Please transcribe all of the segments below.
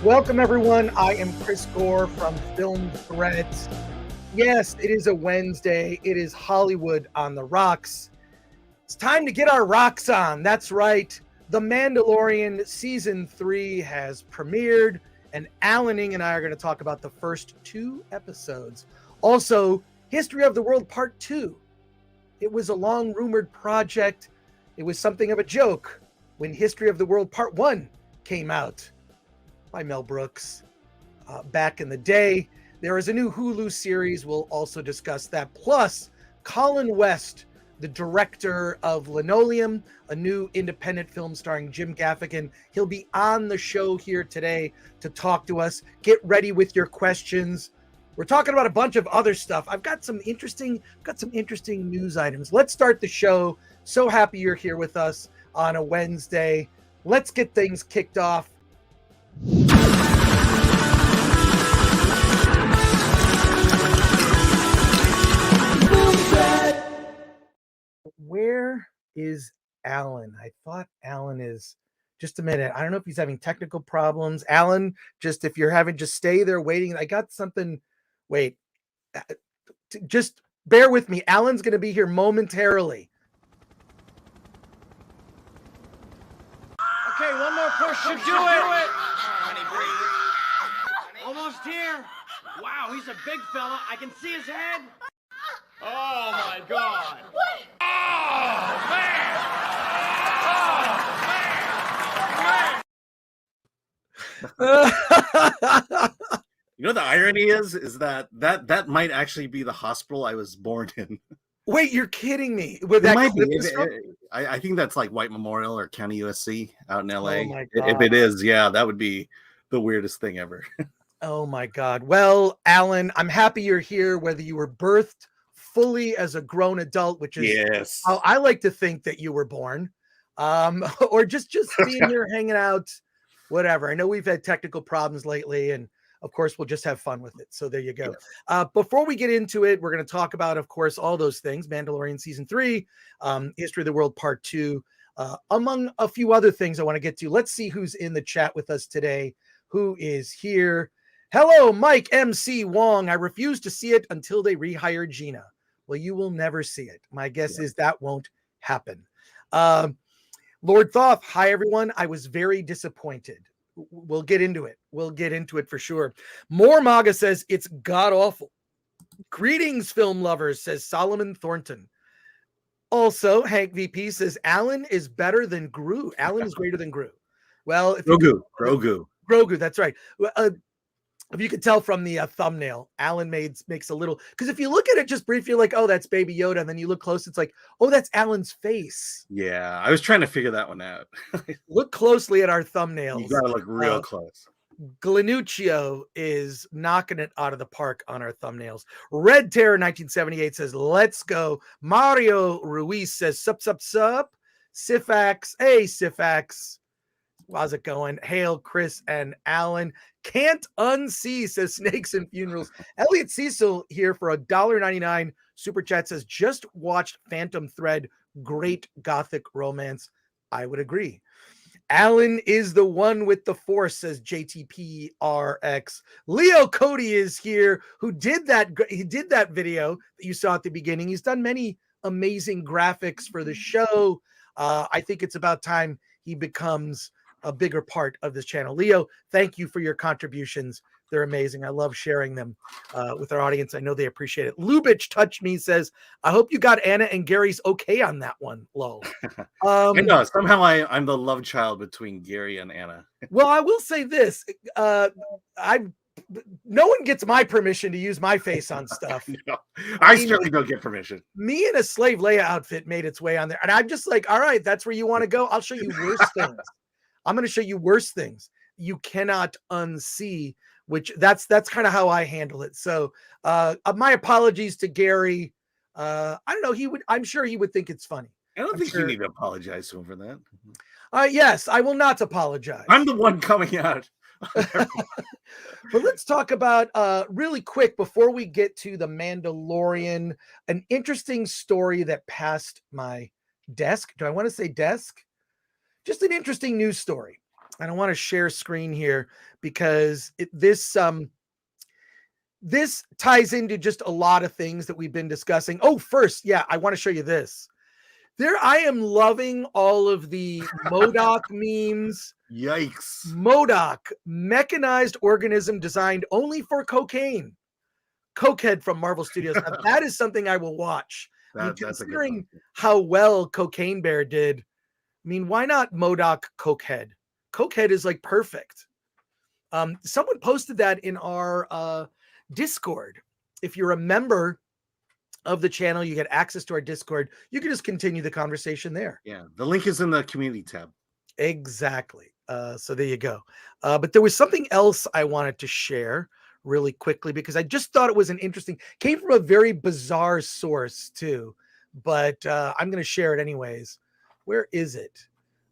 Welcome, everyone. I am Chris Gore from Film Threat. Yes, it is a Wednesday. It is Hollywood on the rocks. It's time to get our rocks on. That's right. The Mandalorian Season 3 has premiered, and Alan Ing and I are going to talk about the first 2 episodes. Also, History of the World Part 2. It was a long-rumored project. It was something of a joke when History of the World Part 1 came out by Mel Brooks back in the day. There is a new Hulu series. We'll also discuss that. Plus, Colin West, the director of Linoleum, a new independent film starring Jim Gaffigan. He'll be on the show here today to talk to us. Get ready with your questions. We're talking about a bunch of other stuff. I've got some interesting news items. Let's start the show. So happy you're here with us on a Wednesday. Let's get things kicked off. Where is Alan? I thought Alan is. Just a minute. I don't know if he's having technical problems. Alan, just if you're having, just stay there waiting. I got something. Wait, just bear with me. Alan's going to be here momentarily. Okay, one more push should do it. Almost here. Wow, he's a big fella. I can see his head. Oh my God. What? Oh man. You know, the irony is that might actually be the hospital I was born in. Wait, you're kidding me? With that might be. clip I think that's like White Memorial or County USC out in LA. Oh my God. If it is, yeah, that would be the weirdest thing ever. Oh my God. Well, Alan, I'm happy you're here, whether you were birthed fully as a grown adult, which is Yes. how I like to think that you were born, or just being here hanging out, whatever. I know we've had technical problems lately, and of course, we'll just have fun with it. So there you go. Before we get into it, we're going to talk about, of course, all those things, Mandalorian Season 3, History of the World Part 2, among a few other things I want to get to. Let's see who's in the chat with us today. Who is here? Hello, Mike MC Wong. I refuse to see it until they rehire Gina. Well, you will never see it. My guess is that won't happen. Lord Thoth, hi, everyone. I was very disappointed. We'll get into it. We'll get into it for sure. More MAGA says it's god-awful. Greetings, film lovers, says Solomon Thornton. Also, Hank VP says Alan is better than Gru. Alan is greater than Gru. Well, if Grogu, that's right. If you could tell from the thumbnail, Alan makes a little, because if you look at it just briefly, you're like, oh, that's Baby Yoda. And then you look close, it's like, oh, that's Alan's face. Yeah, I was trying to figure that one out. Look closely at our thumbnails. You gotta look real close. Glinuccio is knocking it out of the park on our thumbnails. Red Terror 1978 says, let's go. Mario Ruiz says, sup. Sifax, hey, Sifax. How's it going? Hail, Chris and Alan. Can't unsee, says Snakes and Funerals. Elliot Cecil here for $1.99 super chat says, just watched Phantom Thread. Great gothic romance. I would agree. Alan is the one with the force, says JTPRX. Leo Cody is here, who did that. He did that video that you saw at the beginning. He's done many amazing graphics for the show. I think it's about time he becomes a bigger part of this channel. Leo, thank you for your contributions. They're amazing. I love sharing them with our audience. I know they appreciate it. Lubitch Touch Me says, I hope you got Anna and Gary's okay on that one. Lol. I know, somehow I'm the love child between Gary and Anna. Well, I will say this. No one gets my permission to use my face on stuff. No, I certainly don't get permission. Me in a Slave Leia outfit made its way on there. And I'm just like, all right, that's where you want to go. I'll show you worse things. I'm going to show you worse things you cannot unsee, which that's kind of how I handle it. So my apologies to Gary. I don't know. I'm sure he would think it's funny. I don't think you need to apologize to him for that. Yes, I will not apologize. I'm the one coming out. But let's talk about really quick before we get to the Mandalorian, an interesting story that passed my desk. Do I want to say desk? Just an interesting news story. and I want to share screen here because this ties into just a lot of things that we've been discussing. Oh, first, yeah, I want to show you this. There, I am loving all of the MODOK memes. Yikes. MODOK, mechanized organism designed only for cocaine. Cokehead from Marvel Studios. Now, that is something I will watch. I mean, considering how well Cocaine Bear did, I mean, why not MODOK Cokehead? Cokehead is like perfect. Someone posted that in our Discord. If you're a member of the channel, you get access to our Discord. You can just continue the conversation there. Yeah, the link is in the community tab. Exactly. So there you go. But there was something else I wanted to share really quickly because I just thought it was came from a very bizarre source too, but I'm going to share it anyways. Where is it?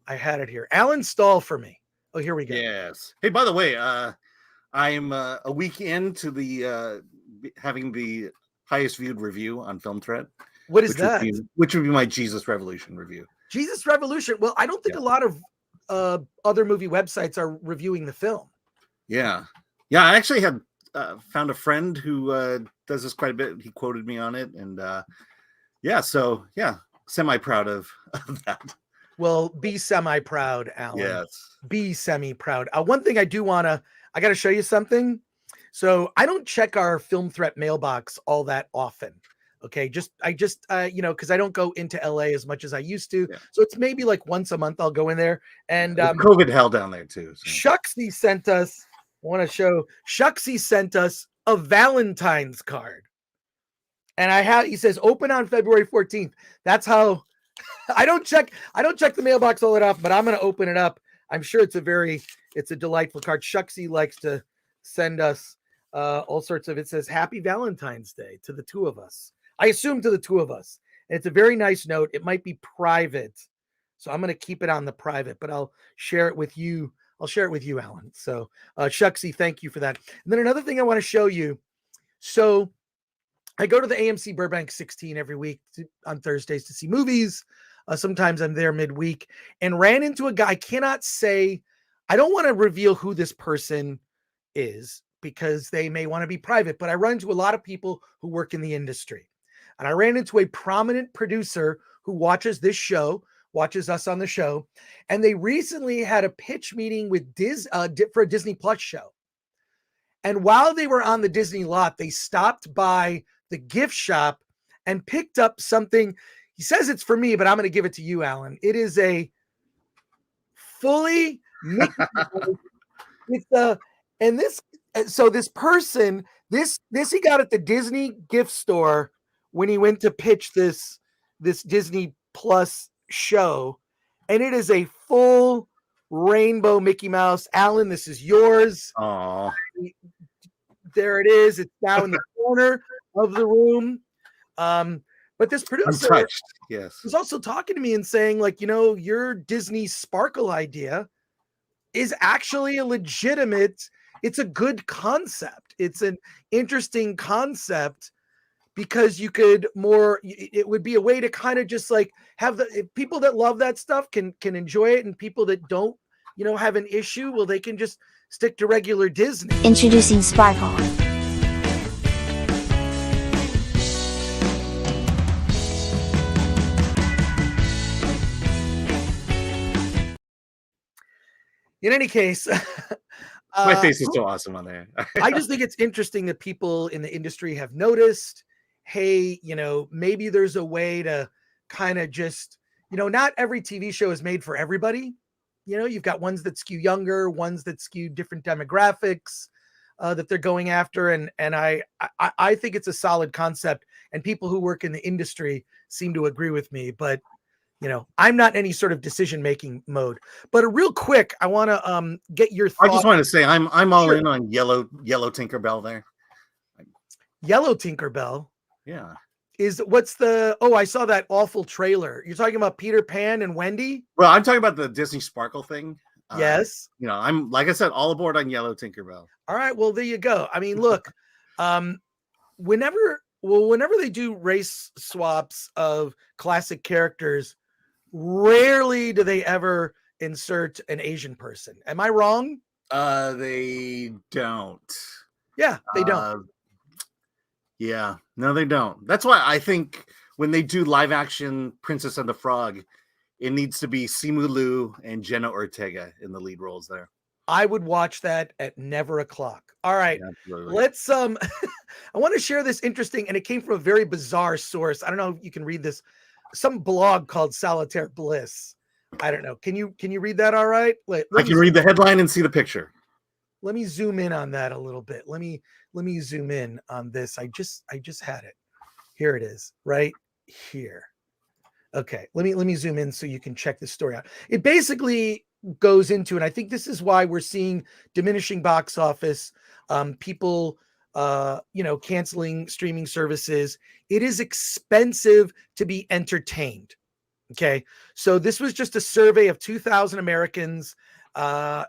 I had it here. Alan Stahl for me. Oh, here we go. Yes. Hey, by the way, I'm a week into the having the highest viewed review on Film Threat. What is that? Which would be my Jesus Revolution review. Jesus Revolution. Well, I don't think a lot of other movie websites are reviewing the film. Yeah. I actually had found a friend who does this quite a bit. He quoted me on it, and semi-proud of that. Well, be semi-proud, Alan. Yes. Be semi-proud. One thing I got to show you something. So I don't check our Film Threat mailbox all that often. Okay. I just because I don't go into LA as much as I used to. Yeah. So it's maybe like once a month I'll go in there. And COVID hell down there too. So. Shucksy sent us, Shucksy sent us a Valentine's card. And he says, open on February 14th. That's how I don't check the mailbox all that often, but I'm going to open it up. I'm sure it's a delightful card. Shucksy likes to send us all sorts of, it says happy Valentine's Day to the two of us. I assume to the two of us. And it's a very nice note. It might be private. So I'm going to keep it on the private, but I'll share it with you. I'll share it with you, Alan. So Shucksy, thank you for that. And then another thing I want to show you. So I go to the AMC Burbank 16 every week on Thursdays to see movies. Sometimes I'm there midweek and ran into a guy. I don't want to reveal who this person is because they may want to be private, but I run into a lot of people who work in the industry. And I ran into a prominent producer who watches this show, watches us on the show. And they recently had a pitch meeting with for a Disney Plus show. And while they were on the Disney lot, they stopped by the gift shop and picked up something. He says it's for me, but I'm going to give it to you, Alan. It is a fully Mickey Mouse. This person, this he got at the Disney gift store when he went to pitch this Disney Plus show, and it is a full rainbow Mickey Mouse. Alan, this is yours. Aww. There it is. It's now in the corner of the room. But this producer was also talking to me and saying, like, your Disney Sparkle idea is actually it's a good concept. It's an interesting concept because it would be a way to kind of just like have people that love that stuff can enjoy it, and people that don't, have an issue, well, they can just stick to regular Disney. Introducing Sparkle. In any case, my face is so awesome on there. I just think it's interesting that people in the industry have noticed, hey, maybe there's a way to kind of just, not every TV show is made for everybody. You've got ones that skew younger, ones that skew different demographics that they're going after. And I think it's a solid concept, and people who work in the industry seem to agree with me, but I'm not in any sort of decision-making mode. But real quick, I want to get your thoughts. I just want to say I'm all in on yellow Tinkerbell there. Yellow Tinkerbell? Yeah. I saw that awful trailer. You're talking about Peter Pan and Wendy? Well, I'm talking about the Disney Sparkle thing. Yes. I'm, like I said, all aboard on yellow Tinkerbell. All right. Well, there you go. I mean, look, whenever they do race swaps of classic characters, rarely do they ever insert an Asian person. Am I wrong? They don't. Yeah, they don't. Yeah, no, they don't. That's why I think when they do live action Princess and the Frog, it needs to be Simu Liu and Jenna Ortega in the lead roles there. I would watch that at never o'clock. All right, Absolutely. let's I want to share this interesting, and it came from a very bizarre source. I don't know if you can read this. Some blog called Solitaire Bliss. I don't know. Can you read that? All right. I can read the headline and see the picture. Let me zoom in on that a little bit. Let me zoom in on this. I just had it. Here it is, right here. Okay, let me zoom in so you can check this story out. It basically goes into, and I think this is why we're seeing diminishing box office, people canceling streaming services. It is expensive to be entertained. Okay, so this was just a survey of 2,000 Americans on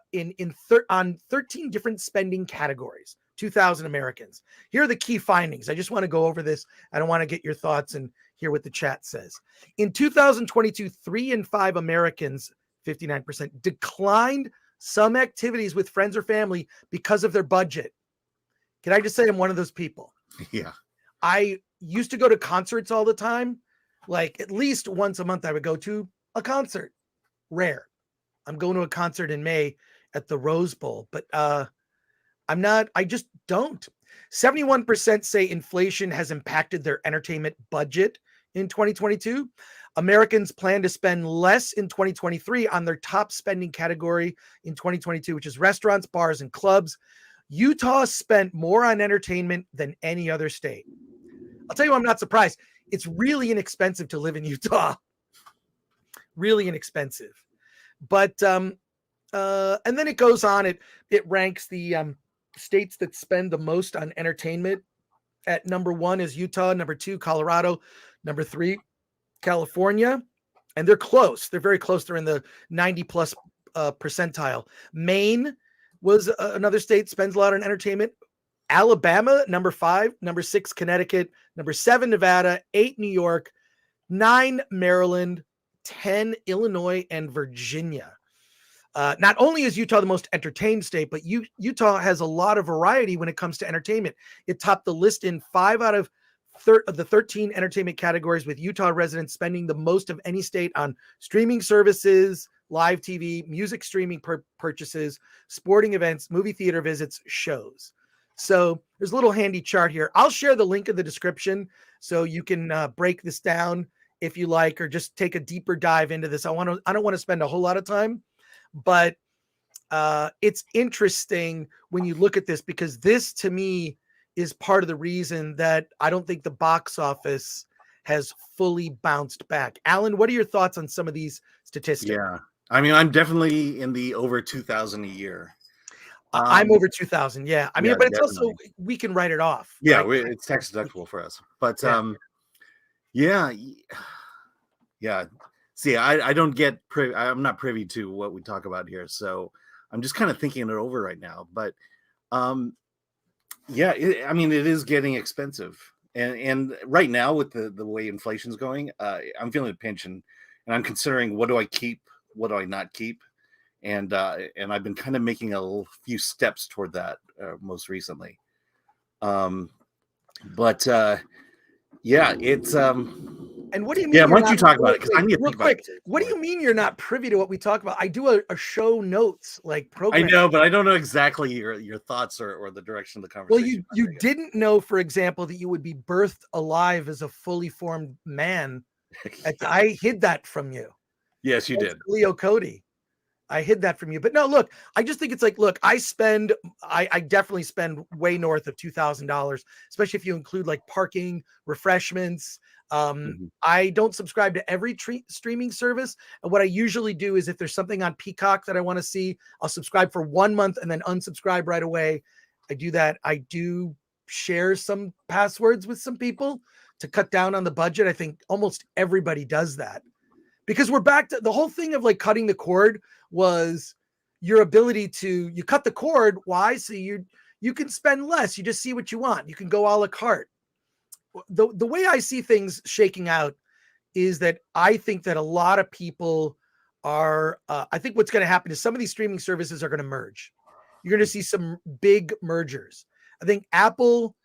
13 different spending categories. 2,000 Americans. Here are the key findings. I just want to go over this. I don't want to get your thoughts and hear what the chat says. In 2022, 3 in 5 Americans, 59%, declined some activities with friends or family because of their budget. Can I just say I'm one of those people? Yeah. I used to go to concerts all the time. Like at least once a month, I would go to a concert. Rare. I'm going to a concert in May at the Rose Bowl, but I just don't. 71% say inflation has impacted their entertainment budget in 2022. Americans plan to spend less in 2023 on their top spending category in 2022, which is restaurants, bars, and clubs. Utah spent more on entertainment than any other state. I'll tell you, I'm not surprised. It's really inexpensive to live in Utah. Really inexpensive. But and then it goes on. It ranks the states that spend the most on entertainment. At number 1 is Utah, number 2 Colorado, number 3 California, and they're close. They're very close. They're in the 90 plus percentile. Maine was another state spends a lot on entertainment. Alabama, number 5, number 6 Connecticut, number 7 Nevada, 8 New York, 9 Maryland, 10 Illinois, and Virginia. Not only is Utah the most entertained state, but Utah has a lot of variety when it comes to entertainment. It topped the list in 5 out of the 13 entertainment categories, with Utah residents spending the most of any state on streaming services, live TV, music streaming purchases, sporting events, movie theater visits, shows. So there's a little handy chart here. I'll share the link in the description so you can break this down if you like, or just take a deeper dive into this. I don't want to spend a whole lot of time, but it's interesting when you look at this, because this to me is part of the reason that I don't think the box office has fully bounced back. Alan, what are your thoughts on some of these statistics? Yeah, I mean, I'm definitely in the over 2,000 a year. I'm over 2,000. Yeah. I mean, but it's definitely. also, we can write it off. Yeah. Right? It's tax deductible for us, but yeah. See, I don't get, I'm not privy to what we talk about here. So I'm just kind of thinking it over right now, but I mean, it is getting expensive. And right now with the way inflation's going, I'm feeling a pinch, and I'm considering, what do I keep? What do I not keep? And I've been kind of making a few steps toward that most recently. It's and what do you mean? Yeah, why don't you talk about it? Because I need to think about it. What do you mean you're not privy to what we talk about? I do a show notes like program. I know, but I don't know exactly your thoughts or the direction of the conversation. Well, you didn't know, for example, that you would be birthed alive as a fully formed man. I hid that from you. Yes, you did. Leo Cody. I hid that from you. But no, look, I just think it's like, look, I definitely spend way north of $2,000, especially if you include like parking, refreshments. I don't subscribe to every streaming service. And what I usually do is, if there's something on Peacock that I want to see, I'll subscribe for 1 month and then unsubscribe right away. I do that. I do share some passwords with some people to cut down on the budget. I think almost everybody does that, because we're back to the whole thing of like cutting the cord was your ability to, you cut the cord. Why? So you can spend less. You just see what you want. You can go a la carte. The way I see things shaking out is that I think that a lot of people are, I think what's going to happen is some of these streaming services are going to merge. You're going to see some big mergers. I think Apple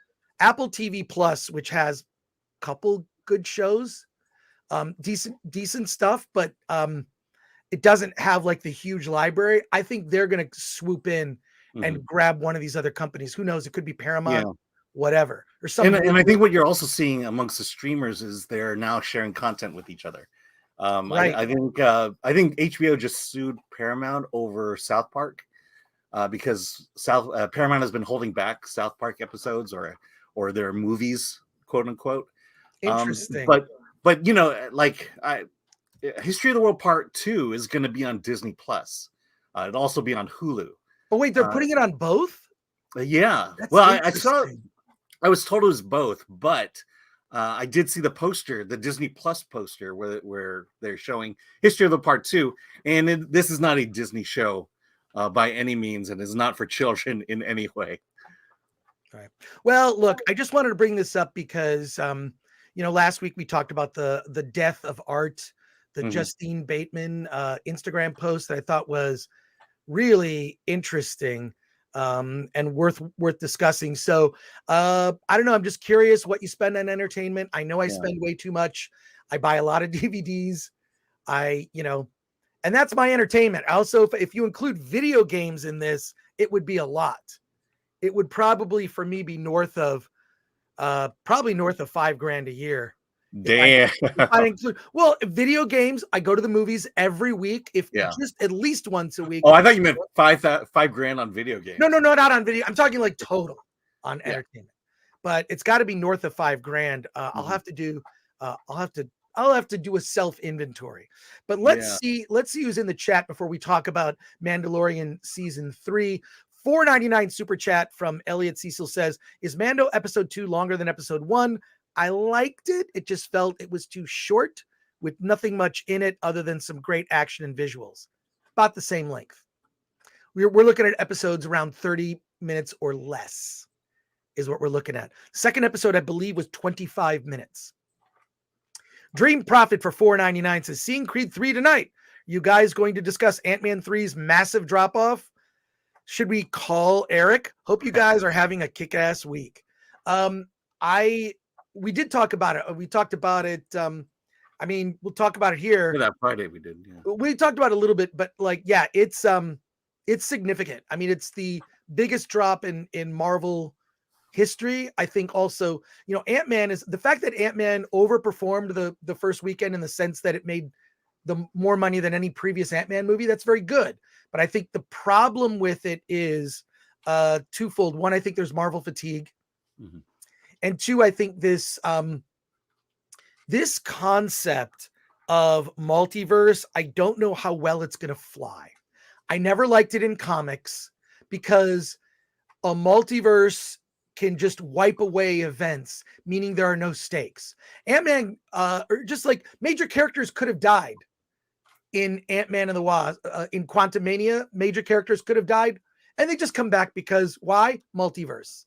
TV Plus, which has a couple good shows, decent stuff, but it doesn't have like the huge library. I think they're going to swoop in and grab one of these other companies. Who knows? It could be Paramount, whatever, or something. And I think what you're also seeing amongst the streamers is they're now sharing content with each other. Right. I think HBO just sued Paramount over South Park because Paramount has been holding back South Park episodes or their movies, quote unquote. Interesting. But you know, like History of the World Part 2 is going to be on Disney Plus. It'll also be on Hulu. Oh wait, they're putting it on both? Yeah. That's well, I was told it was both, but I did see the poster, the Disney Plus poster, where they're showing History of the Part 2, and this is not a Disney show by any means, and is not for children in any way. All right. Well, look, I just wanted to bring this up because last week we talked about the death of art, the Justine Bateman Instagram post that I thought was really interesting and worth discussing. So I don't know. I'm just curious what you spend on entertainment. I know I spend way too much. I buy a lot of DVDs. And that's my entertainment. Also, if you include video games in this, it would be a lot. It would probably for me be north of $5,000 a year. Damn. If I include, video games, I go to the movies every week, just at least once a week. Oh, I thought you meant $5,000 on video games. No, not on video. I'm talking like total on entertainment, but it's got to be north of $5,000. I'll have to do a self inventory, but let's see who's in the chat before we talk about Mandalorian season 3. $4.99 super chat from Elliot Cecil says, is Mando episode 2 longer than episode 1? I liked it. It just felt it was too short with nothing much in it other than some great action and visuals. About the same length. We're looking at episodes around 30 minutes or less is what we're looking at. Second episode, I believe, was 25 minutes. Dream Profit for $4.99 says, seeing Creed 3 tonight. You guys going to discuss Ant-Man 3's massive drop-off? Should we call Eric? Hope you guys are having a kick-ass week. We did talk about it. We talked about it. We'll talk about it here. For that Friday we did. Yeah. We talked about it a little bit, but it's significant. I mean, it's the biggest drop in Marvel history. I think also, Ant-Man is the fact that Ant-Man overperformed the first weekend in the sense that it made the more money than any previous Ant-Man movie. That's very good. But I think the problem with it is twofold. One, I think there's Marvel fatigue. And two, I think this concept of multiverse, I don't know how well it's going to fly. I never liked it in comics because a multiverse can just wipe away events, meaning there are no stakes. Ant-Man, or just like major characters could have died in Ant-Man and the Wasp. In Quantumania, major characters could have died, and they just come back because why? Multiverse.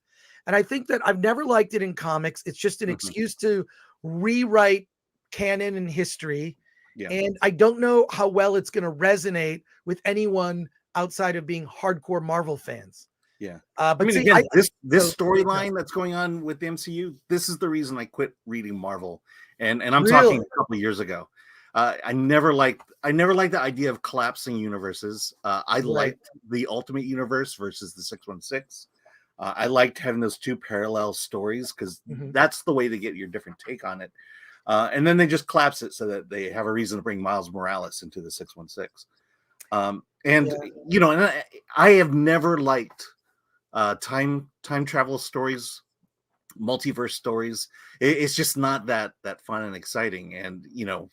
And I think that I've never liked it in comics. It's just an excuse to rewrite canon and history. Yeah. And I don't know how well it's going to resonate with anyone outside of being hardcore Marvel fans. Yeah. But again, this storyline that's going on with the MCU, this is the reason I quit reading Marvel. And I'm talking a couple of years ago. I never liked the idea of collapsing universes. I liked the Ultimate Universe versus the 616. I liked having those two parallel stories because that's the way to get your different take on it. And then they just collapse it so that they have a reason to bring Miles Morales into the 616. And I have never liked time travel stories, multiverse stories. It's just not that fun and exciting. And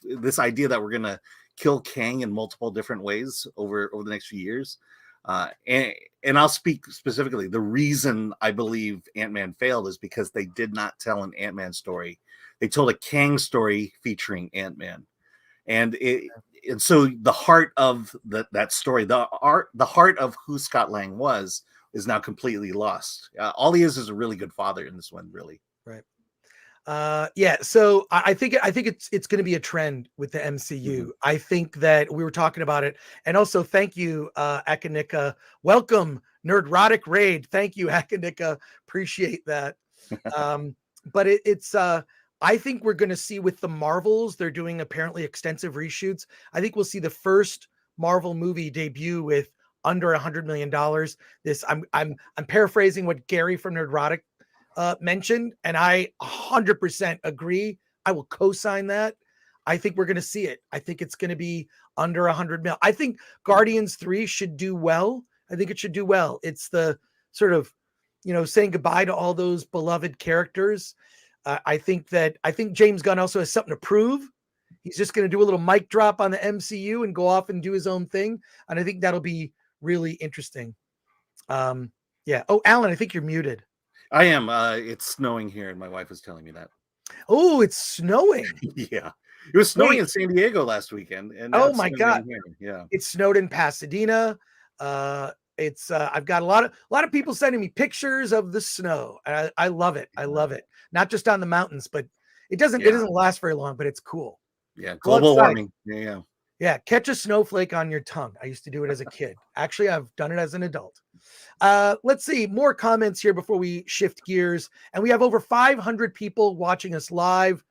this idea that we're gonna kill Kang in multiple different ways over the next few years. And I'll speak specifically. The reason I believe Ant-Man failed is because they did not tell an Ant-Man story. They told a Kang story featuring Ant-Man, and so the heart of that story, the heart of who Scott Lang was, is now completely lost. All he is a really good father in this one, really. Right. Yeah, so I think it's going to be a trend with the MCU. I think that we were talking about it, and also thank you, Akanika. Welcome, Nerdrotic Raid. Thank you, Akanika. Appreciate that. But it's I think we're going to see with the Marvels. They're doing apparently extensive reshoots. I think we'll see the first Marvel movie debut with under $100 million. This I'm paraphrasing what Gary from Nerdrotic mentioned, and I 100% agree. I will co-sign that. I think we're going to see it. I think it's going to be under 100 mil. I think Guardians 3 should do well. I think it should do well. It's the sort of, saying goodbye to all those beloved characters. I think James Gunn also has something to prove. He's just going to do a little mic drop on the MCU and go off and do his own thing. And I think that'll be really interesting. Yeah. Oh, Alan, I think you're muted. I am. It's snowing here, and my wife was telling me that. Oh, it's snowing. Yeah, it was snowing in San Diego last weekend, and oh my God, yeah, it snowed in Pasadena. It's I've got a lot of people sending me pictures of the snow. I love it. I love it. Not just on the mountains, but it doesn't last very long, but it's cool. Yeah, global warming. Yeah. Catch a snowflake on your tongue. I used to do it as a kid. Actually, I've done it as an adult. Let's see more comments here before we shift gears. And we have over 500 people watching us live.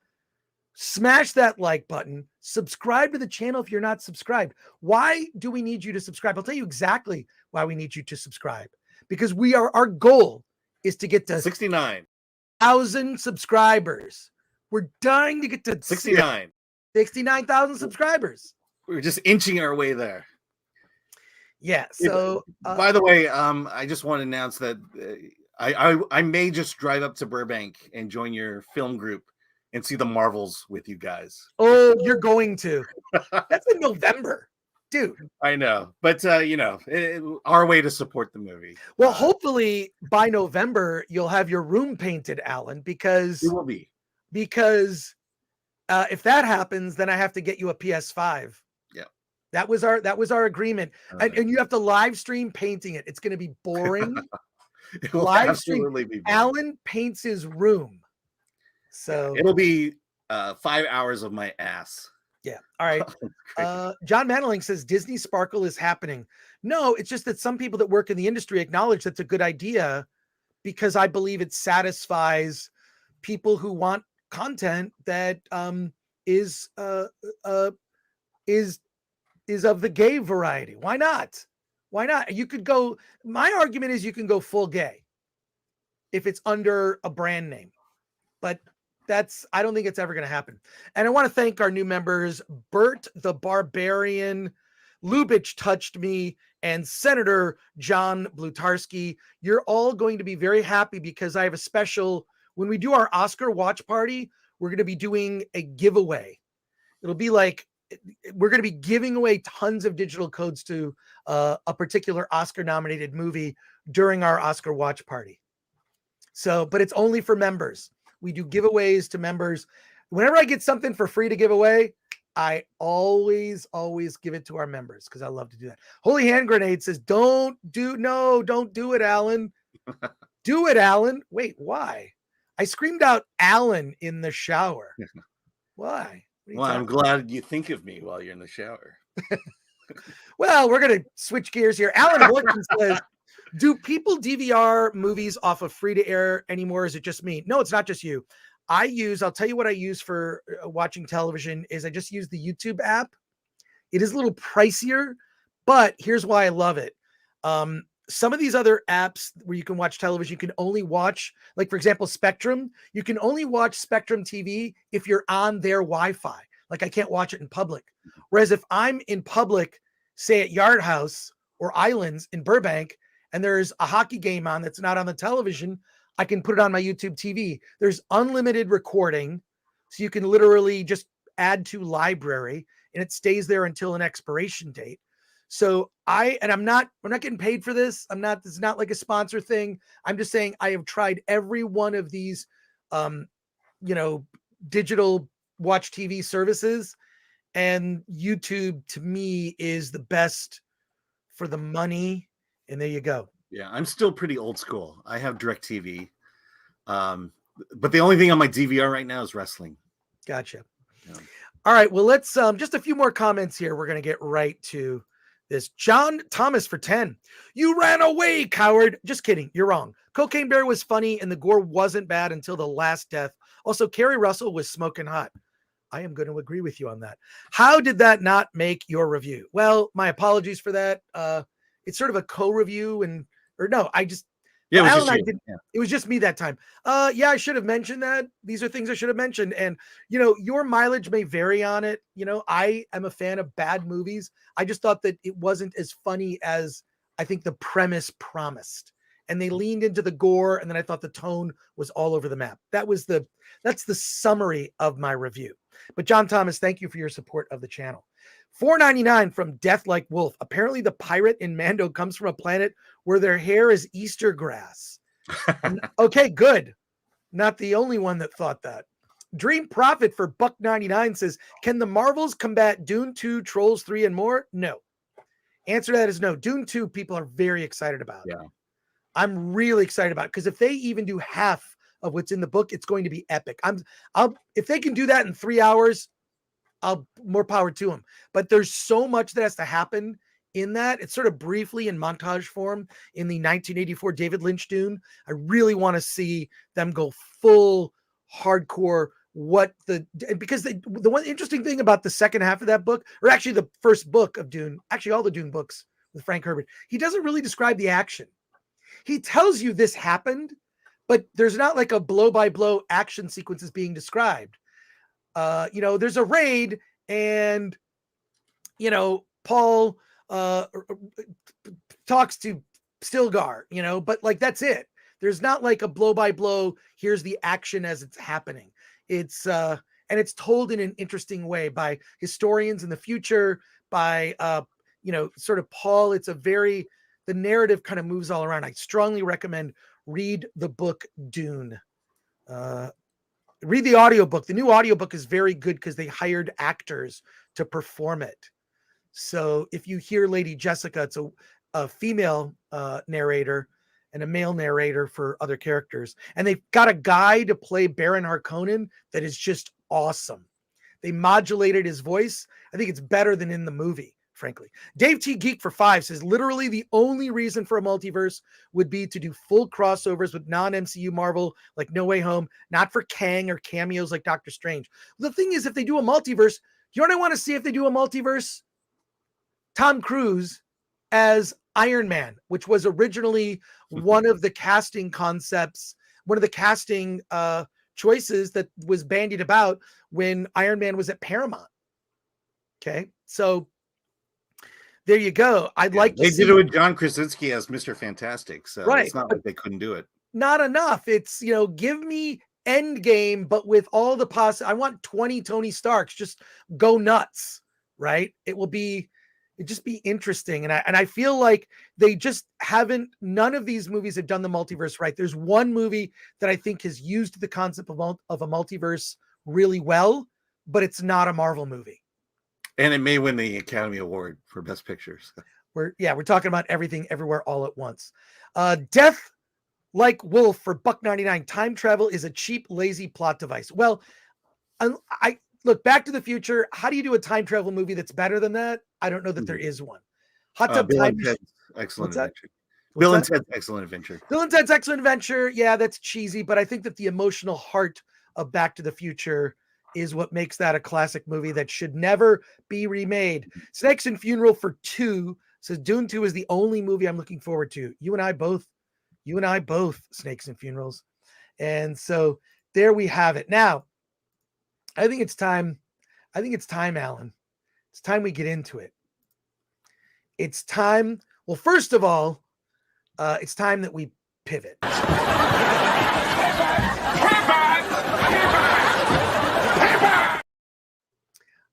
Smash that like button. Subscribe to the channel if you're not subscribed. Why do we need you to subscribe? I'll tell you exactly why we need you to subscribe. Because our goal is to get to 69,000 subscribers. We're dying to get to 69,000 subscribers. We're just inching our way there. Yeah. So, by the way, I just want to announce that I may just drive up to Burbank and join your film group and see the Marvels with you guys. Oh, you're going to? That's in November, dude. I know, but our way to support the movie. Well, hopefully by November you'll have your room painted, Alan, because it will be. Because if that happens, then I have to get you a PS5. Yeah, that was our agreement, and you have to live stream painting it. It's going to be boring. It will absolutely be boring. Alan paints his room, so it'll be 5 hours of my ass. Yeah. All right. John Manaling says Disney Sparkle is happening. No, it's just that some people that work in the industry acknowledge that's a good idea, because I believe it satisfies people who want content that is of the gay variety. Why not? Why not? You could go. My argument is you can go full gay if it's under a brand name, but I don't think it's ever going to happen. And I want to thank our new members, Bert the Barbarian, Lubitsch Touched Me, and Senator John Blutarski. You're all going to be very happy because I have a special. When we do our Oscar watch party, we're going to be doing a giveaway. It'll be like, we're going to be giving away tons of digital codes to a particular Oscar nominated movie during our Oscar watch party. So, but it's only for members. We do giveaways to members. Whenever I get something for free to give away, I always give it to our members because I love to do that. Holy Hand Grenade says, don't do it, Alan. Do it, Alan. Wait, why? I screamed out Alan in the shower. Why? Well, I'm glad you think of me while you're in the shower. Well, we're going to switch gears here. Alan Horton says, do people DVR movies off of free to air anymore? Is it just me? No, it's not just you. I'll tell you what I use for watching television is I just use the YouTube app. It is a little pricier, but here's why I love it. Some of these other apps where you can watch television, you can only watch, like for example, Spectrum. You can only watch Spectrum TV if you're on their Wi-Fi. Like I can't watch it in public. Whereas if I'm in public, say at Yard House or Islands in Burbank, and there's a hockey game on that's not on the television, I can put it on my YouTube TV. There's unlimited recording. So you can literally just add to library and it stays there until an expiration date. So we're not getting paid for this. This is not like a sponsor thing. I'm just saying I have tried every one of these, digital watch TV services, and YouTube to me is the best for the money. And there you go. Yeah. I'm still pretty old school. I have DirecTV. But the only thing on my DVR right now is wrestling. Gotcha. Yeah. All right. Well, let's just a few more comments here. We're going to get right to this. John Thomas for 10. You ran away, coward. Just kidding. You're wrong. Cocaine Bear was funny and the gore wasn't bad until the last death. Also, Kerry Russell was smoking hot. I am going to agree with you on that. How did that not make your review? Well, my apologies for that. It's sort of a co-review Yeah, well, it was Alan just and I you. did. Yeah. It was just me that time. Yeah, I should have mentioned that. These are things I should have mentioned. And, you know, your mileage may vary on it. You know, I am a fan of bad movies. I just thought that it wasn't as funny as I think the premise promised. And they leaned into the gore. And then I thought the tone was all over the map. That's the summary of my review. But John Thomas, thank you for your support of the channel. $4.99 from Death Like Wolf. Apparently the pirate in Mando comes from a planet where their hair is Easter grass. Okay, good. Not the only one that thought that. Dream Profit for $1.99 says, can the Marvels combat Dune 2, Trolls 3, and more? No. Answer to that is no. Dune 2 people are very excited about. Yeah. I'm really excited about it because if they even do half of what's in the book, it's going to be epic. If they can do that in 3 hours, more power to them. But there's so much that has to happen in that. It's sort of briefly in montage form in the 1984 David Lynch Dune. I really want to see them go full hardcore. Because the one interesting thing about the second half of that book, or actually the first book of Dune, actually all the Dune books with Frank Herbert, he doesn't really describe the action. He tells you this happened, but there's not like a blow by blow action sequences being described. There's a raid and, Paul talks to Stilgar, but like, that's it. There's not like a blow by blow. Here's the action as it's happening. It's, and it's told in an interesting way by historians in the future, by, sort of Paul. The narrative kind of moves all around. I strongly recommend read the book Dune. Read the audiobook. The new audiobook is very good because they hired actors to perform it. So if you hear Lady Jessica, it's a female narrator and a male narrator for other characters. And they've got a guy to play Baron Harkonnen that is just awesome. They modulated his voice. I think it's better than in the movie, frankly. Dave T. Geek for 5 says, literally the only reason for a multiverse would be to do full crossovers with non-MCU Marvel, like No Way Home, not for Kang or cameos like Doctor Strange. The thing is, if they do a multiverse, you know what I want to see if they do a multiverse? Tom Cruise as Iron Man, which was originally one of the casting concepts, one of the casting choices that was bandied about when Iron Man was at Paramount. Okay, so there you go. I'd like to They see did it with John Krasinski as Mr. Fantastic, so Right, it's not like they couldn't do it. not enough. It's, give me Endgame, but with all the I want 20 Tony Starks. Just go nuts, right? It just be interesting. And I feel like they just haven't, none of these movies have done the multiverse right. There's one movie that I think has used the concept of a multiverse really well, but it's not a Marvel movie. And it may win the Academy Award for Best Pictures. We're talking about Everything Everywhere All at Once. Death Like Wolf for $1.99. Time travel is a cheap, lazy plot device. Well, I look, Back to the Future. How do you do a time travel movie that's better than that? I don't know that there is one. Hot Tub Bill Time and Ted's Excellent Adventure. What's Bill and that? Ted's Excellent Adventure. Bill and Ted's Excellent Adventure. Yeah, that's cheesy, but I think that the emotional heart of Back to the Future is what makes that a classic movie that should never be remade. Snakes and Funeral for 2 says Dune 2 is the only movie I'm looking forward to. You and I both, Snakes and Funerals. And so there we have it. Now, I think it's time, Alan. It's time we get into it. It's time. Well, first of all, it's time that we pivot.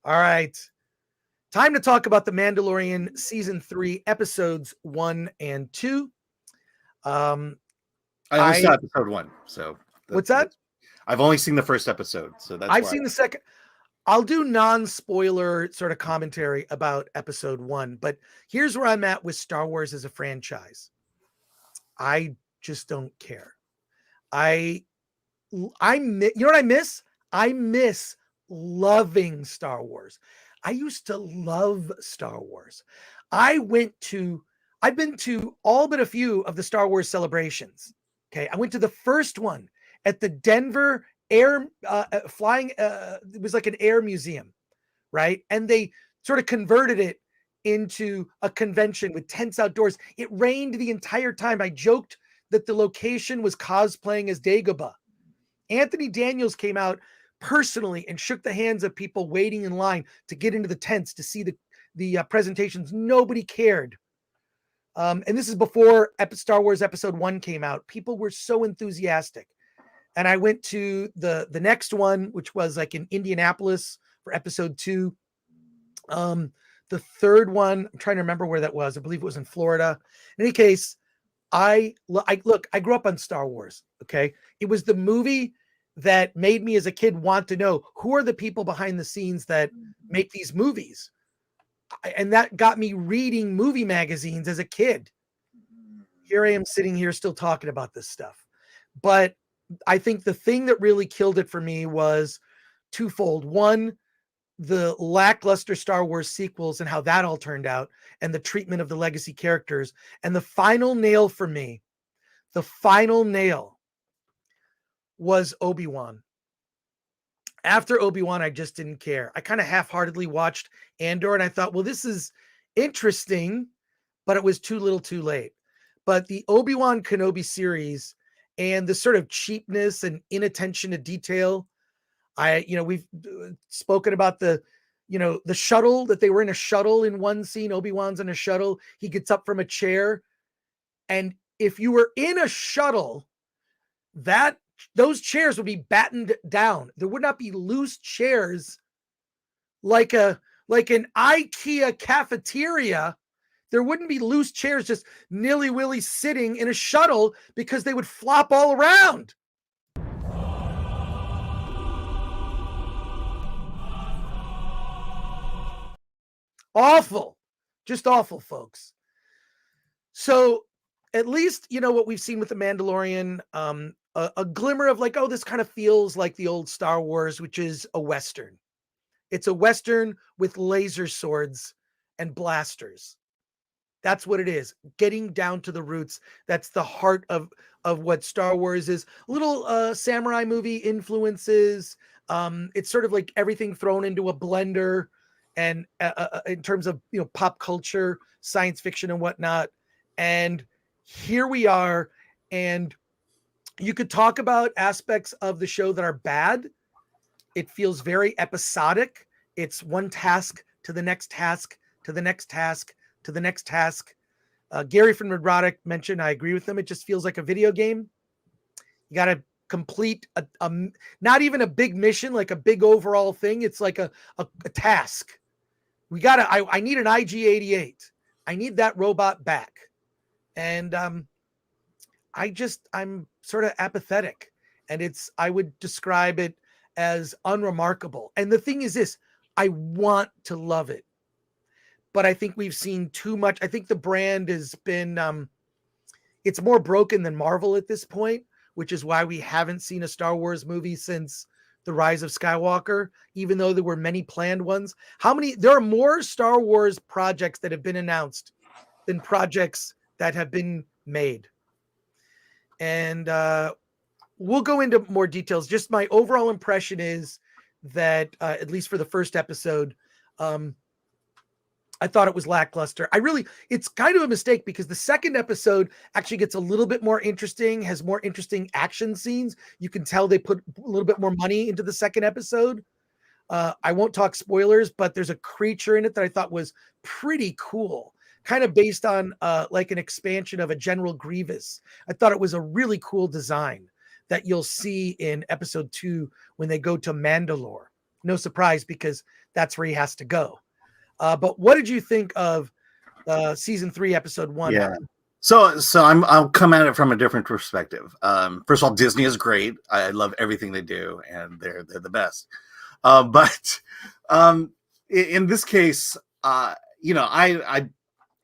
All right. Time to talk about The Mandalorian Season 3, Episodes 1 and 2. I only saw episode 1. So what's that? I've only seen the first episode. So I've seen the second. I'll do non-spoiler sort of commentary about episode 1, but here's where I'm at with Star Wars as a franchise. I just don't care. you know what I miss? I miss loving Star Wars. I used to love Star Wars. I've been to all but a few of the Star Wars celebrations. Okay. I went to the first one at the Denver Air Flying. It was like an air museum, right? And they sort of converted it into a convention with tents outdoors. It rained the entire time. I joked that the location was cosplaying as Dagobah. Anthony Daniels came out personally and shook the hands of people waiting in line to get into the tents to see the presentations. Nobody cared. And this is before Star Wars Episode 1 came out. People were so enthusiastic. And I went to the next one, which was like in Indianapolis for Episode 2. The third one, I'm trying to remember where that was. I believe it was in Florida. In any case, I grew up on Star Wars. Okay. It was the movie that made me as a kid want to know who are the people behind the scenes that make these movies. And that got me reading movie magazines as a kid. Here I am sitting here still talking about this stuff. But I think the thing that really killed it for me was twofold. One, the lackluster Star Wars sequels and how that all turned out, and the treatment of the legacy characters. And the final nail for me, the final nail was Obi-Wan. After Obi-Wan, I just didn't care. I kind of half-heartedly watched Andor, and I thought, well, this is interesting, but it was too little too late. But the Obi-Wan Kenobi series and the sort of cheapness and inattention to detail, we've spoken about the shuttle, that they were in a shuttle in one scene. Obi-Wan's in a shuttle. He gets up from a chair. And if you were in a shuttle, those chairs would be battened down. There would not be loose chairs like an IKEA cafeteria. There wouldn't be loose chairs just nilly-willy sitting in a shuttle because they would flop all around. Awful. Just awful, folks. So at least, what we've seen with The Mandalorian, a glimmer of like, oh, this kind of feels like the old Star Wars, which is a Western. It's a Western with laser swords and blasters. That's what it is. Getting down to the roots. That's the heart of what Star Wars is. Little samurai movie influences. It's sort of like everything thrown into a blender, and in terms of pop culture, science fiction, and whatnot. And here we are. And you could talk about aspects of the show that are bad. It feels very episodic. It's one task to the next task, to the next task, to the next task. Gary from Roddick mentioned, I agree with him. It just feels like a video game. You got to complete not even a big mission, like a big overall thing. It's like a task. I need an IG-88. I need that robot back. And I'm sort of apathetic, and I would describe it as unremarkable. And the thing is this, I want to love it, but I think we've seen too much. I think the brand has been, it's more broken than Marvel at this point, which is why we haven't seen a Star Wars movie since The Rise of Skywalker, even though there were many planned ones. There are more Star Wars projects that have been announced than projects that have been made. And we'll go into more details. Just my overall impression is that, at least for the first episode, I thought it was lackluster. It's kind of a mistake because the second episode actually gets a little bit more interesting, has more interesting action scenes. You can tell they put a little bit more money into the second episode. I won't talk spoilers, but there's a creature in it that I thought was pretty cool, kind of based on like an expansion of a General Grievous. I thought it was a really cool design that you'll see in episode 2 when they go to Mandalore. No surprise, because that's where he has to go. But what did you think of season 3, episode 1? Yeah. So I'll come at it from a different perspective. First of all, Disney is great. I love everything they do, and they're the best. But in this case, I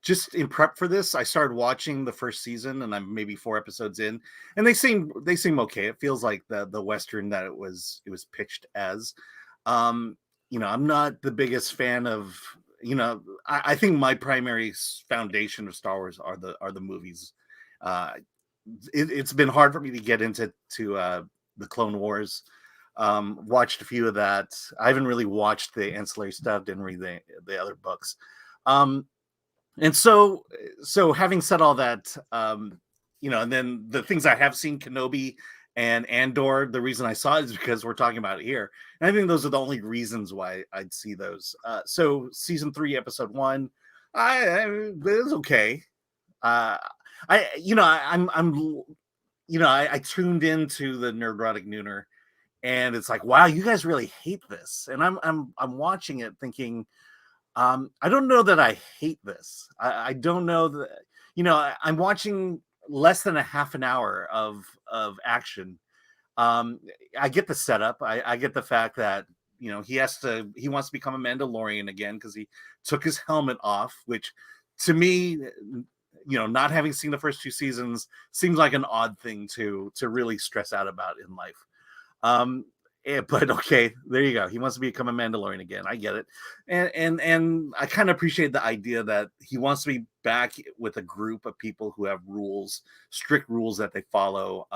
just in prep for this, I started watching the first season, and I'm maybe 4 episodes in, and they seem okay. It feels like the Western that it was pitched as. I'm not the biggest fan of, I think my primary foundation of Star Wars are the movies. It's been hard for me to get into the Clone Wars. Watched a few of that. I haven't really watched the ancillary stuff, didn't read the other books. And so having said all that, and then the things I have seen, Kenobi and Andor, the reason I saw it is because we're talking about it here. And I think those are the only reasons why I'd see those. So season 3, episode 1, it was okay. I tuned into the Nerdrotic Nooner, and it's like, wow, you guys really hate this. And I'm watching it thinking, I don't know that I hate this. I don't know that, I'm watching less than a half an hour of action. I get the setup. I get the fact that, he wants to become a Mandalorian again because he took his helmet off, which to me, not having seen the first 2 seasons seems like an odd thing to really stress out about in life. But okay, there you go. He wants to become a Mandalorian again. I get it. And I kind of appreciate the idea that he wants to be back with a group of people who have rules, strict rules that they follow.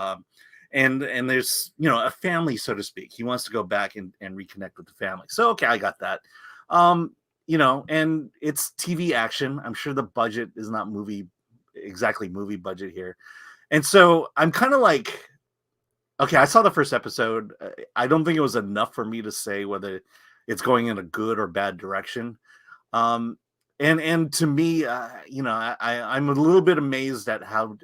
And there's, a family, so to speak. He wants to go back and reconnect with the family. So, okay, I got that. And it's TV action. I'm sure the budget is not movie budget here. And so I'm kind of like, okay, I saw the first episode. I don't think it was enough for me to say whether it's going in a good or bad direction. And to me, I'm a little bit amazed at how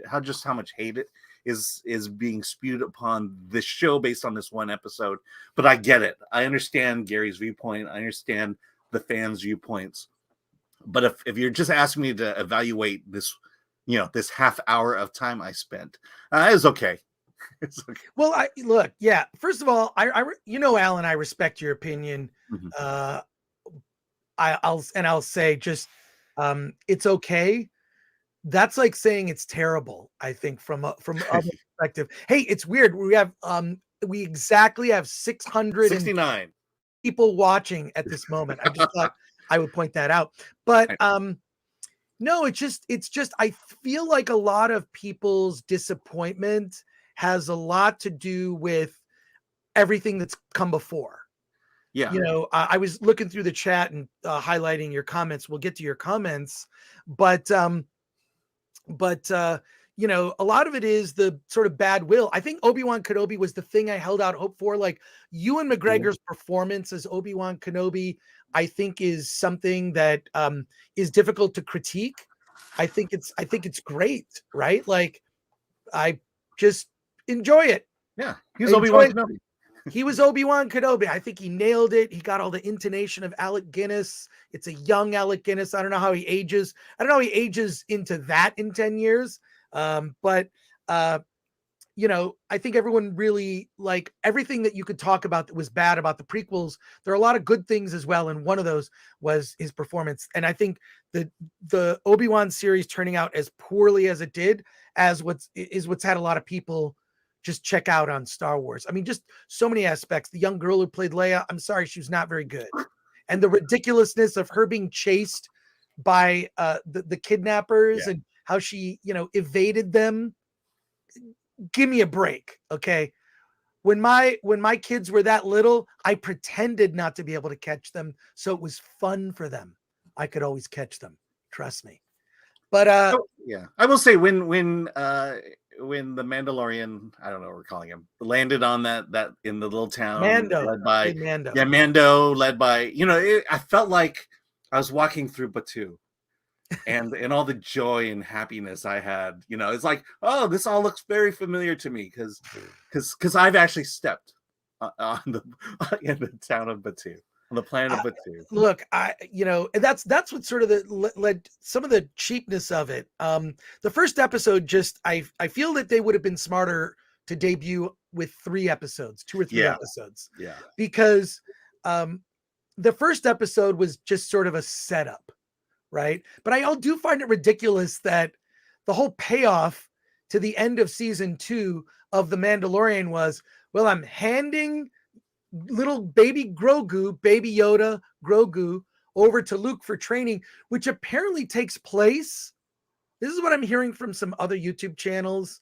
much hate it is being spewed upon this show based on this one episode. But I get it. I understand Gary's viewpoint. I understand the fans' viewpoints. But if you're just asking me to evaluate this, this half hour of time I spent, it's okay. It's okay. Well, first of all, Alan, I respect your opinion. Mm-hmm. I'll say just, it's okay. That's like saying it's terrible. I think from a perspective. Hey, it's weird. We exactly have 669 people watching at this moment. I just thought I would point that out. But no, it's just I feel like a lot of people's disappointment has a lot to do with everything that's come before. Yeah. I was looking through the chat and highlighting your comments. We'll get to your comments, but a lot of it is the sort of bad will. I think Obi-Wan Kenobi was the thing I held out hope for. Like Ewan McGregor's performance as Obi-Wan Kenobi, I think is something that is difficult to critique. I think it's great, right? Like I just enjoy it. Yeah, he was Obi-Wan Kenobi. He was Obi-Wan Kenobi. I think he nailed it. He got all the intonation of Alec Guinness. It's a young Alec Guinness. I don't know how he ages. I don't know how he ages into that in 10 years. But I think everyone really, like, everything that you could talk about that was bad about the prequels, there are a lot of good things as well. And one of those was his performance. And I think the Obi-Wan series turning out as poorly as it did as what's had a lot of people just check out on Star Wars. I mean, just so many aspects. The young girl who played Leia, I'm sorry, she was not very good. And the ridiculousness of her being chased by the kidnappers and how she, evaded them. Give me a break, okay? When my kids were that little, I pretended not to be able to catch them, so it was fun for them. I could always catch them. Trust me. But I will say when the Mandalorian, I don't know what we're calling him, landed on that in the little town, Mando, led by Mando. Yeah, Mando, led by, I felt like I was walking through Batuu. And all the joy and happiness I had, it's like, oh, this all looks very familiar to me because I've actually stepped in the town of Batuu, on the planet of Batuu. Look, that's what sort of led some of the cheapness of it. The first episode, I feel that they would have been smarter to debut with 2 or 3 episodes. Yeah, because the first episode was just sort of a setup. right? But I do find it ridiculous that the whole payoff to the end of season 2 of The Mandalorian was, well, I'm handing little baby Grogu, baby Yoda, Grogu, over to Luke for training, which apparently takes place. This is what I'm hearing from some other YouTube channels.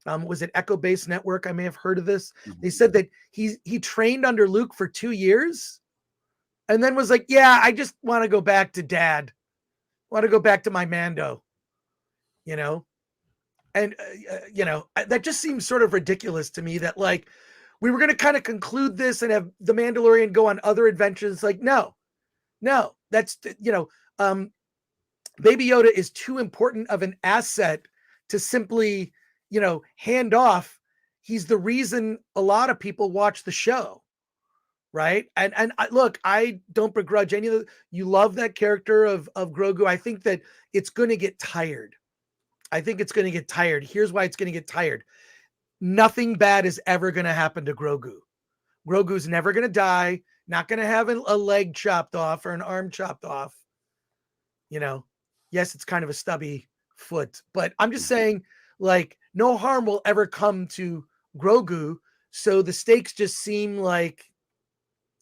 Was it Echo Base Network? I may have heard of this. They said that he trained under Luke for 2 years and then was like, yeah, I just want to go back to dad. I want to go back to my Mando, you know? And, that just seems sort of ridiculous to me that like, we were going to kind of conclude this and have the Mandalorian go on other adventures. Like, no, that's, Baby Yoda is too important of an asset to simply, hand off. He's the reason a lot of people watch the show. Right. And look, I don't begrudge any of the, you love that character of Grogu. I think that it's going to get tired. Here's why it's going to get tired. Nothing bad is ever going to happen to Grogu. Grogu's never going to die. Not going to have a leg chopped off or an arm chopped off. Yes, it's kind of a stubby foot, but I'm just saying, like, no harm will ever come to Grogu. So the stakes just seem like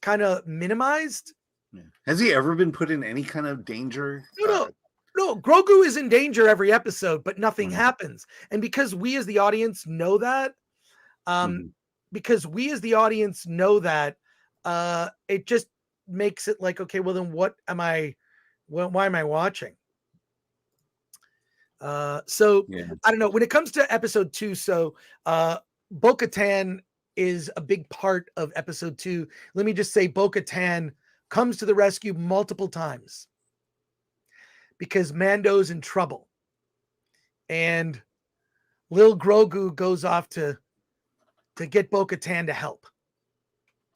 kind of minimized. Yeah. Has he ever been put in any kind of danger? No, Grogu is in danger every episode, but nothing happens. And because we as the audience know that, it just makes it like, okay, well then why am I watching? I don't know. When it comes to episode 2, so Bo-Katan is a big part of episode 2. Let me just say Bo-Katan comes to the rescue multiple times because Mando's in trouble. And Lil Grogu goes off to get Bo-Katan to help.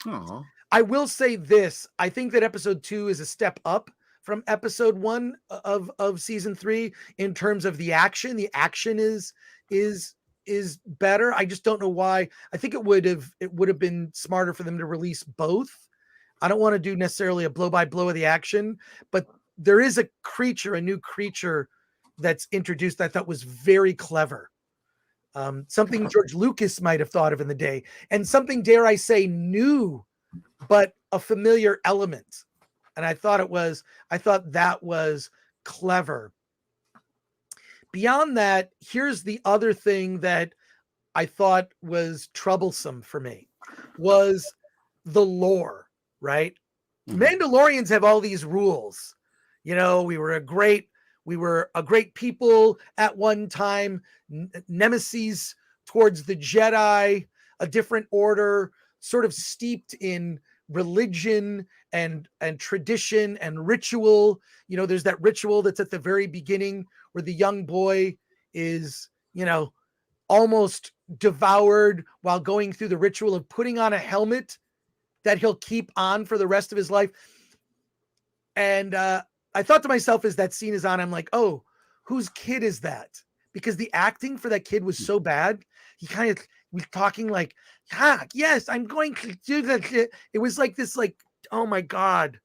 Aww. I will say this. I think that episode 2 is a step up from episode 1 of season 3 in terms of the action. The action is better. I just don't know why. I think it would have been smarter for them to release both. I don't want to do necessarily a blow by blow of the action, but there is a new creature that's introduced that I thought was very clever. Something George Lucas might have thought of in the day, and something, dare I say, new, but a familiar element. And I thought that was clever. Beyond that, here's the other thing that I thought was troublesome for me was the lore, right? Mandalorians have all these rules. We were a great people at one time, nemesis towards the Jedi, a different order, sort of steeped in religion and tradition and ritual. There's that ritual that's at the very beginning where the young boy is, almost devoured while going through the ritual of putting on a helmet that he'll keep on for the rest of his life. And I thought to myself, as that scene is on, I'm like, oh, whose kid is that? Because the acting for that kid was so bad. He kind of was talking like, yes, I'm going to do that. It was like this, like, oh my God,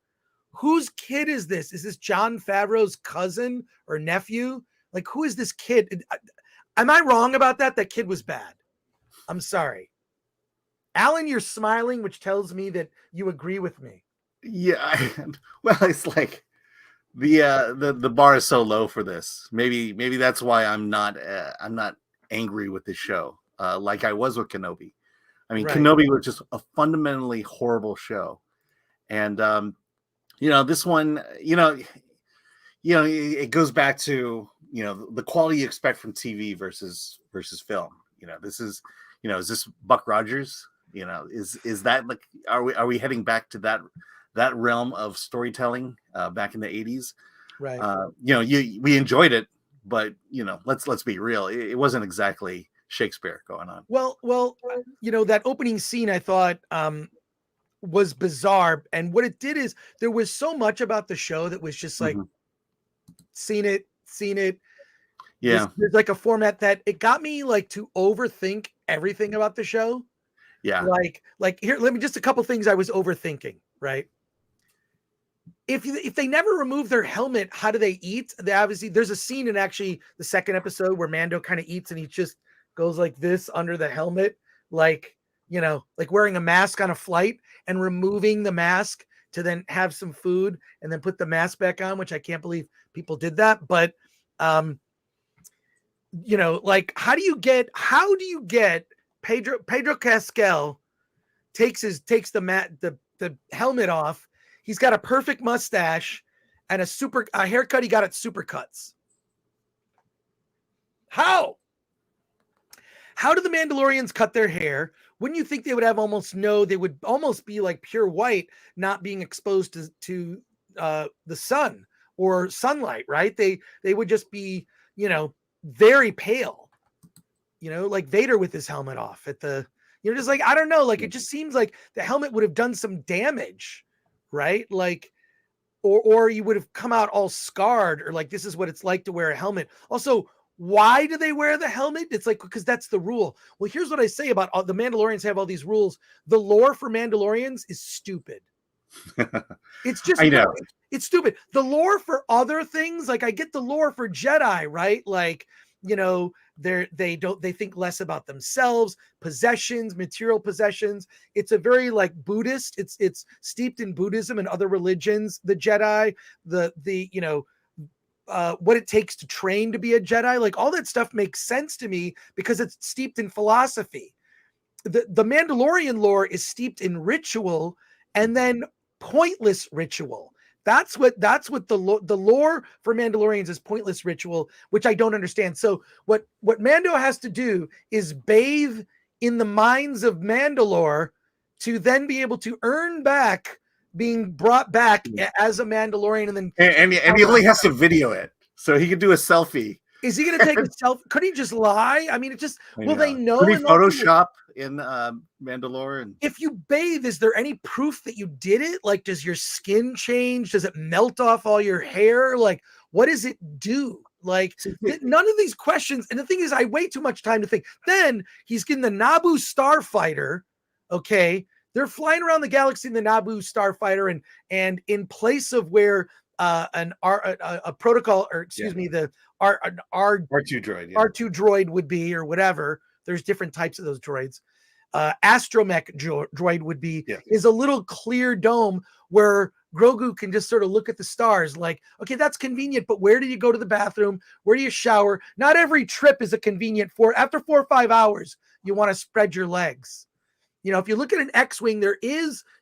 whose kid is this? Is this Jon Favreau's cousin or nephew? Like, who is this kid? Am I wrong about that? That kid was bad. I'm sorry. Alan, you're smiling, which tells me that you agree with me. Yeah. Well, it's like the bar is so low for this. Maybe that's why I'm not angry with the show like I was with Kenobi. I mean, right. Kenobi was just a fundamentally horrible show, and this one, it goes back to the quality you expect from TV versus film. This is is this Buck Rogers? Is that like are we heading back to that realm of storytelling back in the 80s? Right. We enjoyed it, but let's be real, it wasn't exactly Shakespeare going on. Well, that opening scene I thought was bizarre, and what it did is there was so much about the show that was just like seen it. Yeah, there's like a format that it got me like to overthink everything about the show. Yeah, like here, let me just a couple things I was overthinking. Right. if they never remove their helmet, how do they eat? They obviously, there's a scene in actually the second episode where Mando kind of eats and he just goes like this under the helmet, like, you know, like wearing a mask on a flight and removing the mask to then have some food and then put the mask back on, which I can't believe people did that. But, you know, like, how do you get Pedro Pascal takes the helmet off. He's got a perfect mustache and a haircut he got at Supercuts. How do the Mandalorians cut their hair? Wouldn't you think they would have they would almost be like pure white, not being exposed to the sun or sunlight, right? They would just be, you know, very pale, you know, like Vader with his helmet off at the, you know, just like, I don't know, like, it just seems like the helmet would have done some damage, right? Like, or you would have come out all scarred, or like, this is what it's like to wear a helmet. Also, why do they wear the helmet? It's like, because that's the rule. Well, here's what I say about the Mandalorians have all these rules. The lore for Mandalorians is stupid. It's just, I know. It's stupid. The lore for other things, like I get the lore for Jedi, right? Like, you know, they think less about themselves, possessions, material possessions. It's a very like Buddhist. It's steeped in Buddhism and other religions. The Jedi, the you know, what it takes to train to be a Jedi, like all that stuff makes sense to me because it's steeped in philosophy. The Mandalorian lore is steeped in ritual and then pointless ritual. That's what the lore for Mandalorians is, pointless ritual, which I don't understand. So what Mando has to do is bathe in the mines of Mandalore to then be able to earn back being brought back as a Mandalorian, and he only has to video it, so he could do a selfie. Is he going to take a selfie? Could he just lie? I mean, it just they know? Could he Photoshop in Mandalore? And if you bathe, is there any proof that you did it? Like, does your skin change? Does it melt off all your hair? Like, what does it do? Like, none of these questions. And the thing is, I wait too much time to think. Then he's getting the Naboo starfighter. Okay, they're flying around the galaxy in the Naboo starfighter, and in place of where a protocol, or excuse me, the R2 droid, R2 droid would be, or whatever. There's different types of those droids. Astromech droid would be, is a little clear dome where Grogu can just sort of look at the stars like, okay, that's convenient, but where do you go to the bathroom? Where do you shower? Not every trip is a convenient after 4 or 5 hours, you want to spread your legs. You know, if you look at an X-Wing,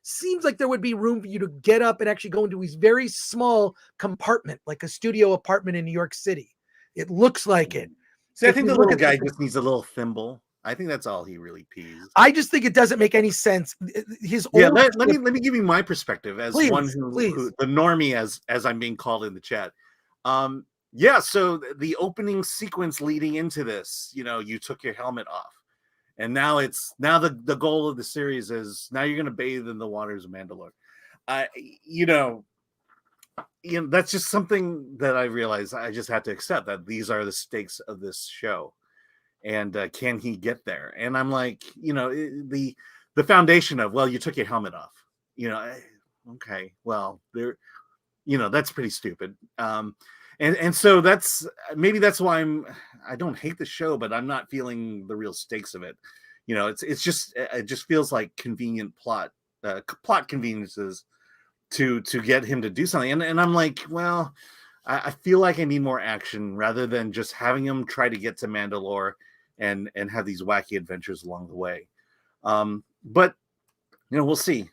seems like there would be room for you to get up and actually go into a very small compartment, like a studio apartment in New York City. It looks like it. See, I think the little guy just needs a little thimble. I think that's all he really pees. I just think it doesn't make any sense. Let me give you my perspective as one who the normie, as I'm being called in the chat. So the opening sequence leading into this, you know, you took your helmet off. And now the goal of the series is now you're going to bathe in the waters of Mandalore. You know, that's just something that I realized I just had to accept, that these are the stakes of this show. And can he get there? And I'm like, you know, the foundation of, well, you took your helmet off. You know, okay, well, that's pretty stupid. And so that's why I don't hate the show, but I'm not feeling the real stakes of it. You know, it just feels like convenient plot conveniences to get him to do something. And I'm like, well, I feel like I need more action rather than just having him try to get to Mandalore and have these wacky adventures along the way. But you know, we'll see.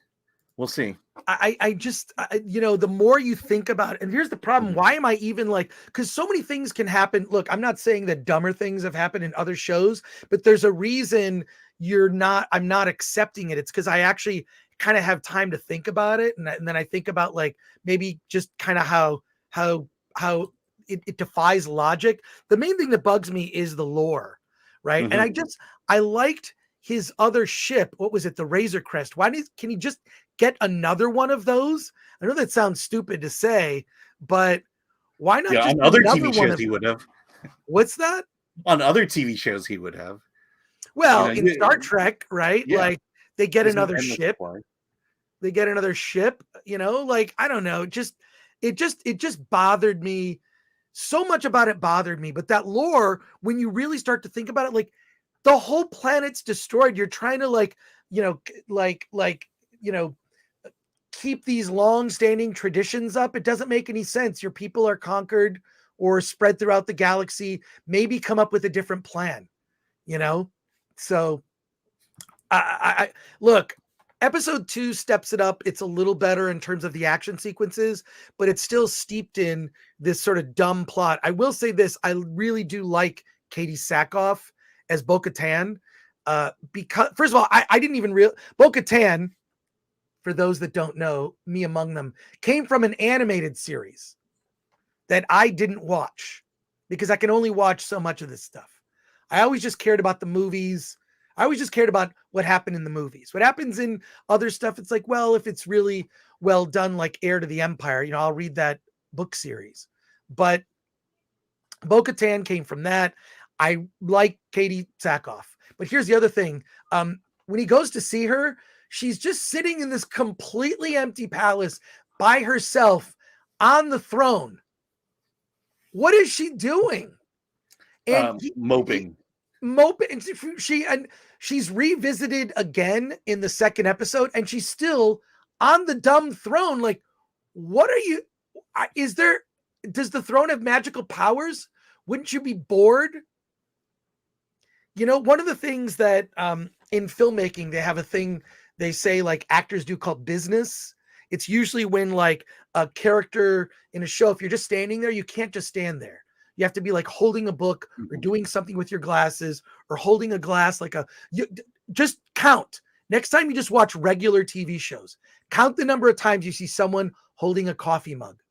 I just, you know, the more you think about it, and here's the problem. Why am I even like, because so many things can happen. Look, I'm not saying that dumber things have happened in other shows, but there's a reason I'm not accepting it. It's because I actually kind of have time to think about it. And then I think about like, maybe just kind of how it defies logic. The main thing that bugs me is the lore, right? Mm-hmm. And I liked his other ship. What was it? The Razor Crest. Can he just get another one of those? I know that sounds stupid to say, but why not? Yeah, just on other TV shows he would have. What's that? On other TV shows he would have. Well, in Star Trek, right? Yeah. Like they get another ship. they get another ship, like, I don't know, it just bothered me. So much about it bothered me, but that lore, when you really start to think about it, like the whole planet's destroyed. You're trying to keep these long-standing traditions up. It doesn't make any sense. Your people are conquered or spread throughout the galaxy. Maybe come up with a different plan, So I look, episode 2 steps it up. It's a little better in terms of the action sequences, but it's still steeped in this sort of dumb plot. I will say this. I really do like Katie Sackhoff as Bo-Katan. Because first of all, I didn't even realize Bo-Katan, for those that don't know, me among them, came from an animated series that I didn't watch because I can only watch so much of this stuff. I always just cared about the movies. I always just cared about what happened in the movies. What happens in other stuff, it's like, well, if it's really well done, like Heir to the Empire, I'll read that book series. But Bo-Katan came from that. I like Katie Sackhoff. But here's the other thing. When he goes to see her, she's just sitting in this completely empty palace by herself on the throne. What is she doing? And moping. Moping. She's revisited again in the second episode, and she's still on the dumb throne. Like, what are you? Does the throne have magical powers? Wouldn't you be bored? One of the things that in filmmaking, they have a thing they say like actors do called business. It's usually when like a character in a show, if you're just standing there, you can't just stand there. You have to be like holding a book or doing something with your glasses or holding a glass, just count. Next time you just watch regular TV shows, count the number of times you see someone holding a coffee mug.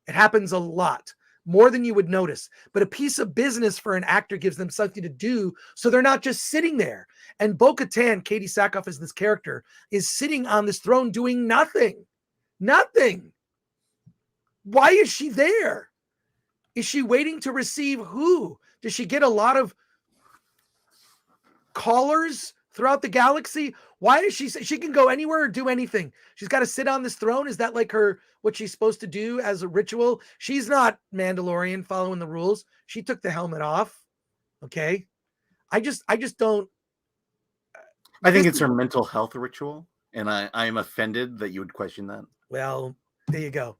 It happens a lot, more than you would notice. But a piece of business for an actor gives them something to do, so they're not just sitting there. And Bo-Katan, Katie Sackhoff as this character, is sitting on this throne doing nothing. Nothing. Why is she there? Is she waiting to receive who? Does she get a lot of callers throughout the galaxy? Why is she can go anywhere or do anything? She's got to sit on this throne. Is that like what she's supposed to do as a ritual? She's not Mandalorian following the rules. She took the helmet off. Okay. I just don't. I think it's her mental health ritual. And I'm offended that you would question that. Well, there you go.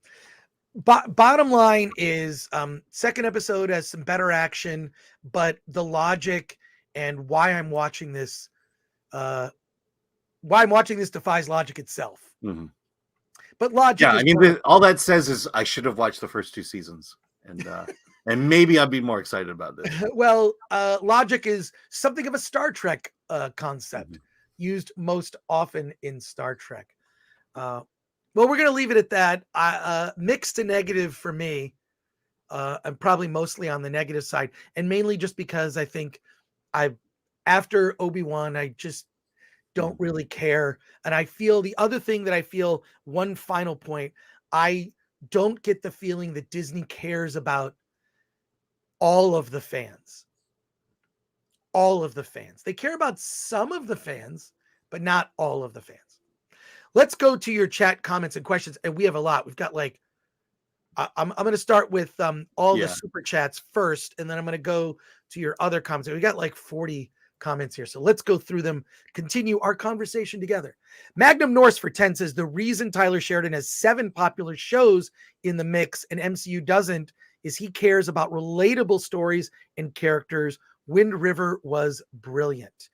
Bottom line is second episode has some better action, but the logic and why I'm watching this defies logic itself. Mm-hmm. But logic. Yeah, I mean, all that says is I should have watched the first 2 seasons, and maybe I'd be more excited about this. Well, logic is something of a Star Trek concept used most often in Star Trek. Well, we're going to leave it at that. Mixed to negative for me. I'm probably mostly on the negative side, and mainly just because I think after Obi-Wan, I just don't really care. And I feel the other thing that I feel, one final point, I don't get the feeling that Disney cares about all of the fans. All of the fans. They care about some of the fans, but not all of the fans. Let's go to your chat comments and questions. And we have a lot. We've got I'm going to start with all the super chats first, and then I'm going to go to your other comments. We got 40 comments here. So let's go through them, continue our conversation together. Magnum Norse for 10 says the reason Tyler Sheridan has 7 popular shows in the mix and MCU doesn't is he cares about relatable stories and characters. Wind River was brilliant.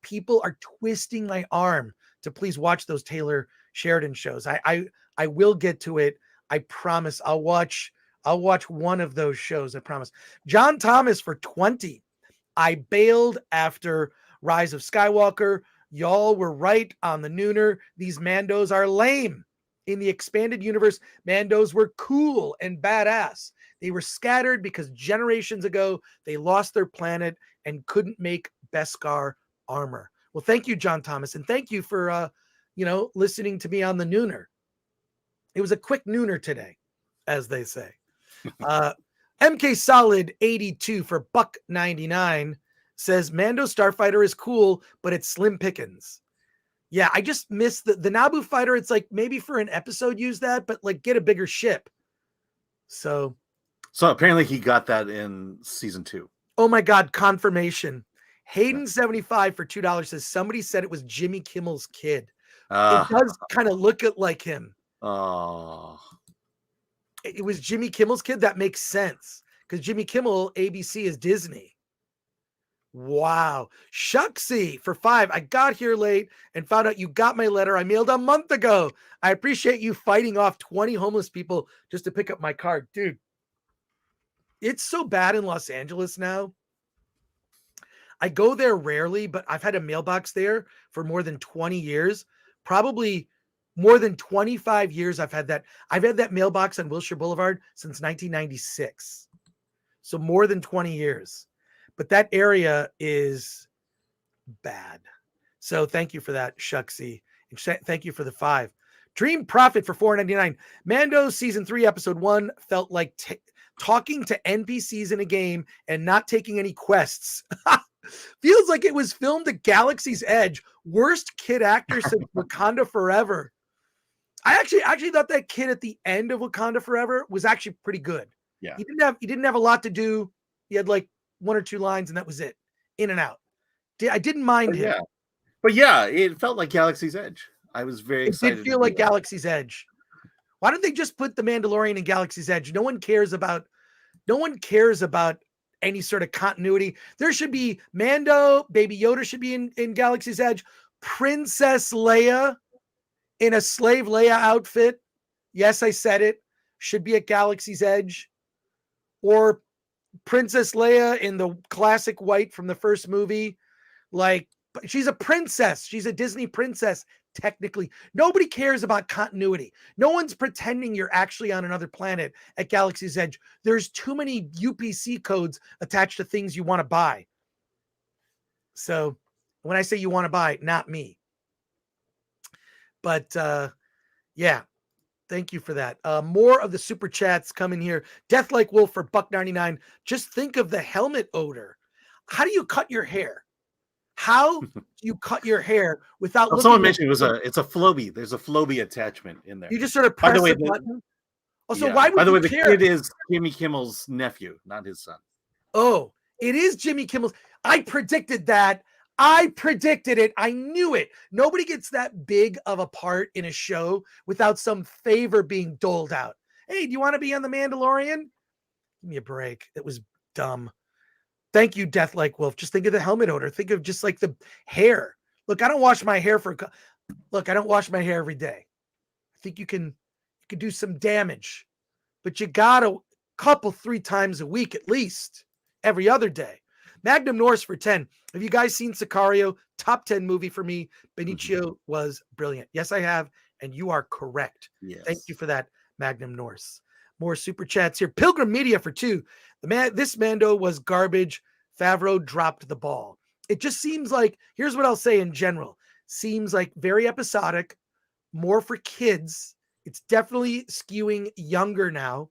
People are twisting my arm to please watch those Taylor Sheridan shows. I will get to it. I promise. I'll watch one of those shows. I promise. John Thomas for 20. I bailed after Rise of Skywalker. Y'all were right on the nooner. These Mandos are lame. In the expanded universe, Mandos were cool and badass. They were scattered because generations ago they lost their planet and couldn't make Beskar armor. Well, thank you, John Thomas, and thank you for listening to me on the nooner. It was a quick nooner today, as they say. MK Solid 82 for $1.99 says Mando Starfighter is cool, but it's slim pickings. Yeah, I just missed the Naboo fighter. It's like maybe for an episode use that, but like get a bigger ship. So apparently he got that in season 2. oh my God, confirmation. Hayden75 for $2 says somebody said it was Jimmy Kimmel's kid. It does kind of look like him. Oh, It was Jimmy Kimmel's kid. That makes sense because Jimmy Kimmel, ABC is Disney. Wow. Shucksy for 5. I got here late and found out you got my letter I mailed a month ago. I appreciate you fighting off 20 homeless people just to pick up my card. Dude, it's so bad in Los Angeles now. I go there rarely, but I've had a mailbox there for more than 20 years. Probably more than 25 years I've had that. I've had that mailbox on Wilshire Boulevard since 1996. So more than 20 years. But that area is bad. So thank you for that, Shucksy. And thank you for the 5. Dream Profit for $4.99. Mando season 3, episode 1 felt like talking to NPCs in a game and not taking any quests. Feels like it was filmed at Galaxy's Edge. Worst kid actor since Wakanda Forever. I actually thought that kid at the end of Wakanda Forever was actually pretty good. Yeah. He didn't have a lot to do. He had like 1 or 2 lines and that was it. In and out. I didn't mind him. Yeah. But yeah, it felt like Galaxy's Edge. I was very excited. It did feel like Galaxy's Edge. Why don't they just put the Mandalorian in Galaxy's Edge? No one cares about any sort of continuity. There should be Mando, Baby Yoda should be in Galaxy's Edge. Princess Leia in a slave Leia outfit. Yes, I said it. Should be at Galaxy's Edge. Or Princess Leia in the classic white from the first movie. Like, she's a princess. She's a Disney princess, technically. Nobody cares about continuity. No one's pretending you're actually on another planet at Galaxy's Edge. There's too many UPC codes attached to things you want to buy. So when I say you want to buy, not me. But yeah, thank you for that. More of the super chats coming here. Death Like Wolf for $1.99. Just think of the helmet odor. How do you cut your hair? How do you cut your hair without looking? Someone mentioned it's a Floby. There's a Floby attachment in there. You just sort of press the button. Also, why would you care? The kid is Jimmy Kimmel's nephew, not his son. Oh, it is Jimmy Kimmel's. I predicted that. I predicted it. I knew it. Nobody gets that big of a part in a show without some favor being doled out. Hey, do you want to be on The Mandalorian? Give me a break. It was dumb. Thank you, Death Like Wolf. Just think of the helmet odor. Think of just like the hair. Look, I don't wash my hair every day. I think you can do some damage, but you got a couple 3 times a week at least, every other day. Magnum Norse for 10. Have you guys seen Sicario? Top 10 movie for me. Benicio was brilliant. Yes, I have, and you are correct. Yes. Thank you for that, Magnum Norse. More super chats here. Pilgrim Media for 2. This Mando was garbage. Favreau dropped the ball. It just seems like, here's what I'll say in general. Seems like very episodic, more for kids. It's definitely skewing younger now.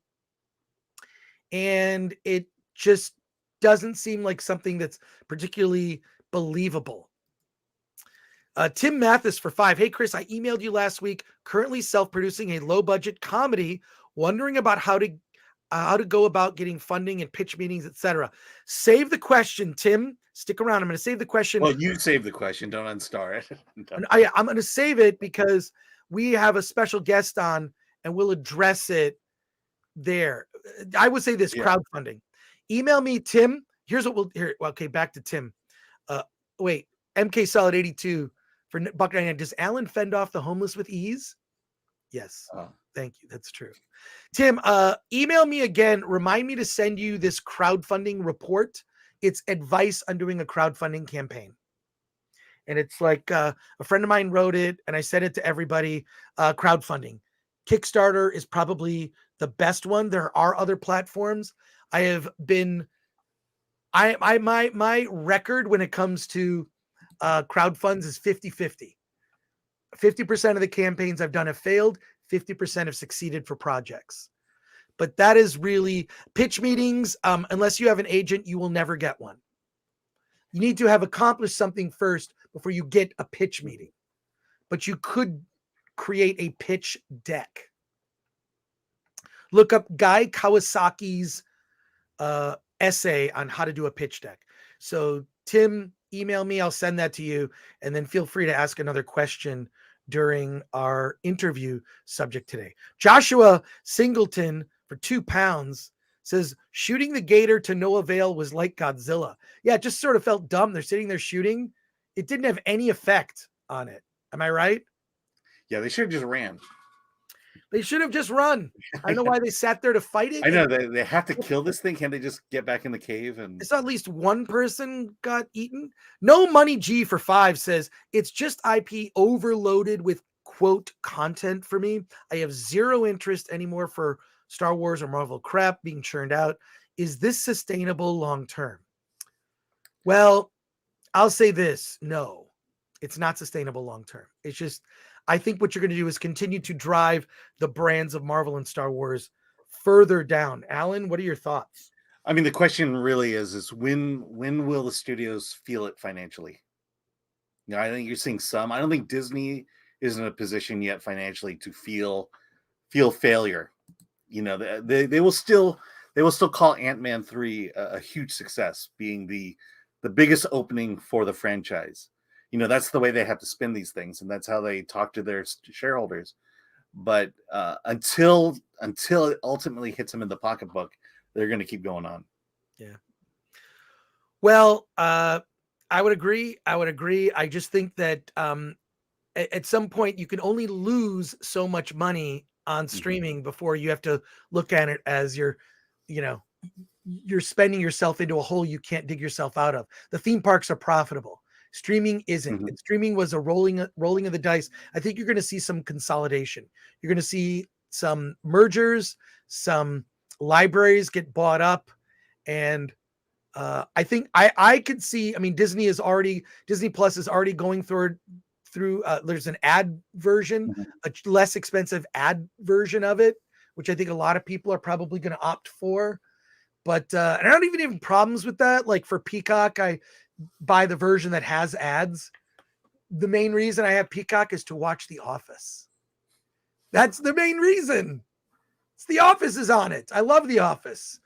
And it just doesn't seem like something that's particularly believable. Tim Mathis for 5. Hey, Chris, I emailed you last week. Currently self-producing a low-budget comedy. Wondering about how to go about getting funding and pitch meetings, etc. Save the question, Tim. Stick around. I'm going to save the question. Well, you save the question. Don't unstar it. I'm going to save it because we have a special guest on and we'll address it there. I would say this, crowdfunding. Email me, Tim. Here's what okay, back to Tim. Wait, MK Solid 82 for $1.99. Does Alan fend off the homeless with ease? Yes. Thank you. That's true. Tim, email me again. Remind me to send you this crowdfunding report. It's advice on doing a crowdfunding campaign. And it's like a friend of mine wrote it, and I sent it to everybody. Crowdfunding. Kickstarter is probably the best one. There are other platforms. I have been, my record when it comes to crowdfunds is 50-50. 50% of the campaigns I've done have failed. 50% have succeeded for projects. But that is really pitch meetings. Unless you have an agent, you will never get one. You need to have accomplished something first before you get a pitch meeting. but you could create a pitch deck. Look up Guy Kawasaki's essay on how to do a pitch deck. So Tim, email me, I'll send that to you, and then feel free to ask another question during our interview subject today. Joshua Singleton for £2 says, shooting the gator to no avail was like Godzilla. Yeah, it just sort of felt dumb. They're sitting there shooting. It didn't have any effect on it. Am I right? Yeah, they should have just ran. They should have just run. I don't know why they sat there to fight it. I know they have to kill this thing. Can't they just get back in the cave? And it's at least one person got eaten. No Money G for 5 says, it's just IP overloaded with quote content for me. I have zero interest anymore for Star Wars or Marvel crap being churned out. Is this sustainable long term? Well, I'll say this. No, it's not sustainable long term. It's just, I think what you're going to do is continue to drive the brands of Marvel and Star Wars further down. Alan, what are your thoughts? I mean, the question really is when will the studios feel it financially? You know, I think you're seeing some. I don't think Disney is in a position yet financially to feel failure. You know, they will still call Ant-Man 3 a huge success, being the biggest opening for the franchise. You know, that's the way they have to spin these things, and that's how they talk to their shareholders. But until it ultimately hits them in the pocketbook, they're going to keep going on. Yeah. Well, I would agree. I just think that at some point you can only lose so much money on streaming before you have to look at it as you're spending yourself into a hole you can't dig yourself out of. The theme parks are profitable. Streaming isn't. And streaming was a rolling of the dice. I think you're going to see some consolidation. You're going to see some mergers, some libraries get bought up, and I think I could see. I mean, Disney Plus is already going through. There's an ad version, a less expensive ad version of it, which I think a lot of people are probably going to opt for. But and I don't even have problems with that. Like for Peacock, I buy the version that has ads. The main reason I have Peacock is to watch The Office. That's the main reason. It's The Office is on it. I love The Office.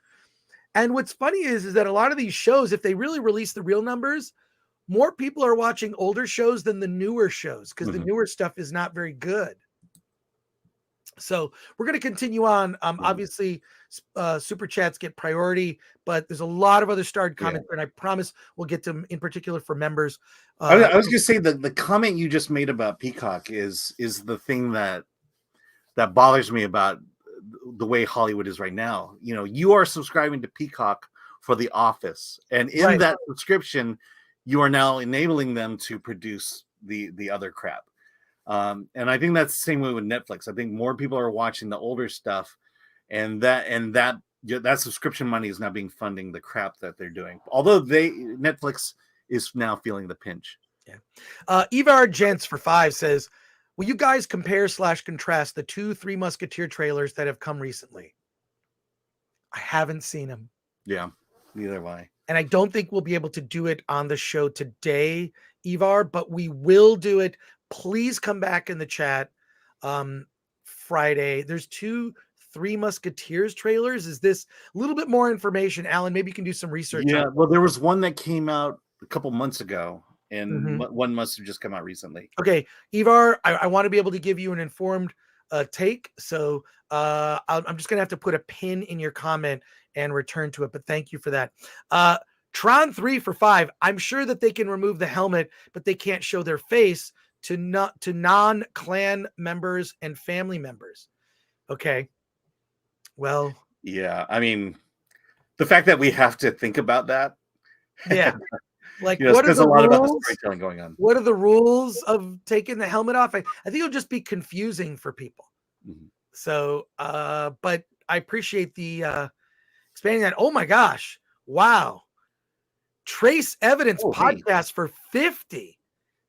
And what's funny is that a lot of these shows, if they really release the real numbers, more people are watching older shows than the newer shows because the newer stuff is not very good. So we're going to continue on. Obviously, super chats get priority, but there's a lot of other starred comments, and I promise we'll get to them in particular for members. I was going to say the comment you just made about Peacock is the thing that bothers me about the way Hollywood is right now. You know, you are subscribing to Peacock for The Office, and in that subscription, you are now enabling them to produce the other crap. And I think that's the same way with Netflix. I think more people are watching the older stuff, and that subscription money is now being funding the crap that they're doing. Although Netflix is now feeling the pinch. Yeah. Evar Gents for 5 says, will you guys compare/contrast the 2 Three Musketeer trailers that have come recently? I haven't seen them. Yeah, neither have I. And I don't think we'll be able to do it on the show today, Evar, but we will do it. Please come back in the chat Friday. There's 2 Three Musketeers trailers. Is this a little bit more information? Alan, maybe you can do some research. Yeah, well, there was one that came out a couple months ago, and one must have just come out recently. Okay, Evar, I want to be able to give you an informed take. So I'm just going to have to put a pin in your comment and return to it. But thank you for that. Tron 3 for 5. I'm sure that they can remove the helmet, but they can't show their face to non-clan members and family members. Okay. Well, yeah. I mean, the fact that we have to think about that. Yeah. Like, what are the rules? About the storytelling going on. What are the rules of taking the helmet off? I think it'll just be confusing for people. So, but I appreciate the expanding that. Oh my gosh. Wow. Trace Evidence podcast for 50.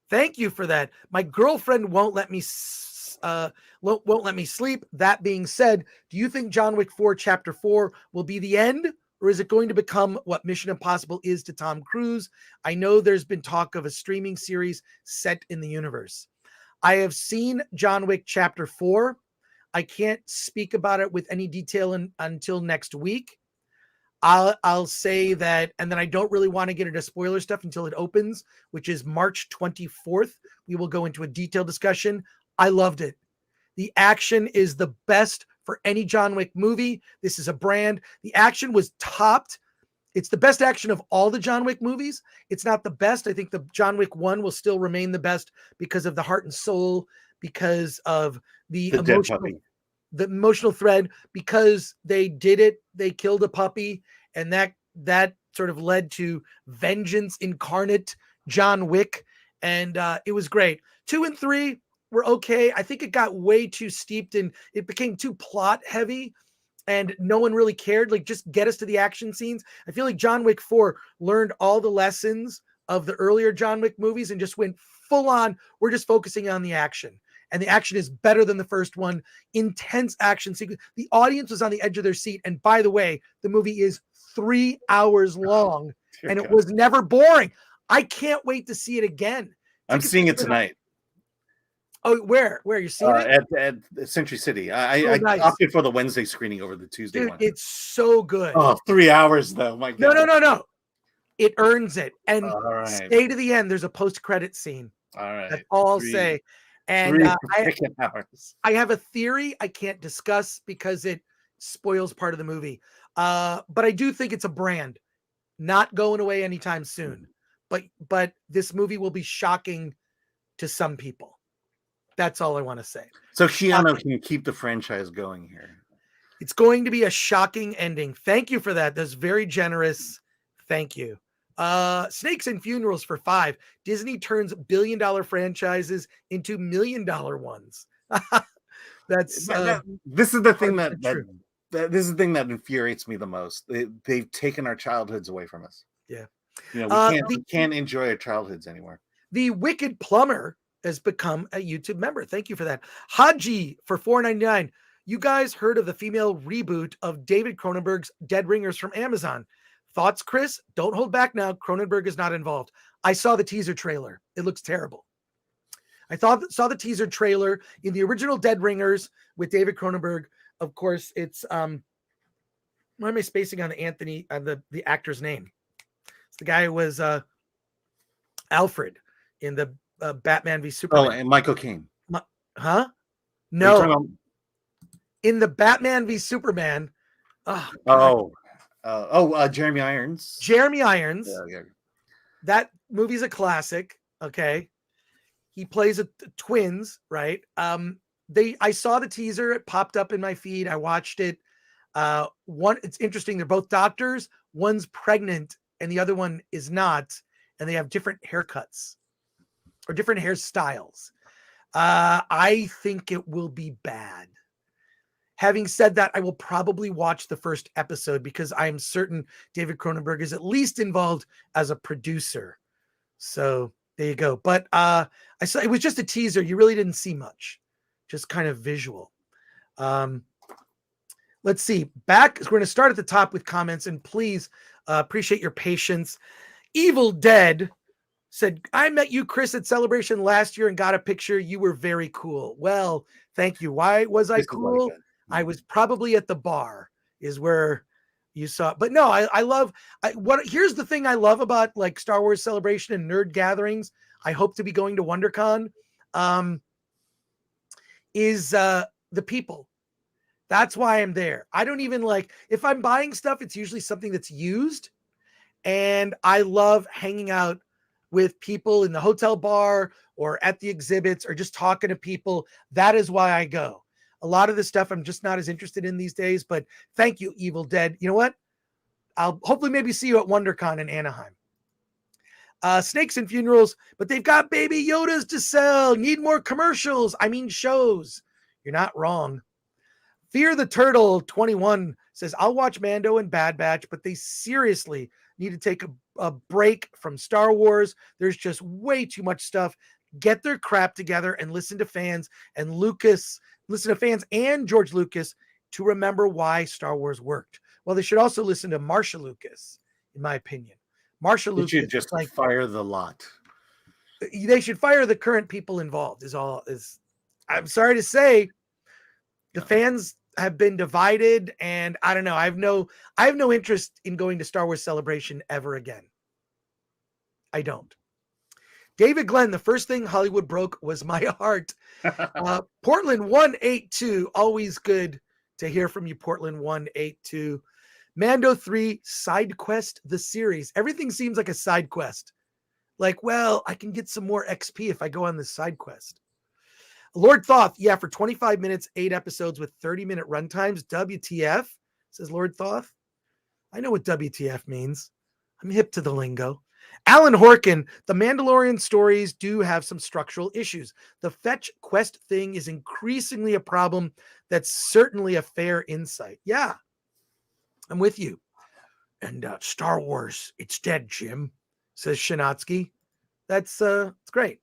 Thank you for that. My girlfriend won't let me sleep. That being said, do you think John Wick 4 Chapter 4 will be the end, or is it going to become what Mission Impossible is to Tom Cruise? I know there's been talk of a streaming series set in the universe. I have seen John Wick Chapter 4. I can't speak about it with any detail until next week. I'll say that, and then I don't really want to get into spoiler stuff until it opens, which is March 24th. We will go into a detailed discussion. I loved it. The action is the best for any John Wick movie. This is a brand. The action was topped. It's the best action of all the John Wick movies. It's not the best. I think the John Wick 1 will still remain the best because of the heart and soul, because of the emotional thread, because they did it. They killed a puppy, and that sort of led to vengeance incarnate John Wick. And it was great. 2 and 3 were okay. I think it got way too steeped and it became too plot heavy and no one really cared. Like, just get us to the action scenes. I feel like John Wick 4 learned all the lessons of the earlier John Wick movies and just went full on. We're just focusing on the action. And the action is better than the first one. Intense action sequence. The audience was on the edge of their seat. And by the way, the movie is 3 hours long and it was never boring. I can't wait to see it again. I'm seeing it tonight. Oh, where you seeing it? At Century City. I nice. opted for the Wednesday screening over the Tuesday one. It's so good. Oh, 3 hours though. My God. No. It earns it. And stay to the end. There's a post-credit scene. All right. That's all I'll say. And I have a theory I can't discuss because it spoils part of the movie. But I do think it's a brand not going away anytime soon. But this movie will be shocking to some people. That's all I want to say. So Keanu can keep the franchise going here. It's going to be a shocking ending. Thank you for that. That's very generous. Thank you. Snakes and Funerals for 5. Disney turns $1 billion franchises into $1 million ones. That's this is the thing this is the thing that infuriates me the most. They've taken our childhoods away from us. Yeah. You know, we can't enjoy our childhoods anymore. The Wicked Plumber has become a YouTube member. Thank you for that. Haji for $4.99. You guys heard of the female reboot of David Cronenberg's Dead Ringers from Amazon? Thoughts, Chris? Don't hold back now. Cronenberg is not involved. I saw the teaser trailer. It looks terrible. I saw the teaser trailer in the original Dead Ringers with David Cronenberg. Of course, it's why am I spacing on the actor's name? It's the guy who was Alfred in the Batman v Superman. Oh, and Michael Caine. No. In the Batman v Superman. Jeremy Irons. Jeremy Irons. Yeah. That movie's a classic. Okay. He plays twins, right? I saw the teaser. It popped up in my feed. I watched it. It's interesting. They're both doctors. One's pregnant and the other one is not. And they have different haircuts or different hairstyles. I think it will be bad. Having said that, I will probably watch the first episode because I'm certain David Cronenberg is at least involved as a producer. So there you go. But I saw it was just a teaser. You really didn't see much, just kind of visual. Let's see. We're going to start at the top with comments, and please appreciate your patience. Evil Dead said, I met you, Chris, at Celebration last year and got a picture. You were very cool. Well, thank you. Why was I cool? I was probably at the bar is where you saw it. But no, here's the thing I love about like Star Wars Celebration and nerd gatherings. I hope to be going to WonderCon is the people. That's why I'm there. I don't even if I'm buying stuff, it's usually something that's used. And I love hanging out with people in the hotel bar or at the exhibits or just talking to people. That is why I go. A lot of the stuff I'm just not as interested in these days, but thank you, Evil Dead. You know what? I'll hopefully maybe see you at WonderCon in Anaheim. Snakes and Funerals, but they've got Baby Yodas to sell. Need more commercials. I mean, shows. You're not wrong. Fear the Turtle 21 says, I'll watch Mando and Bad Batch, but they seriously need to take a break from Star Wars. There's just way too much stuff. Get their crap together and listen to fans and listen to fans and George Lucas to remember why Star Wars worked. Well, they should also listen to Marsha Lucas, in my opinion. Marsha Lucas should just fire the lot. They should fire the current people involved. I'm sorry to say, the fans have been divided, and I don't know. I have no interest in going to Star Wars Celebration ever again. I don't. David Glenn, the first thing Hollywood broke was my heart. Portland 182, always good to hear from you, Portland 182. Mando 3 side quest, the series. Everything seems like a side quest. Like, well, I can get some more XP if I go on this side quest. Lord Thoth, yeah, for 25 minutes, 8 episodes with 30-minute runtimes. WTF, says Lord Thoth. I know what WTF means. I'm hip to the lingo. Alan Horkin, the Mandalorian stories do have some structural issues. The fetch quest thing is increasingly a problem. That's certainly a fair insight. Yeah, I'm with you. And Star Wars, it's dead, Jim, says Shinatsky. That's it's great.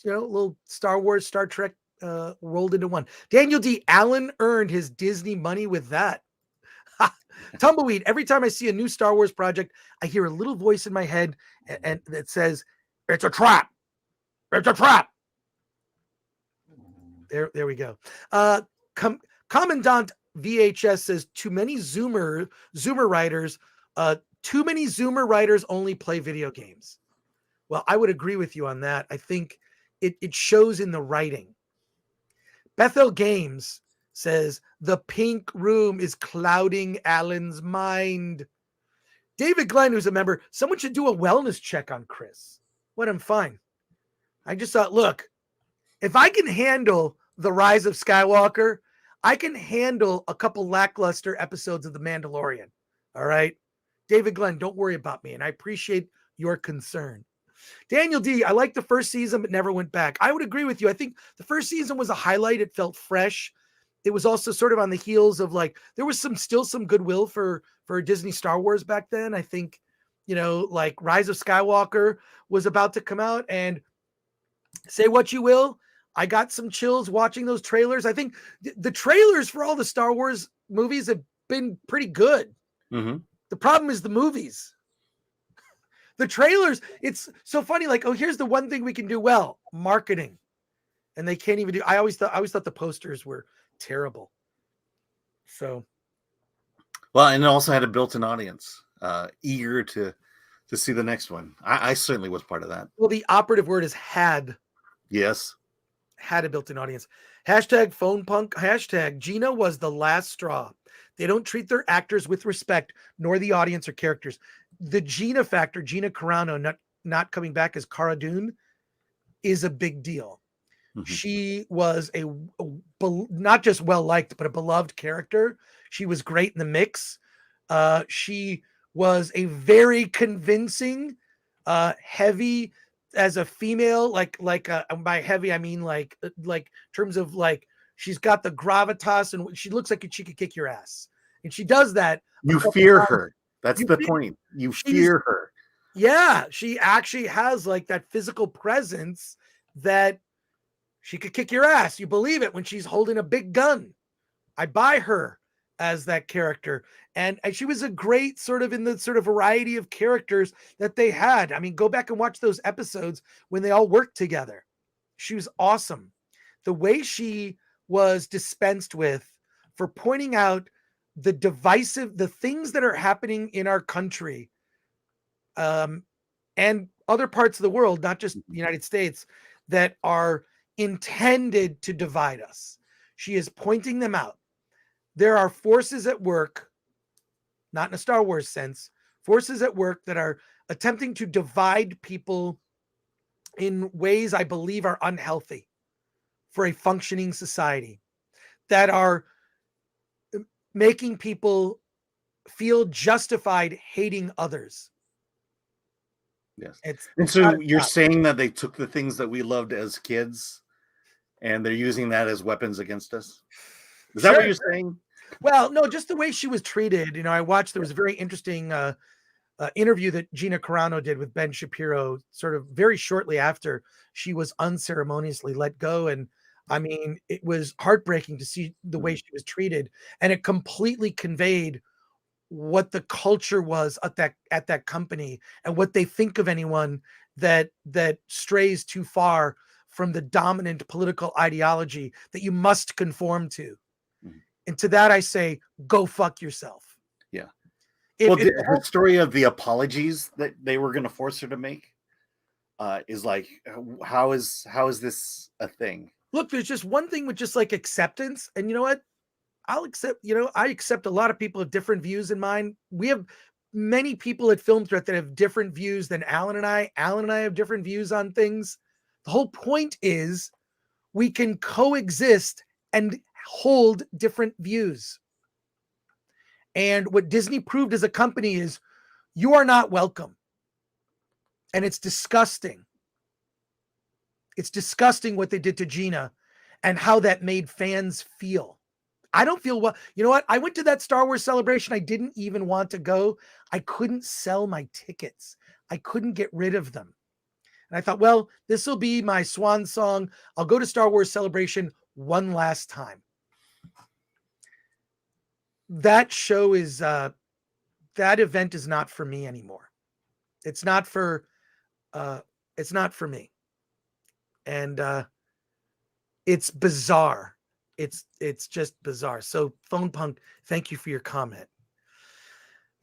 A little Star Wars, Star Trek rolled into one. Daniel D. Allen earned his Disney money with that. Tumbleweed, every time I see a new Star Wars project, I hear a little voice in my head and that says, it's a trap. It's a trap. There we go. Commandant VHS says, too many Zoomer writers. Too many Zoomer writers only play video games. Well, I would agree with you on that. I think it shows in the writing. Bethel Games says, the pink room is clouding Alan's mind. David Glenn, who's a member, someone should do a wellness check on Chris. What, I'm fine. I just thought, look, if I can handle The Rise of Skywalker, I can handle a couple lackluster episodes of The Mandalorian. All right? David Glenn, don't worry about me, and I appreciate your concern. Daniel D, I liked the first season, but never went back. I would agree with you. I think the first season was a highlight. It felt fresh. It was also sort of on the heels of there was still some goodwill for Disney Star Wars back then. I think, Rise of Skywalker was about to come out, and say what you will, I got some chills watching those trailers. I think the trailers for all the Star Wars movies have been pretty good. Mm-hmm. The problem is the movies. The trailers, it's so funny. Here's the one thing we can do well: marketing. And they can't even do. I always thought the posters were terrible. So, well, and it also had a built-in audience, eager to see the next one. I certainly was part of that. Well, the operative word is had. Yes, had a built-in audience. Hashtag phone punk. Hashtag Gina was the last straw. They don't treat their actors with respect, nor the audience or characters. The Gina factor, Gina Carano not coming back as Cara Dune, is a big deal. Mm-hmm. She was not just well-liked, but a beloved character. She was great in the mix. She was a very convincing, heavy as a female, by heavy, I mean like terms of she's got the gravitas and she looks like she could kick your ass. And she does that. You fear her. That's the point. You fear her. Yeah. She actually has that physical presence that she could kick your ass. You believe it when she's holding a big gun. I buy her as that character. And she was a great sort of in the sort of variety of characters that they had. I mean, go back and watch those episodes when they all worked together. She was awesome. The way she was dispensed with for pointing out the things that are happening in our country and other parts of the world, not just the United States, that are intended to divide us. She is pointing them out. There are forces at work, not in a Star Wars sense, forces at work that are attempting to divide people in ways I believe are unhealthy for a functioning society, that are making people feel justified hating others. Yes. And so you're saying that they took the things that we loved as kids and they're using that as weapons against us? Is that what you're saying? Well, no, just the way she was treated. I watched, there was a very interesting interview that Gina Carano did with Ben Shapiro sort of very shortly after she was unceremoniously let go. And I mean, it was heartbreaking to see the way she was treated, and it completely conveyed what the culture was at that company and what they think of anyone that strays too far from the dominant political ideology that you must conform to. Mhm. And to that I say, go fuck yourself. Yeah. If Her story of the apologies that they were going to force her to make is like, how is this a thing? Look, there's just one thing with just like acceptance. And you know what? I'll accept, I accept a lot of people have different views in mine. We have many people at Film Threat that have different views than Alan and I. Alan and I have different views on things. The whole point is we can coexist and hold different views. And what Disney proved as a company is you are not welcome. And it's disgusting. It's disgusting what they did to Gina and how that made fans feel. I don't feel well. You know what? I went to that Star Wars celebration. I didn't even want to go. I couldn't sell my tickets. I couldn't get rid of them. And I thought, well, this will be my swan song. I'll go to Star Wars Celebration one last time. That show is, that event is not for me anymore. It's not for me. And it's bizarre. It's just bizarre. So Phone Punk, thank you for your comment.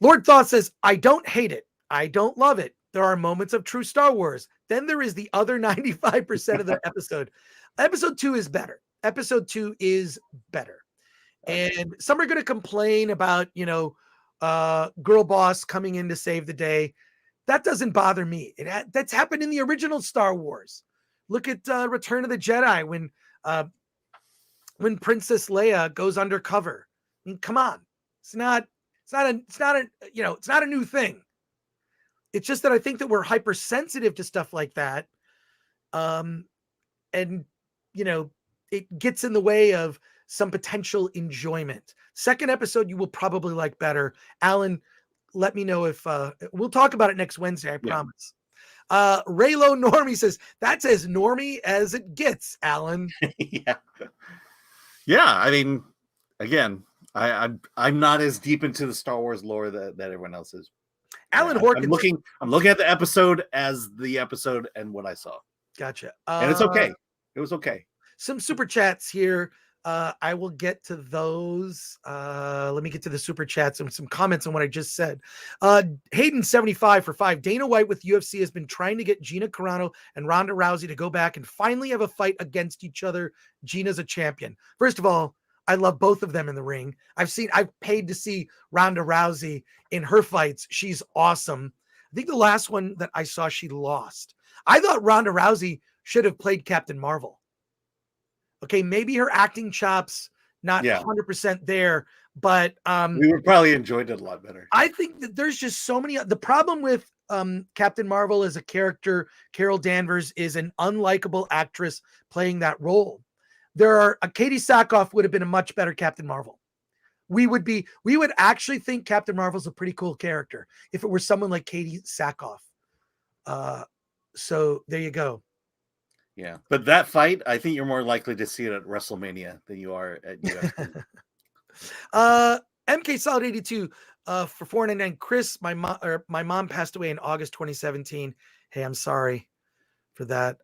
Lord Thought says, I don't hate it. I don't love it. There are moments of true Star Wars. Then there is the other 95% of the episode. Episode 2 is better. Episode 2 is better. And some are going to complain about, girl boss coming in to save the day. That doesn't bother me. That's happened in the original Star Wars. Look at Return of the Jedi when Princess Leia goes undercover. I mean, come on. It's not a new thing. It's just that I think that we're hypersensitive to stuff like that. And it gets in the way of some potential enjoyment. Second episode, you will probably like better. Alan, let me know if we'll talk about it next Wednesday. I promise. Raylo Normie says, that's as normie as it gets, Alan. Yeah. I mean, again, I'm not as deep into the Star Wars lore that everyone else is. Alan Horkins. I'm looking at the episode as the episode and what I saw. Gotcha. And it's okay. It was okay. Some super chats here. I will get to those. Let me get to the super chats and some comments on what I just said. Hayden 75 for 5. Dana White with UFC has been trying to get Gina Carano and Ronda Rousey to go back and finally have a fight against each other. Gina's a champion. First of all, I love both of them in the ring. I've paid to see Ronda Rousey in her fights. She's awesome. I think the last one that I saw, she lost. I thought Ronda Rousey should have played Captain Marvel. Okay, maybe her acting chops not 100% there, but we would probably enjoyed it a lot better. I think that there's just so many. The problem with Captain Marvel as a character, Carol Danvers, is an unlikable actress playing that role. Katie Sackhoff would have been a much better Captain Marvel. We would actually think Captain Marvel's a pretty cool character if it were someone like Katie Sackhoff. So there you go. Yeah, but that fight, I think you're more likely to see it at WrestleMania than you are at UFC. MK Solid 82 for $4.99. Chris, my mom passed away in August 2017. Hey, I'm sorry for that.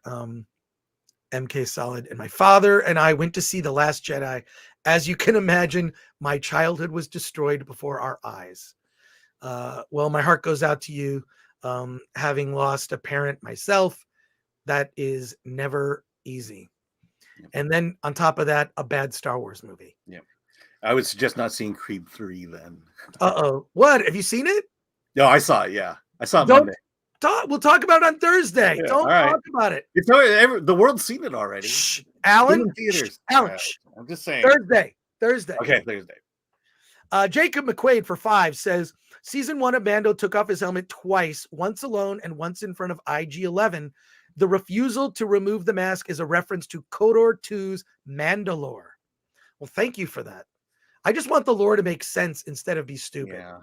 MK Solid, and my father and I went to see The Last Jedi. As you can imagine, my childhood was destroyed before our eyes. Well, my heart goes out to you, having lost a parent myself. That is never easy. Yep. And then on top of that, a bad Star Wars movie. Yeah. I would suggest not seeing Creed 3 then. What? Have you seen it? No, I saw it. Yeah. I saw it Monday. We'll talk about it on Thursday. Yeah, don't talk about it. It's already, the world's seen it already. Shh, Alan. Theaters. Ouch. I'm just saying. Thursday. Okay, Thursday. Jacob McQuaid for 5 says, season 1 of Mando took off his helmet twice, once alone and once in front of IG-11. The refusal to remove the mask is a reference to KOTOR 2's Mandalore. Well, thank you for that. I just want the lore to make sense instead of be stupid. Yeah.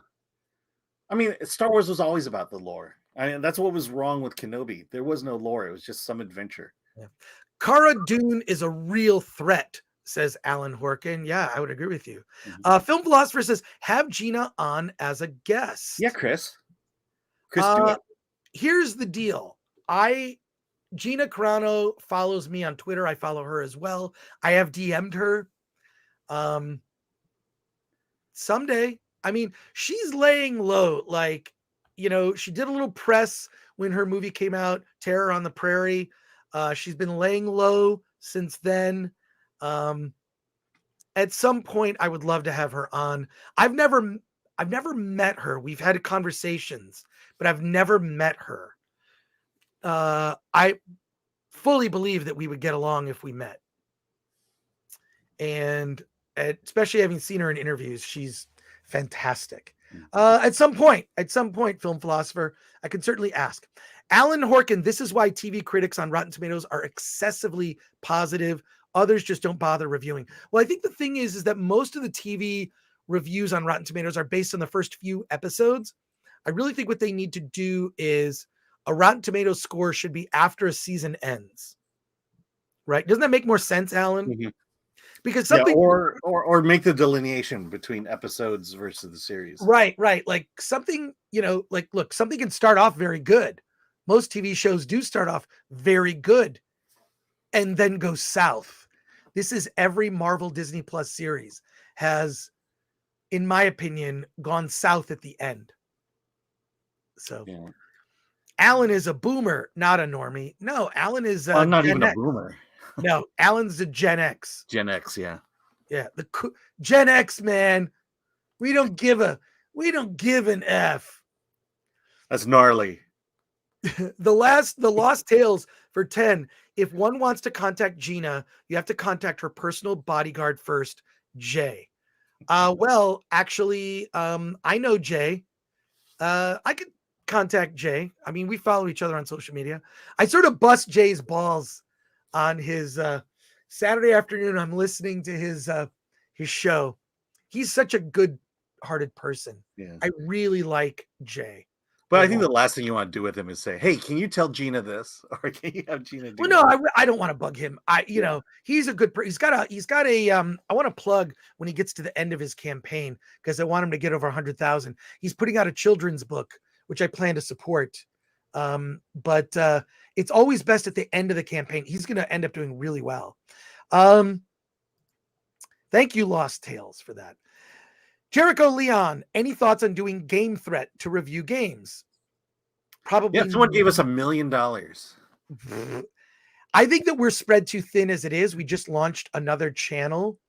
I mean, Star Wars was always about the lore. I mean, that's what was wrong with Kenobi. There was no lore. It was just some adventure. Yeah. Cara Dune is a real threat, says Alan Horkin. Yeah, I would agree with you. Mm-hmm. Film Philosopher says, have Gina on as a guest. Yeah, Chris. Do it. Here's the deal. Gina Carano follows me on Twitter. I follow her as well. I have DM'd her. Someday, I mean, she's laying low. Like, she did a little press when her movie came out, Terror on the Prairie. She's been laying low since then. At some point, I would love to have her on. I've never met her. We've had conversations, but I've never met her. I fully believe that we would get along if we met. And especially having seen her in interviews, she's fantastic. At some point, film philosopher, I can certainly ask. Alan Horkin, this is why TV critics on Rotten Tomatoes are excessively positive. Others just don't bother reviewing. Well, I think the thing is that most of the TV reviews on Rotten Tomatoes are based on the first few episodes. I really think what they need to do is a Rotten Tomatoes score should be after a season ends. Right? Doesn't that make more sense, Alan? Mm-hmm. Because something or make the delineation between episodes versus the series. Right. Like something, look, something can start off very good. Most TV shows do start off very good and then go south. This is every Marvel Disney Plus series has, in my opinion, gone south at the end. So yeah. Alan is a boomer, not a normie. No, Alan is I'm not Gen even X. a boomer. No, Alan's a Gen X. Gen X, yeah. Yeah, the Gen X, man. We don't give an F. That's gnarly. The Lost Tales for 10. If one wants to contact Gina, you have to contact her personal bodyguard first, Jay. Well, actually, I know Jay. I could contact Jay. I mean, we follow each other on social media. I sort of bust Jay's balls on his Saturday afternoon. I'm listening to his show. He's such a good-hearted person. Yeah. I really like Jay. But I think the last thing you want to do with him is say, "Hey, can you tell Gina this?" Or can you have Gina do? Well, no, I don't want to bug him. He's a good. He's got a. I want to plug when he gets to the end of his campaign because I want him to get over 100,000. He's putting out a children's book, which I plan to support. But it's always best at the end of the campaign. He's going to end up doing really well. Thank you, Lost Tales, for that. Jericho Leon, any thoughts on doing Game Threat to review games? Probably. Yeah, someone gave us $1 million. I think that we're spread too thin as it is. We just launched another channel.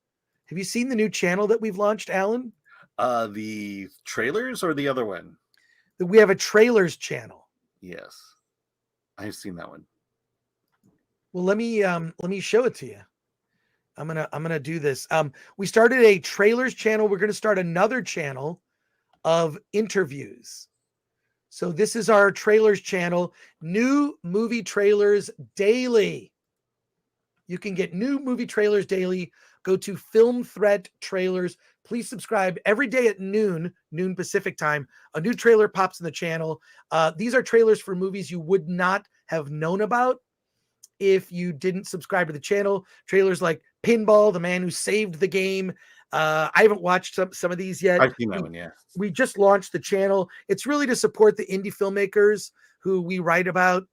Have you seen the new channel that we've launched, Alan? The trailers or the other one? We have a trailers channel. Yes, I've seen that one. Well, let me show it to you. I'm gonna do this. We started a trailers channel. We're gonna start another channel of interviews. So this is our trailers channel. New movie trailers daily. You can get new movie trailers daily. Go to Film Threat Trailers. Please subscribe every day at noon Pacific time. A new trailer pops in the channel. These are trailers for movies you would not have known about if you didn't subscribe to the channel. Trailers like Pinball, the man who saved the game. I haven't watched some of these yet. I've seen that one, yeah. We just launched the channel. It's really to support the indie filmmakers who we write about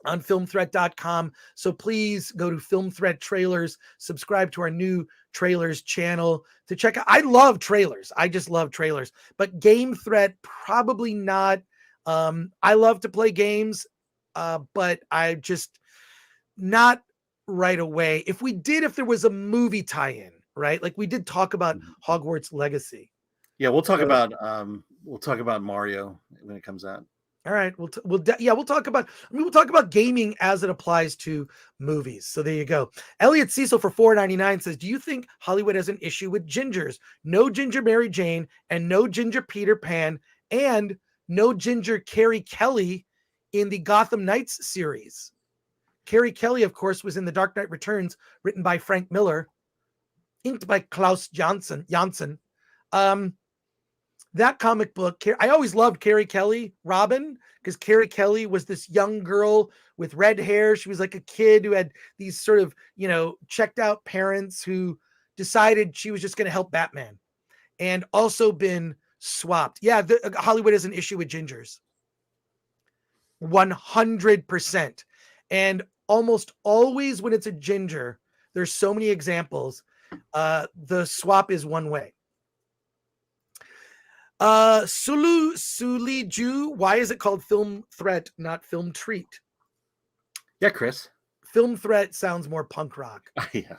on filmthreat.com. So please go to Film Threat Trailers, subscribe to our new trailers channel to check out. I love trailers. I just love trailers. But Game Threat, probably not. I love to play games, but I just not right away. If there was a movie tie-in, right? Like we did talk about Hogwarts Legacy. Yeah, we'll talk about Mario when it comes out. All right, we'll talk about gaming as it applies to movies. So there you go. Elliot Cecil for $4.99 says, "Do you think Hollywood has an issue with gingers? No ginger Mary Jane and no ginger Peter Pan and no ginger Carrie Kelly in the Gotham Knights series." Carrie Kelly, of course, was in The Dark Knight Returns, written by Frank Miller, inked by Klaus Janson. That comic book, I always loved Carrie Kelly, Robin, because Carrie Kelly was this young girl with red hair. She was like a kid who had these sort of, checked out parents who decided she was just going to help Batman and also been swapped. Yeah, Hollywood has an issue with gingers. 100%. And almost always when it's a ginger, there's so many examples. The swap is one way. Suliju, why is it called Film Threat, not Film Treat? Yeah, Chris. Film Threat sounds more punk rock. Yeah.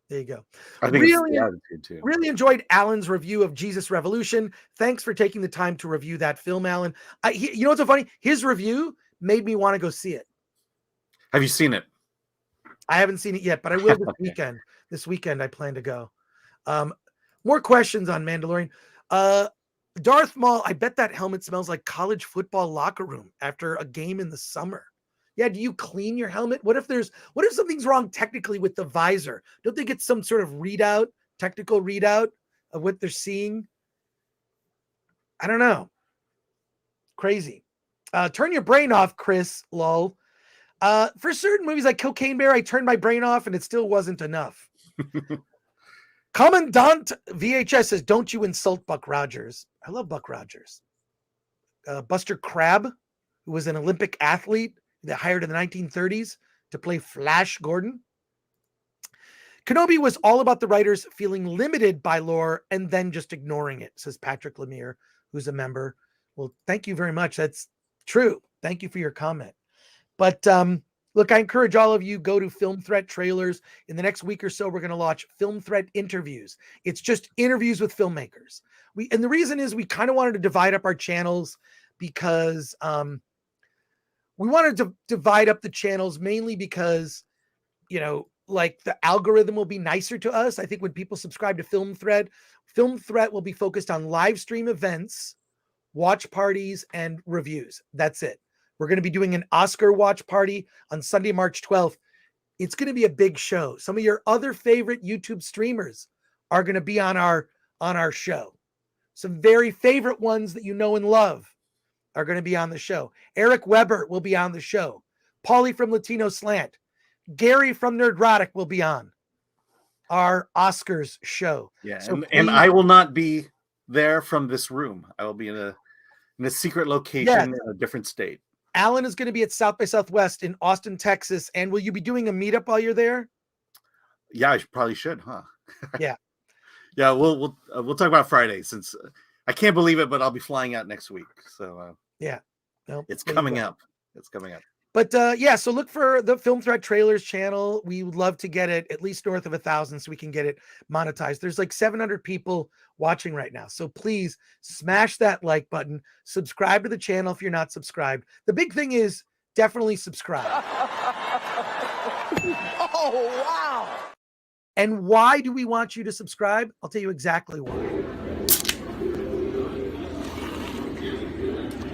There you go. I think it's the attitude too. Really enjoyed Alan's review of Jesus Revolution. Thanks for taking the time to review that film, Alan. You know what's so funny? His review made me want to go see it. Have you seen it? I haven't seen it yet, but I will this weekend. This weekend, I plan to go. More questions on Mandalorian. Darth Maul, I bet that helmet smells like college football locker room after a game in the summer. Yeah, do you clean your helmet? What if something's wrong technically with the visor? Don't they get some sort of technical readout of what they're seeing? I don't know. Crazy. Turn your brain off, Chris, lol. For certain movies like Cocaine Bear, I turned my brain off and it still wasn't enough. Commandant VHS says, don't you insult Buck Rogers. I love Buck Rogers. Buster Crabbe, who was an Olympic athlete that hired in the 1930s to play Flash Gordon. Kenobi was all about the writers feeling limited by lore and then just ignoring it, says Patrick Lemire, who's a member. Well, thank you very much. That's true. Thank you for your comment. But look, I encourage all of you, go to Film Threat Trailers. In the next week or so, we're going to launch Film Threat Interviews. It's just interviews with filmmakers. And the reason is we kind of wanted to divide up our channels because we wanted to divide up the channels mainly because, like the algorithm will be nicer to us. I think when people subscribe to Film Threat will be focused on live stream events, watch parties, and reviews. That's it. We're going to be doing an Oscar watch party on Sunday, March 12th. It's going to be a big show. Some of your other favorite YouTube streamers are going to be on our show. Some very favorite ones that you know and love are going to be on the show. Eric Weber will be on the show. Paulie from Latino Slant. Gary from Nerdrotic will be on our Oscars show. Yeah, so and I will not be there from this room. I will be in a secret location in a different state. Alan is going to be at South by Southwest in Austin, Texas. And will you be doing a meetup while you're there? Yeah, I probably should, huh? Yeah. Yeah, we'll talk about Friday since I can't believe it, but I'll be flying out next week. So yeah, it's coming up. It's coming up. But so look for the Film Threat Trailers channel. We would love to get it at least north of 1,000 so we can get it monetized. There's like 700 people watching right now. So please smash that like button. Subscribe to the channel if you're not subscribed. The big thing is definitely subscribe. Oh, wow. And why do we want you to subscribe? I'll tell you exactly why.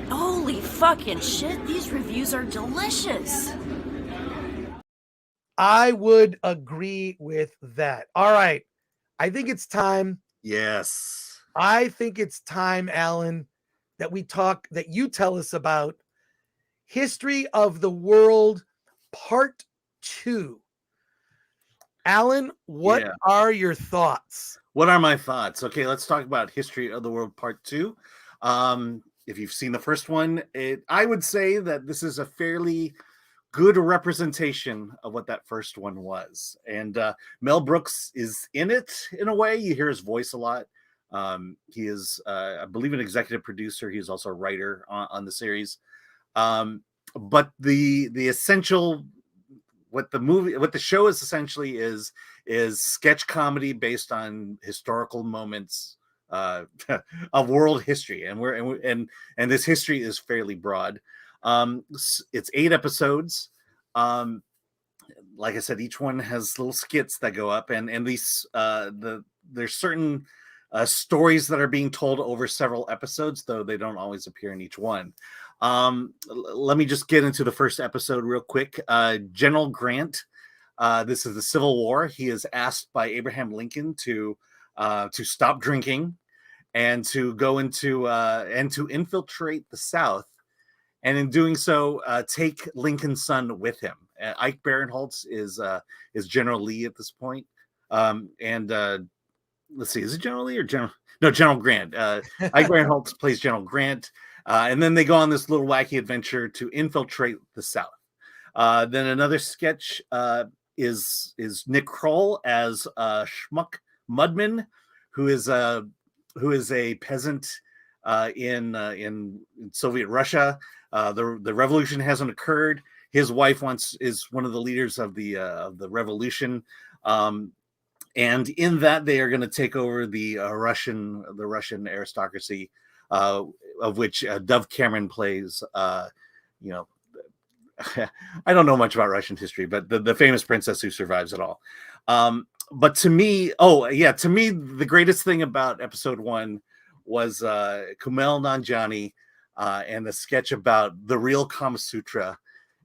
Holy fucking shit, these reviews are delicious. I would agree with that. All right. I think it's time. Yes. I think it's time, Alan, that you tell us about History of the World Part 2. Alan, what are your thoughts? What are my thoughts? Okay, let's talk about History of the World Part 2. If you've seen the first one, I would say that this is a fairly good representation of what that first one was. And Mel Brooks is in it in a way. You hear his voice a lot. He is, I believe, an executive producer. He's also a writer on the series. But the essential, what the show is essentially is sketch comedy based on historical moments of world history, and this history is fairly broad. It's 8 episodes. Like I said, each one has little skits that go up, and these there's certain stories that are being told over several episodes, though they don't always appear in each one. Let me just get into the first episode real quick. General Grant, this is the Civil War. He is asked by Abraham Lincoln to stop drinking and to go into and to infiltrate the South, and in doing so, take Lincoln's son with him. Ike Barinholtz is General Lee at this point. Let's see, is it General Lee or General? No, General Grant. Ike Barinholtz plays General Grant. And then they go on this little wacky adventure to infiltrate the South. Then another sketch is Nick Kroll as Schmuck Mudman, who is a peasant in Soviet Russia. The revolution hasn't occurred. His wife is one of the leaders of the revolution, and in that they are going to take over the Russian aristocracy, of which Dove Cameron plays. You know, I don't know much about Russian history, but the famous princess who survives it all. But to me, the greatest thing about episode 1 was Kumail Nanjiani and the sketch about the real Kama Sutra.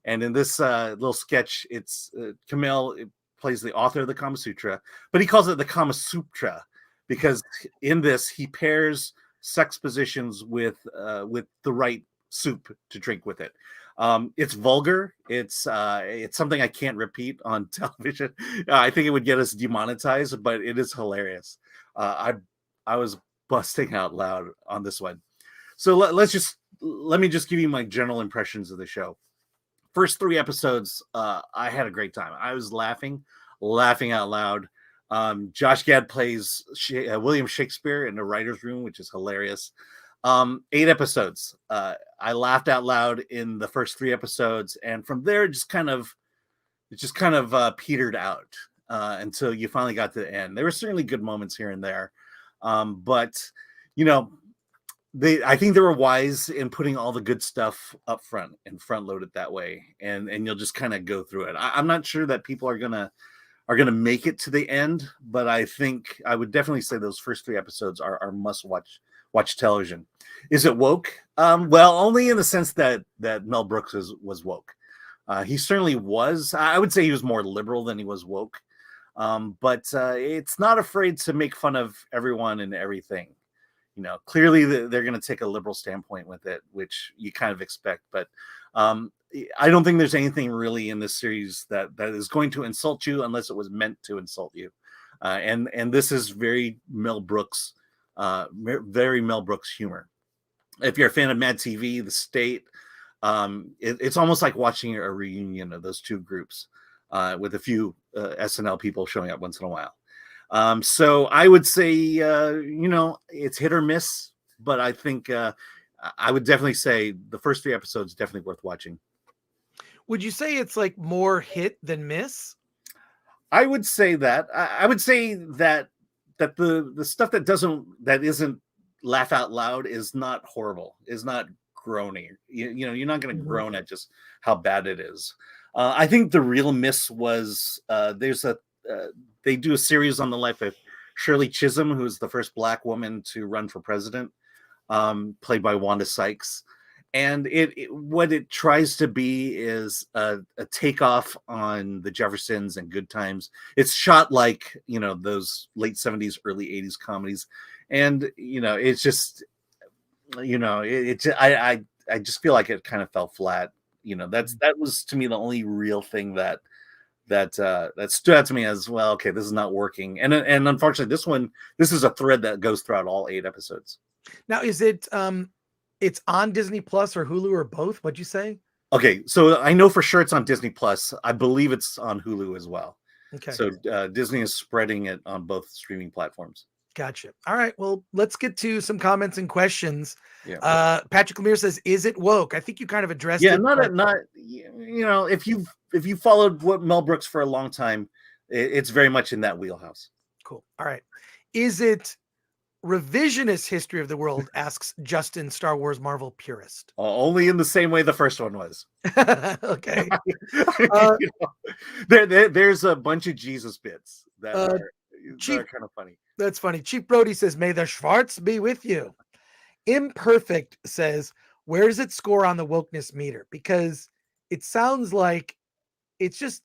And in this little sketch, it's Kumail plays the author of the Kama Sutra, but he calls it the Kama Sutra because in this he pairs sex positions with the right soup to drink with it. It's vulgar. It's something I can't repeat on television. I think it would get us demonetized, but it is hilarious. I was busting out loud on this one. So let me just give you my general impressions of the show. First 3 episodes, I had a great time. I was laughing out loud. Josh Gad plays William Shakespeare in the writer's room, which is hilarious. 8 episodes. I laughed out loud in the first 3 episodes, and from there, it just kind of petered out until you finally got to the end. There were certainly good moments here and there, but you know, I think they were wise in putting all the good stuff up front and front load it that way, and you'll just kind of go through it. I'm not sure that people are gonna make it to the end, but I think I would definitely say those first 3 episodes are must watch television. Is it woke? Well, only in the sense that Mel Brooks was woke. He certainly was. I would say he was more liberal than he was woke. But it's not afraid to make fun of everyone and everything. You know, clearly they're going to take a liberal standpoint with it, which you kind of expect. But I don't think there's anything really in this series that is going to insult you unless it was meant to insult you. And this is very Mel Brooks. Very Mel Brooks humor. If you're a fan of Mad TV, The State, it's almost like watching a reunion of those 2 groups with a few SNL people showing up once in a while. So I would say, it's hit or miss, but I think I would definitely say the first 3 episodes definitely worth watching. Would you say it's like more hit than miss? I would say that. I would say that the stuff that isn't laugh out loud is not horrible, is not groaning. You know, you're not going to groan at just how bad it is. I think the real miss was they do a series on the life of Shirley Chisholm, who is the first Black woman to run for president, played by Wanda Sykes. And what it tries to be is a takeoff on the Jeffersons and Good Times. It's shot like, you know, those late 70s, early 80s comedies. And, you know, it's just, you know, I just feel like it kind of fell flat. You know, that was to me the only real thing that stood out to me as well. Okay, this is not working. And unfortunately, this is a thread that goes throughout all 8 episodes. Now, is it it's on Disney Plus or Hulu or both? What'd you say? Okay, so I know for sure it's on Disney Plus. I believe it's on Hulu as well. Okay. So Disney is spreading it on both streaming platforms. Gotcha. All right. Well, let's get to some comments and questions. Yeah. Patrick Lemire says, "Is it woke?" I think you kind of addressed it. Yeah, not. You know, if you followed what Mel Brooks for a long time, it's very much in that wheelhouse. Cool. All right. Is it revisionist history of the world? Asks Justin, Star Wars Marvel purist. Only in the same way the first one was. Okay. You know, there's a bunch of Jesus bits that are kind of funny. That's funny. Chief Brody says, "May the Schwartz be with you." Imperfect says, "Where does it score on the wokeness meter?" Because it sounds like it's just,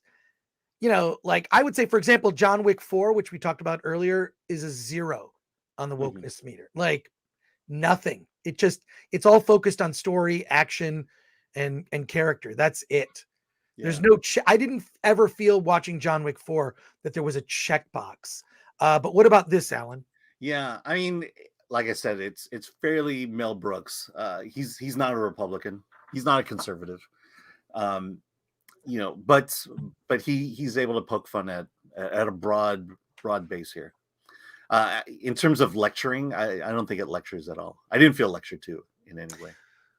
you know, like I would say, for example, John Wick 4, which we talked about earlier, is a 0 on the wokeness meter. Like nothing. It's all focused on story, action, and character. That's it. Yeah. There's no I didn't ever feel watching John Wick 4 that there was a checkbox. But what about this, Alan? Yeah, I mean, like I said, it's fairly Mel Brooks. He's not a Republican. He's not a conservative. But he's able to poke fun at a broad base here. In terms of lecturing, I don't think it lectures at all. I didn't feel lectured to in any way.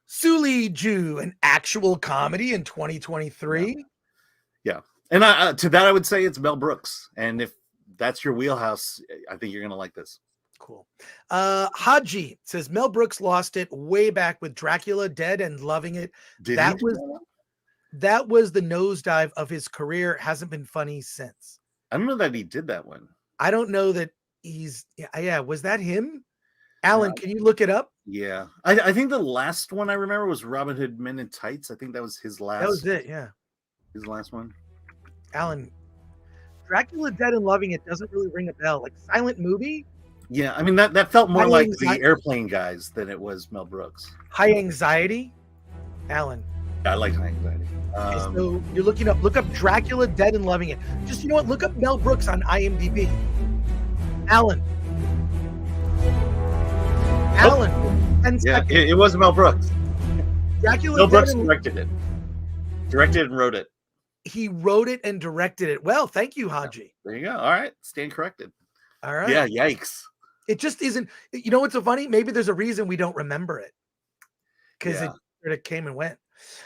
Suli Jew, an actual comedy in 2023. Yeah. And to that, I would say it's Mel Brooks. And if that's your wheelhouse, I think you're going to like this. Cool. Haji says Mel Brooks lost it way back with Dracula Dead and Loving It. That was the nosedive of his career. Hasn't been funny since. I don't know that he did that one. I don't know that was that him? Alan, can you look it up? Yeah. I think the last one I remember was Robin Hood Men in Tights. I think that was his last. That was it, yeah. His last one. Alan, Dracula Dead and Loving It doesn't really ring a bell. Like silent movie? Yeah, I mean that felt more like the Airplane guys than it was Mel Brooks. High Anxiety? Alan. I like High Anxiety. So you're look up Dracula Dead and Loving It. Just, look up Mel Brooks on IMDb. Alan, 10 seconds. It was Mel Brooks. Dracula Mel Brooks Dead directed and wrote it. He wrote it and directed it. Well, thank you, Haji. There you go. All right, stand corrected. All right. Yeah, yikes. It just isn't. You know what's so funny? Maybe there's a reason we don't remember it because it came and went.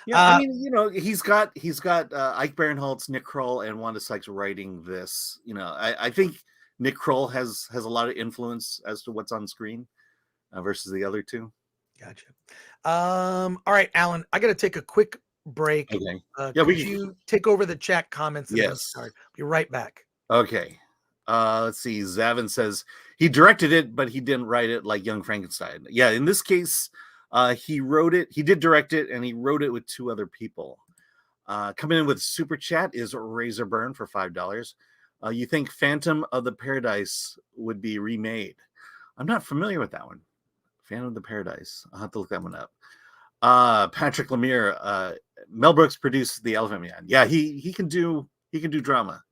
Yeah, I mean, he's got Ike Barinholtz, Nick Kroll, and Wanda Sykes writing this. I think Nick Kroll has a lot of influence as to what's on screen versus the other two. Gotcha. All right, Alan, I got to take a quick break. Okay. Could you take over the chat comments? Yes. Be right back. Okay. Let's see. Zavin says he directed it, but he didn't write it like Young Frankenstein. Yeah, in this case, he wrote it. He did direct it, and he wrote it with two other people. Coming in with super chat is Razor Burn for $5. You think Phantom of the Paradise would be remade? I'm not familiar with that one. Phantom of the Paradise. I'll have to look that one up. Patrick Lemire. Mel Brooks produced The Elephant Man. Yeah, he can do drama.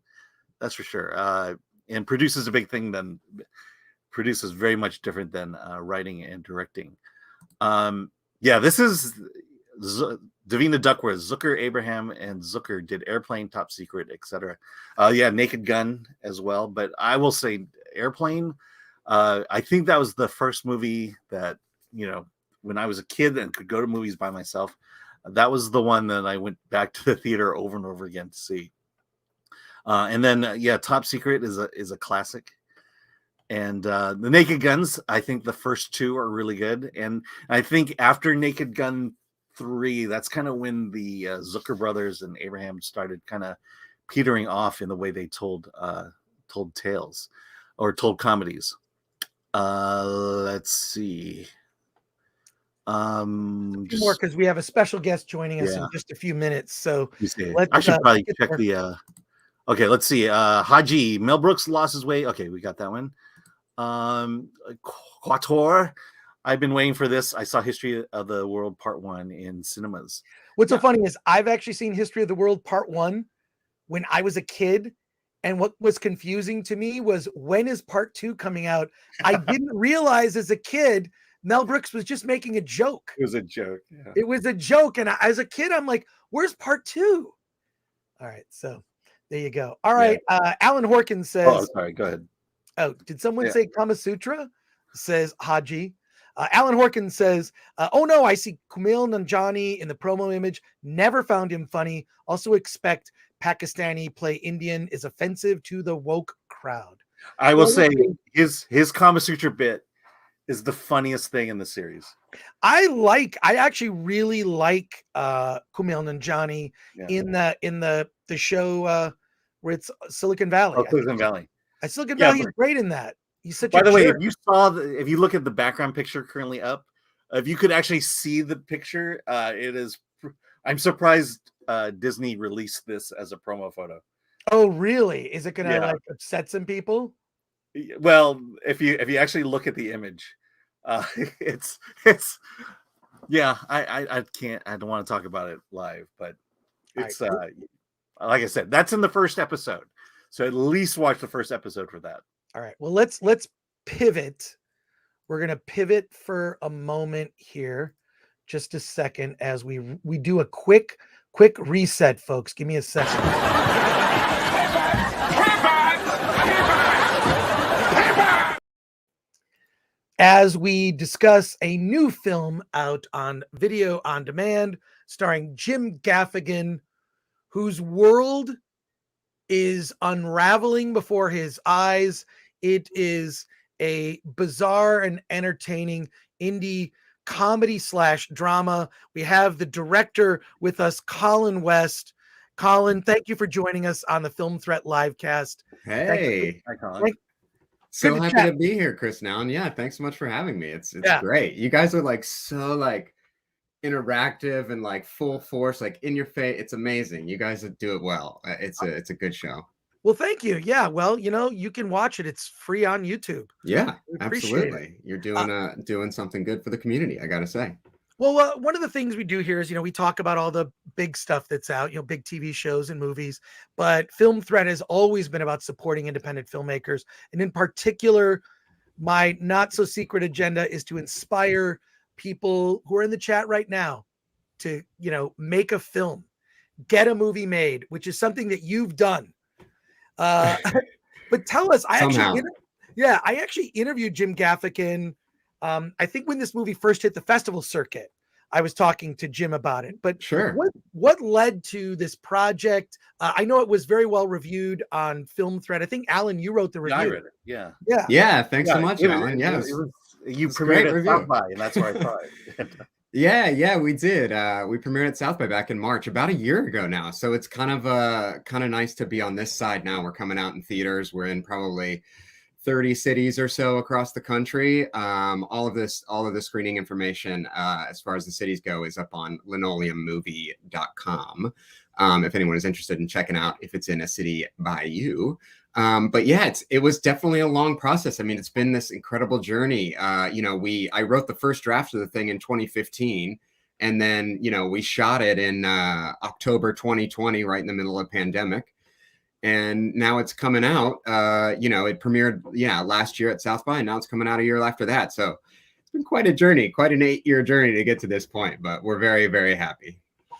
That's for sure. And produces a big thing. Produces very much different than writing and directing. This is Davina Duckworth, Zucker, Abraham, and Zucker did Airplane, Top Secret, etc. Naked Gun as well. But I will say Airplane, I think that was the first movie that, when I was a kid and could go to movies by myself, that was the one that I went back to the theater over and over again to see. And then Top Secret is a classic. And the Naked Guns, I think the first two are really good. And I think after Naked Gun 3, that's kind of when the Zucker brothers and Abraham started kind of petering off in the way they told tales or told comedies. Let's see. More because we have a special guest joining us in just a few minutes. So I should probably check the. Okay, let's see. Haji, Mel Brooks lost his way. Okay, we got that one. Quator. I've been waiting for this. I saw History of the World Part 1 in cinemas. What's so funny is I've actually seen History of the World Part 1 when I was a kid. And what was confusing to me was, when is Part 2 coming out? I didn't realize as a kid, Mel Brooks was just making a joke. It was a joke. Yeah. It was a joke. And as a kid, I'm like, where's Part 2? All right. So there you go. All right. Yeah. Alan Horkin says. Oh, sorry. Go ahead. Oh, did someone say Kama Sutra? Says Haji. Alan Horkin says, oh no, I see Kumail Nanjiani in the promo image. Never found him funny. Also expect Pakistani play Indian is offensive to the woke crowd. I will say his Kama Sutra bit is the funniest thing in the series. I actually really like Kumail Nanjiani in the show where it's Silicon Valley. Oh, Silicon Valley. Silicon Valley is great in that. He's such By the way, if you look at the background picture currently up, if you could actually see the picture, it is. I'm surprised Disney released this as a promo photo. Oh, really? Is it gonna like upset some people? Well, if you actually look at the image, it's I can't. I don't want to talk about it live, but it's like I said, that's in the first episode. So at least watch the first episode for that. All right. Well, let's pivot. We're going to pivot for a moment here, just a second, as we do a quick reset, folks. Give me a second. As we discuss a new film out on video on demand, starring Jim Gaffigan, whose world is unraveling before his eyes. It is a bizarre and entertaining indie comedy / drama. We have the director with us, Colin West. Colin, thank you for joining us on the Film Threat Livecast. Hey, Hi, Colin. so Good to happy chat. to be here, Chris. Now, and yeah, thanks so much for having me. It's Yeah. great. You guys are like so like interactive and like full force, like in your face. It's amazing. You guys do it well. It's a good show. Well, thank you. Yeah, well, you can watch it. It's free on YouTube. Yeah, We appreciate it. absolutely. You're doing something good for the community, I gotta say. Well, one of the things we do here is, we talk about all the big stuff that's out, big TV shows and movies, but Film Threat has always been about supporting independent filmmakers. And in particular, my not so secret agenda is to inspire people who are in the chat right now to, make a film, get a movie made, which is something that you've done. But tell us, I actually interviewed Jim Gaffigan. I think when this movie first hit the festival circuit, I was talking to Jim about it. But Sure. what led to this project? I know it was very well reviewed on Film Threat. I think, Alan, you wrote the review. Yeah, I read it. Yeah. Yeah, thanks so Yeah, much, it was- Alan. it Yeah, was- you it's a premiered great at review. South by, and that's where I saw it. yeah, we did. We premiered at South by back in March, about a year ago now. So it's kind of nice to be on this side now. We're coming out in theaters. We're in probably 30 cities or so across the country. All of the screening information, as far as the cities go, is up on linoleummovie.com. If anyone is interested in checking out if it's in a city by you. But yeah, it was definitely a long process. I mean, it's been this incredible journey. I wrote the first draft of the thing in 2015, and then, we shot it in October 2020, right in the middle of pandemic. And now it's coming out. It premiered, last year at South by, and now it's coming out a year after that. So it's been quite a journey, quite an 8-year journey to get to this point, but we're very, very happy.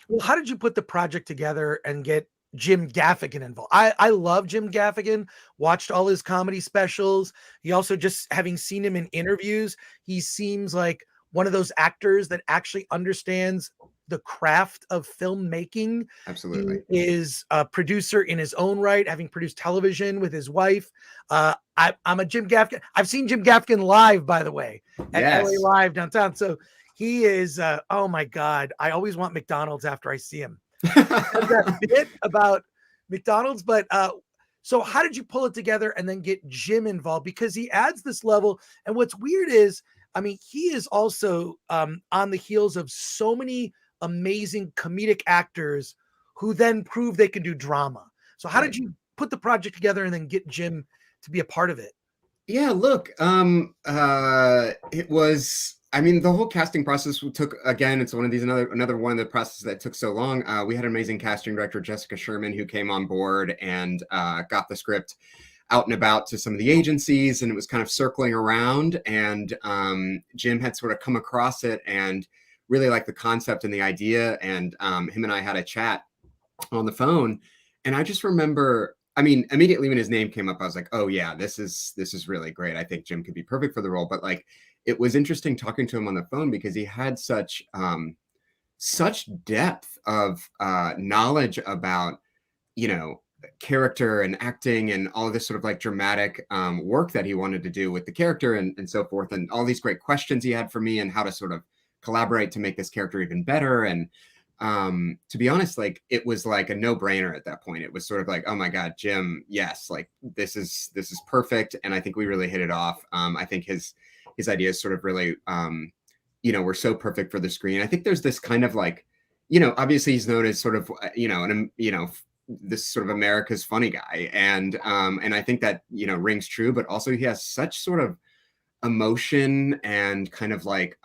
Well, how did you put the project together and get Jim Gaffigan involved? I love Jim Gaffigan, watched all his comedy specials. He also, just having seen him in interviews, he seems like one of those actors that actually understands the craft of filmmaking. Absolutely. He is a producer in his own right, having produced television with his wife. I'm a Jim Gaffigan. I've seen Jim Gaffigan live, by the way, at Yes. LA Live downtown. So he is, oh my God, I always want McDonald's after I see him. That bit about McDonald's, but so how did you pull it together and then get Jim involved? Because he adds this level. And what's weird is, I mean, he is also on the heels of so many amazing comedic actors who then prove they can do drama. So how did you put the project together and then get Jim to be a part of it? Yeah, look, it was, I mean, the whole casting process took, again, it's one of these, another one of the processes that took so long. We had an amazing casting director, Jessica Sherman, who came on board and got the script out and about to some of the agencies, and it was kind of circling around, and Jim had sort of come across it and really liked the concept and the idea, and him and I had a chat on the phone, and I just remember, I mean, immediately when his name came up, I was like, oh yeah, this is really great. I think Jim could be perfect for the role. But like, it was interesting talking to him on the phone because he had such depth of knowledge about, character and acting and all of this sort of like dramatic work that he wanted to do with the character and so forth, and all these great questions he had for me and how to sort of collaborate to make this character even better. And to be honest, like, it was like a no-brainer at that point. It was sort of like, oh my God, Jim, yes, like this is perfect. And I think we really hit it off. I think his ideas sort of really were so perfect for the screen. I think there's this kind of like, obviously he's known as sort of this sort of America's funny guy, and I think that rings true, but also he has such sort of emotion and kind of like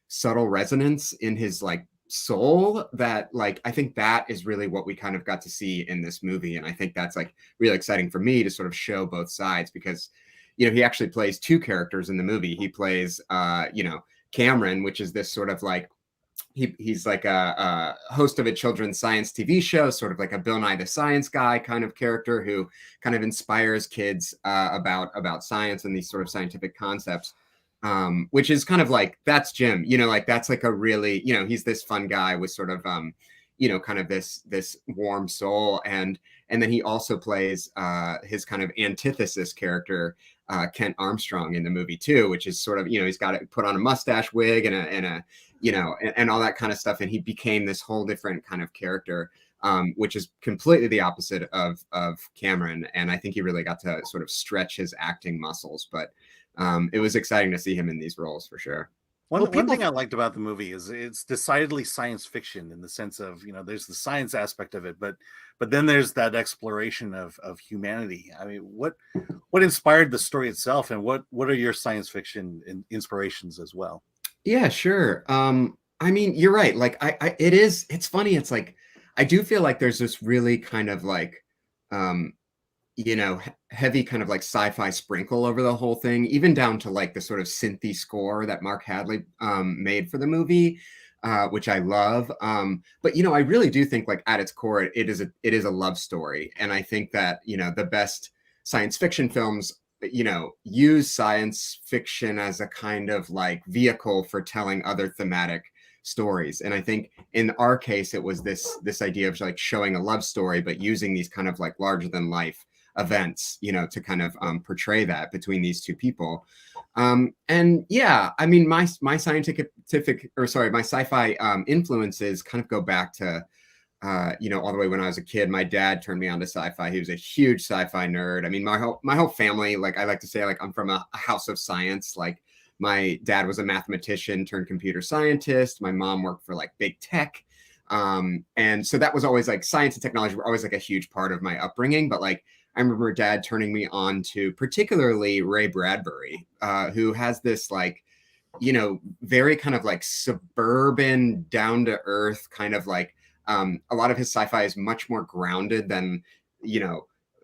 subtle resonance in his like soul that like I think that is really what we kind of got to see in this movie. And I think that's like really exciting for me to sort of show both sides, because he actually plays two characters in the movie. He plays, Cameron, which is this sort of like, he's like a host of a children's science TV show, sort of like a Bill Nye the Science Guy kind of character who kind of inspires kids about science and these sort of scientific concepts, which is kind of like, that's Jim, like that's like a really, he's this fun guy with sort of, kind of this warm soul. And then he also plays his kind of antithesis character, Kent Armstrong, in the movie too, which is sort of, he's got to put on a mustache wig and and all that kind of stuff. And he became this whole different kind of character, which is completely the opposite of Cameron. And I think he really got to sort of stretch his acting muscles, but it was exciting to see him in these roles for sure. One thing I liked about the movie is it's decidedly science fiction in the sense of, there's the science aspect of it, but then there's that exploration of humanity. I mean, what inspired the story itself, and what are your science fiction inspirations as well? Yeah, sure. I mean, you're right. Like it's funny. It's like, I do feel like there's this really kind of like, heavy kind of like sci-fi sprinkle over the whole thing, even down to like the sort of synthy score that Mark Hadley made for the movie, which I love. But I really do think like at its core, it is a love story. And I think that, the best science fiction films, use science fiction as a kind of like vehicle for telling other thematic stories. And I think in our case, it was this idea of like showing a love story, but using these kind of like larger than life events, to kind of portray that between these two people. And yeah, I mean, my sci-fi influences kind of go back to, all the way when I was a kid. My dad turned me on to sci-fi. He was a huge sci-fi nerd. I mean, my whole family, like I like to say, like I'm from a house of science. Like my dad was a mathematician turned computer scientist. My mom worked for like big tech. And so that was always like science and technology were always like a huge part of my upbringing. But like, I remember Dad turning me on to particularly Ray Bradbury, who has this like, very kind of like suburban, down to earth kind of like, a lot of his sci-fi is much more grounded than,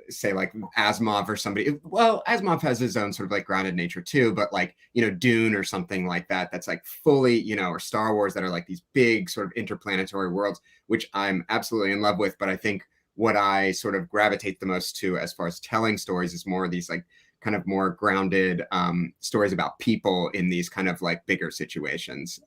say like Asimov or somebody. Well, Asimov has his own sort of like grounded nature too, but like, Dune or something like that, that's like fully, or Star Wars that are like these big sort of interplanetary worlds, which I'm absolutely in love with. But I think what I sort of gravitate the most to as far as telling stories is more of these like kind of more grounded stories about people in these kind of like bigger situations.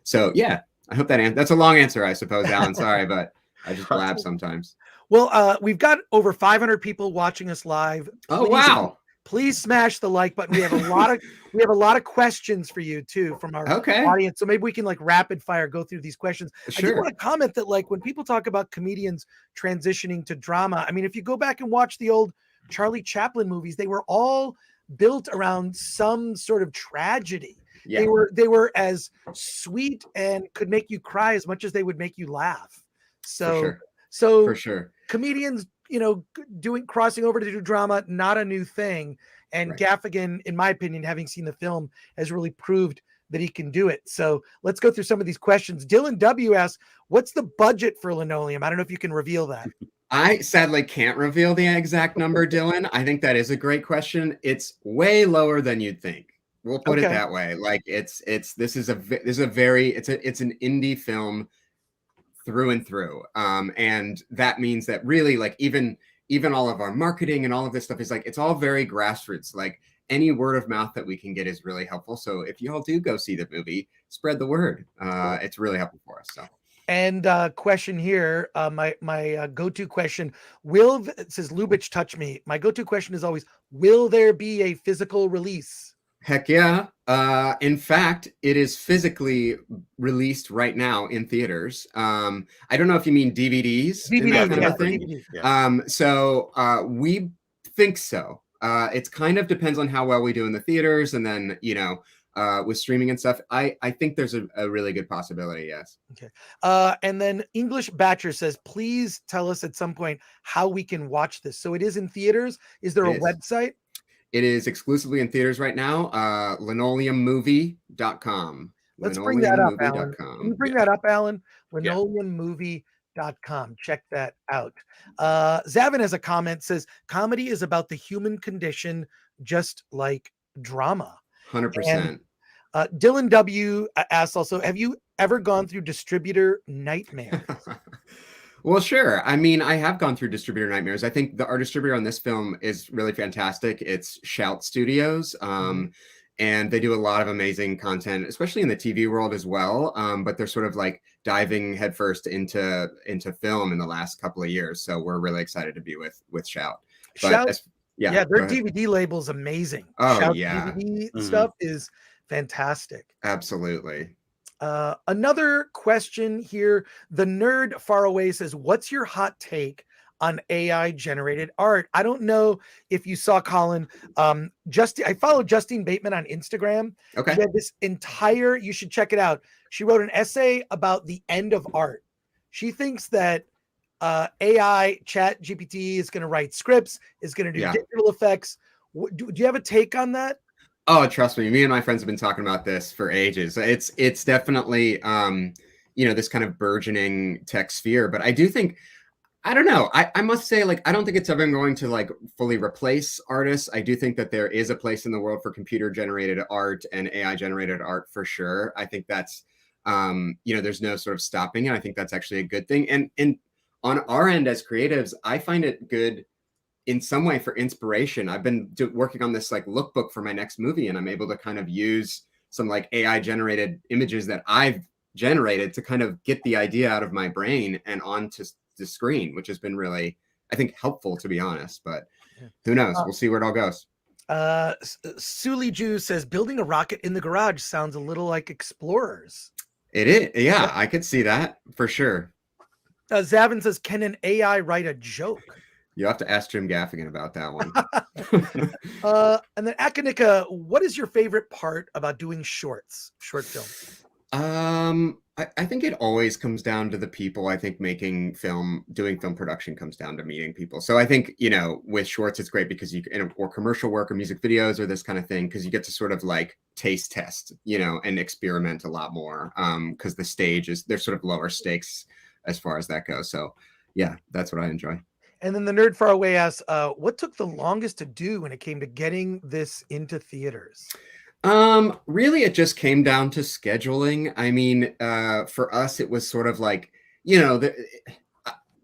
So yeah, I hope that's a long answer, I suppose, Alan. Sorry, but I just blab sometimes. Well, we've got over 500 people watching us live. Oh, wow. Please smash the like button. We have a lot of questions for you too from our audience. So maybe we can like rapid fire go through these questions. Sure. I do want to comment that like when people talk about comedians transitioning to drama, I mean, if you go back and watch the old Charlie Chaplin movies, they were all built around some sort of tragedy. Yeah. They were as sweet and could make you cry as much as they would make you laugh. So for sure. Comedians, crossing over to do drama, not a new thing. And Gaffigan, in my opinion, having seen the film, has really proved that he can do it. So let's go through some of these questions. Dylan W asks, what's the budget for Linoleum? I don't know if you can reveal that. I sadly can't reveal the exact number, Dylan. I think that is a great question. It's way lower than you'd think. We'll put it that way. Like it's an indie film through and through. And that means that really like even all of our marketing and all of this stuff is like, it's all very grassroots. Like any word of mouth that we can get is really helpful. So if y'all do go see the movie, spread the word. It's really helpful for us. So. And question here, my go-to question, it says Lubitsch touch me. My go-to question is always, will there be a physical release? Heck yeah. In fact, it is physically released right now in theaters. I don't know if you mean DVDs. DVD, kind of thing. Yeah. So we think so. It kind of depends on how well we do in the theaters. And then, with streaming and stuff, I think there's a really good possibility. Yes. Okay. And then English Batcher says, please tell us at some point how we can watch this. So it is in theaters. Is there a website? It is exclusively in theaters right now. Linoleummovie.com. Let's bring that up, Alan. Can you bring that up, Alan? Linoleummovie.com. Check that out. Zavin has a comment, says, comedy is about the human condition, just like drama. 100%. Dylan W asks also, have you ever gone through distributor nightmares? Well, sure. I mean, I have gone through distributor nightmares. I think our distributor on this film is really fantastic. It's Shout Studios. And they do a lot of amazing content, especially in the TV world as well. But they're sort of like diving headfirst into film in the last couple of years. So we're really excited to be with Shout. Shout, their DVD label is amazing. Oh, Shout yeah. DVD stuff is fantastic. Absolutely. Another question here. The nerd far away says, what's your hot take on AI generated art? I don't know if you saw, Colin. I follow Justine Bateman on Instagram. Okay. She had this entire, you should check it out. She wrote an essay about the end of art. She thinks that AI chat GPT is going to write scripts, is going to do digital effects. Do you have a take on that? Oh, trust me. Me and my friends have been talking about this for ages. It's definitely, this kind of burgeoning tech sphere. But I do think, I don't know. I must say, like, I don't think it's ever going to like fully replace artists. I do think that there is a place in the world for computer generated art and AI generated art for sure. I think that's, there's no sort of stopping it. I think that's actually a good thing. And on our end as creatives, I find it good in some way for inspiration. I've been working on this like lookbook for my next movie, and I'm able to kind of use some like AI generated images that I've generated to kind of get the idea out of my brain and onto the screen, which has been really, I think, helpful, to be honest. But who knows? We'll see where it all goes. Suli Ju says, building a rocket in the garage sounds a little like Explorers. It is. Yeah, I could see that for sure. Zavin says, can an AI write a joke? You have to ask Jim Gaffigan about that one. And then Akanika, what is your favorite part about doing short film? I think it always comes down to the people. I think doing film production comes down to meeting people. So I think, with shorts, it's great because or commercial work or music videos or this kind of thing, because you get to sort of like taste test, and experiment a lot more. Because the stage there's sort of lower stakes as far as that goes. So yeah, that's what I enjoy. And then the nerd far away asks, what took the longest to do when it came to getting this into theaters? Really, it just came down to scheduling. I mean, for us, it was sort of like,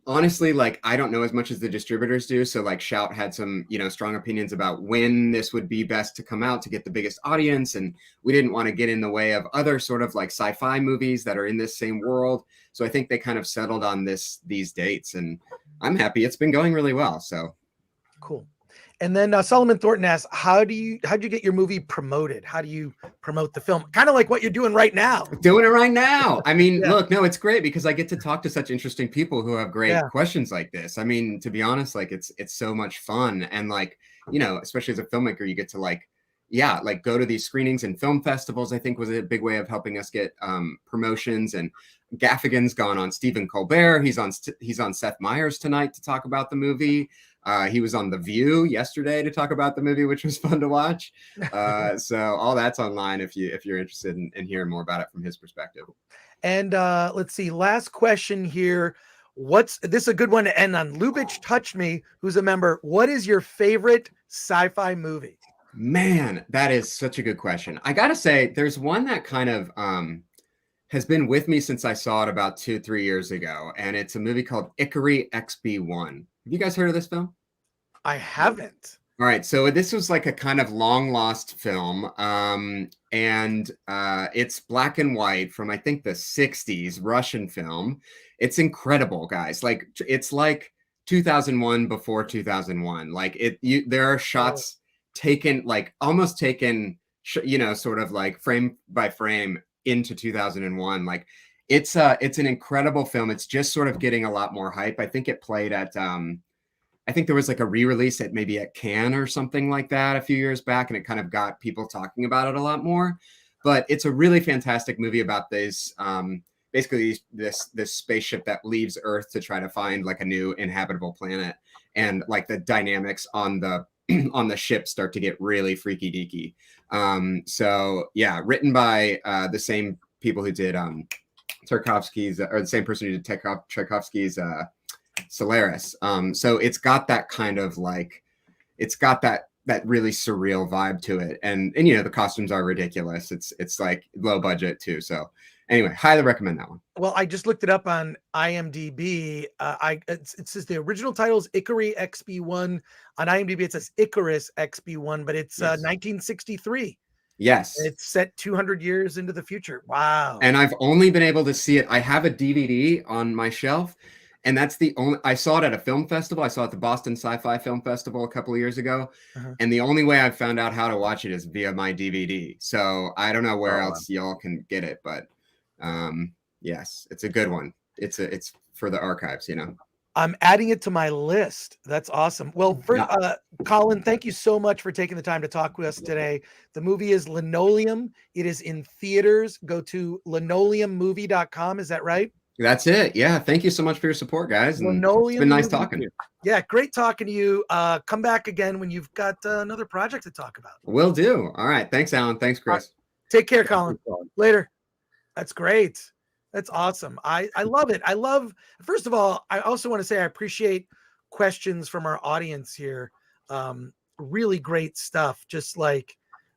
honestly, like, I don't know as much as the distributors do. So like Shout had some, strong opinions about when this would be best to come out to get the biggest audience. And we didn't want to get in the way of other sort of like sci-fi movies that are in this same world. So I think they kind of settled on these dates, and I'm happy. It's been going really well. So cool. And then Solomon Thornton asks, how'd you get your movie promoted? How do you promote the film? Kind of like what you're doing right now. Doing it right now. I mean, Look, no, it's great because I get to talk to such interesting people who have great questions like this. I mean, to be honest, like it's so much fun. And like, especially as a filmmaker, you get to like go to these screenings and film festivals, I think was a big way of helping us get promotions. And Gaffigan's gone on Stephen Colbert. He's on Seth Meyers tonight to talk about the movie. He was on The View yesterday to talk about the movie, which was fun to watch. So all that's online if you're interested in hearing more about it from his perspective. And let's see, last question here. This is a good one to end on. Lubitsch Touched Me, who's a member. What is your favorite sci-fi movie? Man, that is such a good question. I gotta say, there's one that kind of has been with me since I saw it about 2-3 years ago, and it's a movie called Ikari XB1. Have you guys heard of this film? I haven't. All right, so this was like a kind of long lost film, and it's black and white from I think the 60s Russian film. It's incredible, guys. Like it's like 2001 before 2001. Like there are shots taken, like almost taken, sort of like frame by frame into 2001. Like it's an incredible film. It's just sort of getting a lot more hype. I think it played at I think there was like a re-release at Cannes or something like that a few years back, and it kind of got people talking about it a lot more. But it's a really fantastic movie about this basically this spaceship that leaves Earth to try to find like a new inhabitable planet, and like the dynamics on the on the ship start to get really freaky deaky. So yeah, written by the same people who did Tarkovsky's, or the same person who did Tchaikovsky's Solaris. So it's got that kind of like, it's got that that really surreal vibe to it. And you know, the costumes are ridiculous. It's like low budget too. So anyway, highly recommend that one. Well, I just looked it up on IMDb. It says the original title is Icarus XB1. On IMDb, it says Icarus XB1, but it's 1963. Yes. It's set 200 years into the future. Wow. And I've only been able to see it. I have a DVD on my shelf, and that's the only. I saw it at a film festival. I saw it at the Boston Sci-Fi Film Festival a couple of years ago, and the only way I've found out how to watch it is via my DVD. So I don't know where else y'all can get it, but yes, it's a good one. It's for the archives, you know. I'm adding it to my list. That's awesome. Well, Colin, thank you so much for taking the time to talk with us today. The movie is Linoleum. It is in theaters. Go to linoleummovie.com. Is that right? That's it. Yeah. Thank you so much for your support, guys. And Linoleum it's been nice talking to you. Yeah, great talking to you. Come back again when you've got another project to talk about. Will do. All right. Thanks, Alan. Thanks, Chris. Take care, Colin. Later. That's great. That's awesome. I love it. First of all, I also want to say I appreciate questions from our audience here. Really great stuff. Just like,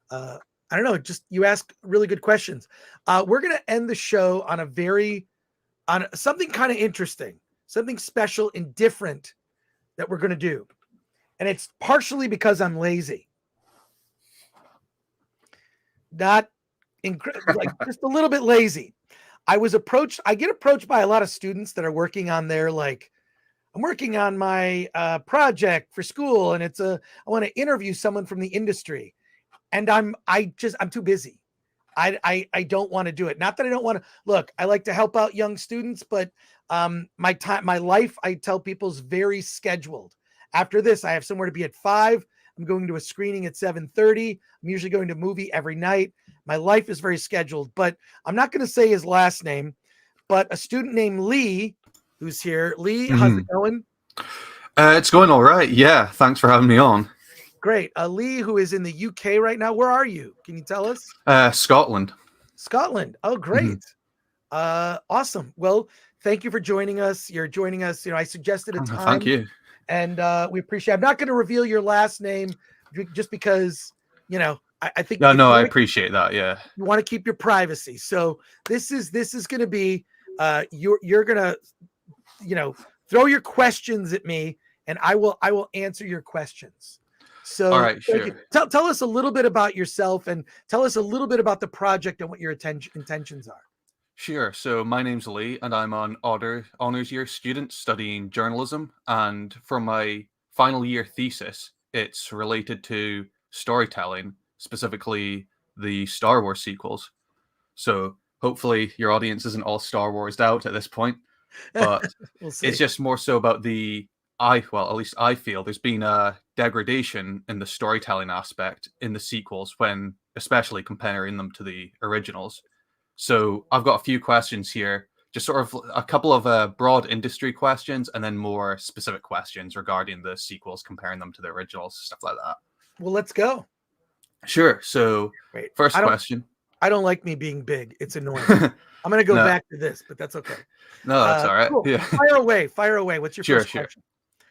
I don't know, just you ask really good questions. We're going to end the show on something kind of interesting, something special and different that we're going to do. And it's partially because I'm lazy. Not like just a little bit lazy. I get approached by a lot of students that are working on I'm working on my project for school, and I want to interview someone from the industry, and I'm too busy. I don't want to do it. Not that I don't want to look, I like to help out young students, but my life, I tell people, is very scheduled. After this, I have somewhere to be at 5. I'm going to a screening at 7:30. I'm usually going to a movie every night. My life is very scheduled, but I'm not going to say his last name, but a student named Lee, who's here. Lee, how's it going? It's going all right. Yeah. Thanks for having me on. Great. Lee, who is in the UK right now. Where are you? Can you tell us? Scotland. Scotland. Oh, great. Awesome. Well, thank you for joining us. You're joining us. You know, I suggested a time. Thank you. And we appreciate it. I'm not going to reveal your last name just because, you know, I think I appreciate that. Yeah. You want to keep your privacy. So this is going to be you're going to, you know, throw your questions at me and I will answer your questions. So all right, sure. Tell us a little bit about yourself and tell us a little bit about the project and what your intentions are. Sure. So my name's Lee, and I'm an honors year student studying journalism. And for my final year thesis, it's related to storytelling, specifically the Star Wars sequels. So hopefully your audience isn't all Star Warsed out at this point, but we'll see. It's just more so about at least I feel there's been a degradation in the storytelling aspect in the sequels when especially comparing them to the originals. So I've got a few questions here, just sort of a couple of broad industry questions and then more specific questions regarding the sequels, comparing them to the originals, stuff like that. Well, let's go. Sure. So first question. I don't like me being big. It's annoying. I'm going to go back to this, but that's okay. No, that's all right. Cool. Yeah. Fire away. What's your first question?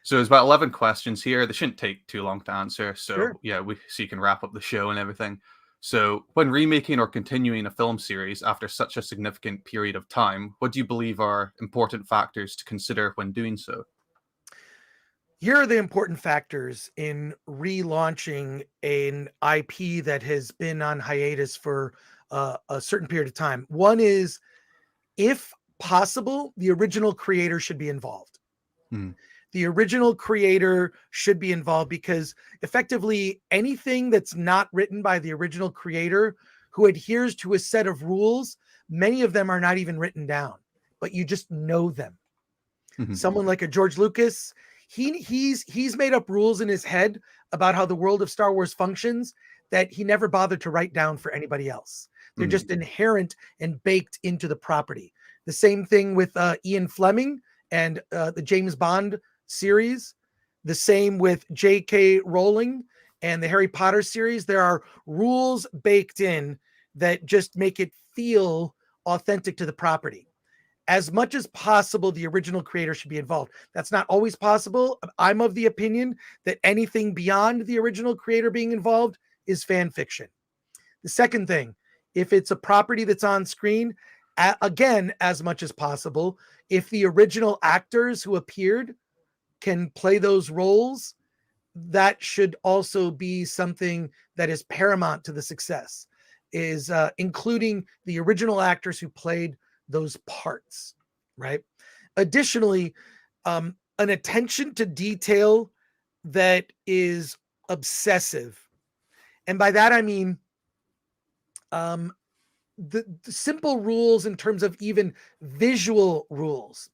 So there's about 11 questions here. They shouldn't take too long to answer. So sure. So you can wrap up the show and everything. So when remaking or continuing a film series after such a significant period of time, what do you believe are important factors to consider when doing so? Here are the important factors in relaunching an IP that has been on hiatus for a certain period of time. One is, if possible, the original creator should be involved. The original creator should be involved because effectively anything that's not written by the original creator who adheres to a set of rules, many of them are not even written down, but you just know them. Someone like a George Lucas, he's made up rules in his head about how the world of Star Wars functions that he never bothered to write down for anybody else. They're just inherent and baked into the property. The same thing with Ian Fleming and the James Bond series. The same with J.K. Rowling and the Harry Potter series. There are rules baked in that just make it feel authentic to the property. as much as possible, the original creator should be involved. That's not always possible. I'm of the opinion that anything beyond the original creator being involved is fan fiction. The second thing, if it's a property that's on screen, again, as much as possible, if the original actors who appeared can play those roles, that should also be something that is paramount to the success, is including the original actors who played those parts, right? Additionally, an attention to detail that is obsessive. And by that, I mean the simple rules in terms of even visual rules.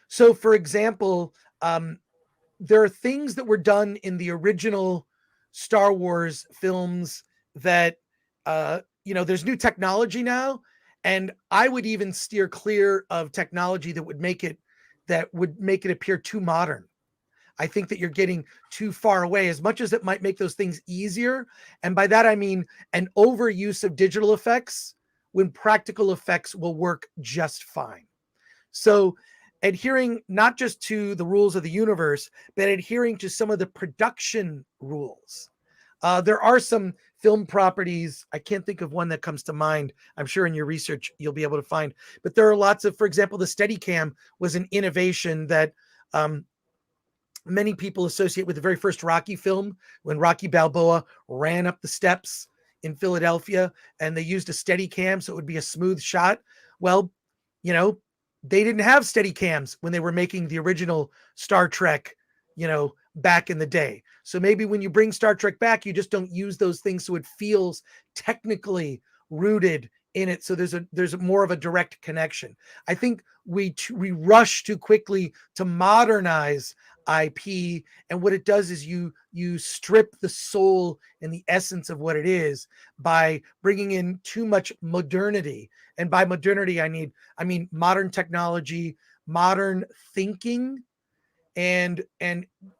So, for example, there are things that were done in the original Star Wars films that, there's new technology now, and I would even steer clear of technology that would make it appear too modern. I think that you're getting too far away, as much as it might make those things easier. And by that, I mean an overuse of digital effects when practical effects will work just fine. So adhering not just to the rules of the universe, but adhering to some of the production rules. There are some film properties. I can't think of one that comes to mind. I'm sure in your research, you'll be able to find, but there are lots of, for example, the Steadicam was an innovation that many people associate with the very first Rocky film, when Rocky Balboa ran up the steps in Philadelphia and they used a Steadicam so it would be a smooth shot. Well, they didn't have Steadicams when they were making the original Star Trek, back in the day. So maybe when you bring Star Trek back, you just don't use those things so it feels technically rooted in it. So there's more of a direct connection. I think we rush too quickly to modernize IP, and what it does is you strip the soul and the essence of what it is by bringing in too much modernity. And by modernity, I mean modern technology, modern thinking, and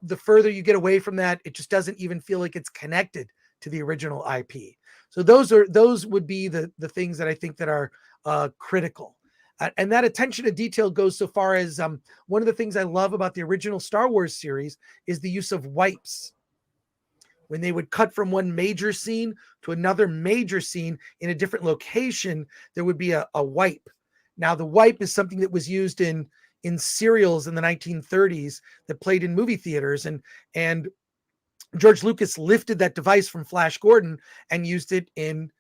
the further you get away from that, it just doesn't even feel like it's connected to the original IP. So those would be the things that I think that are critical. And that attention to detail goes so far as one of the things I love about the original Star Wars series is the use of wipes. When they would cut from one major scene to another major scene in a different location, there would be a wipe. Now, the wipe is something that was used in serials in the 1930s that played in movie theaters. And George Lucas lifted that device from Flash Gordon and used it in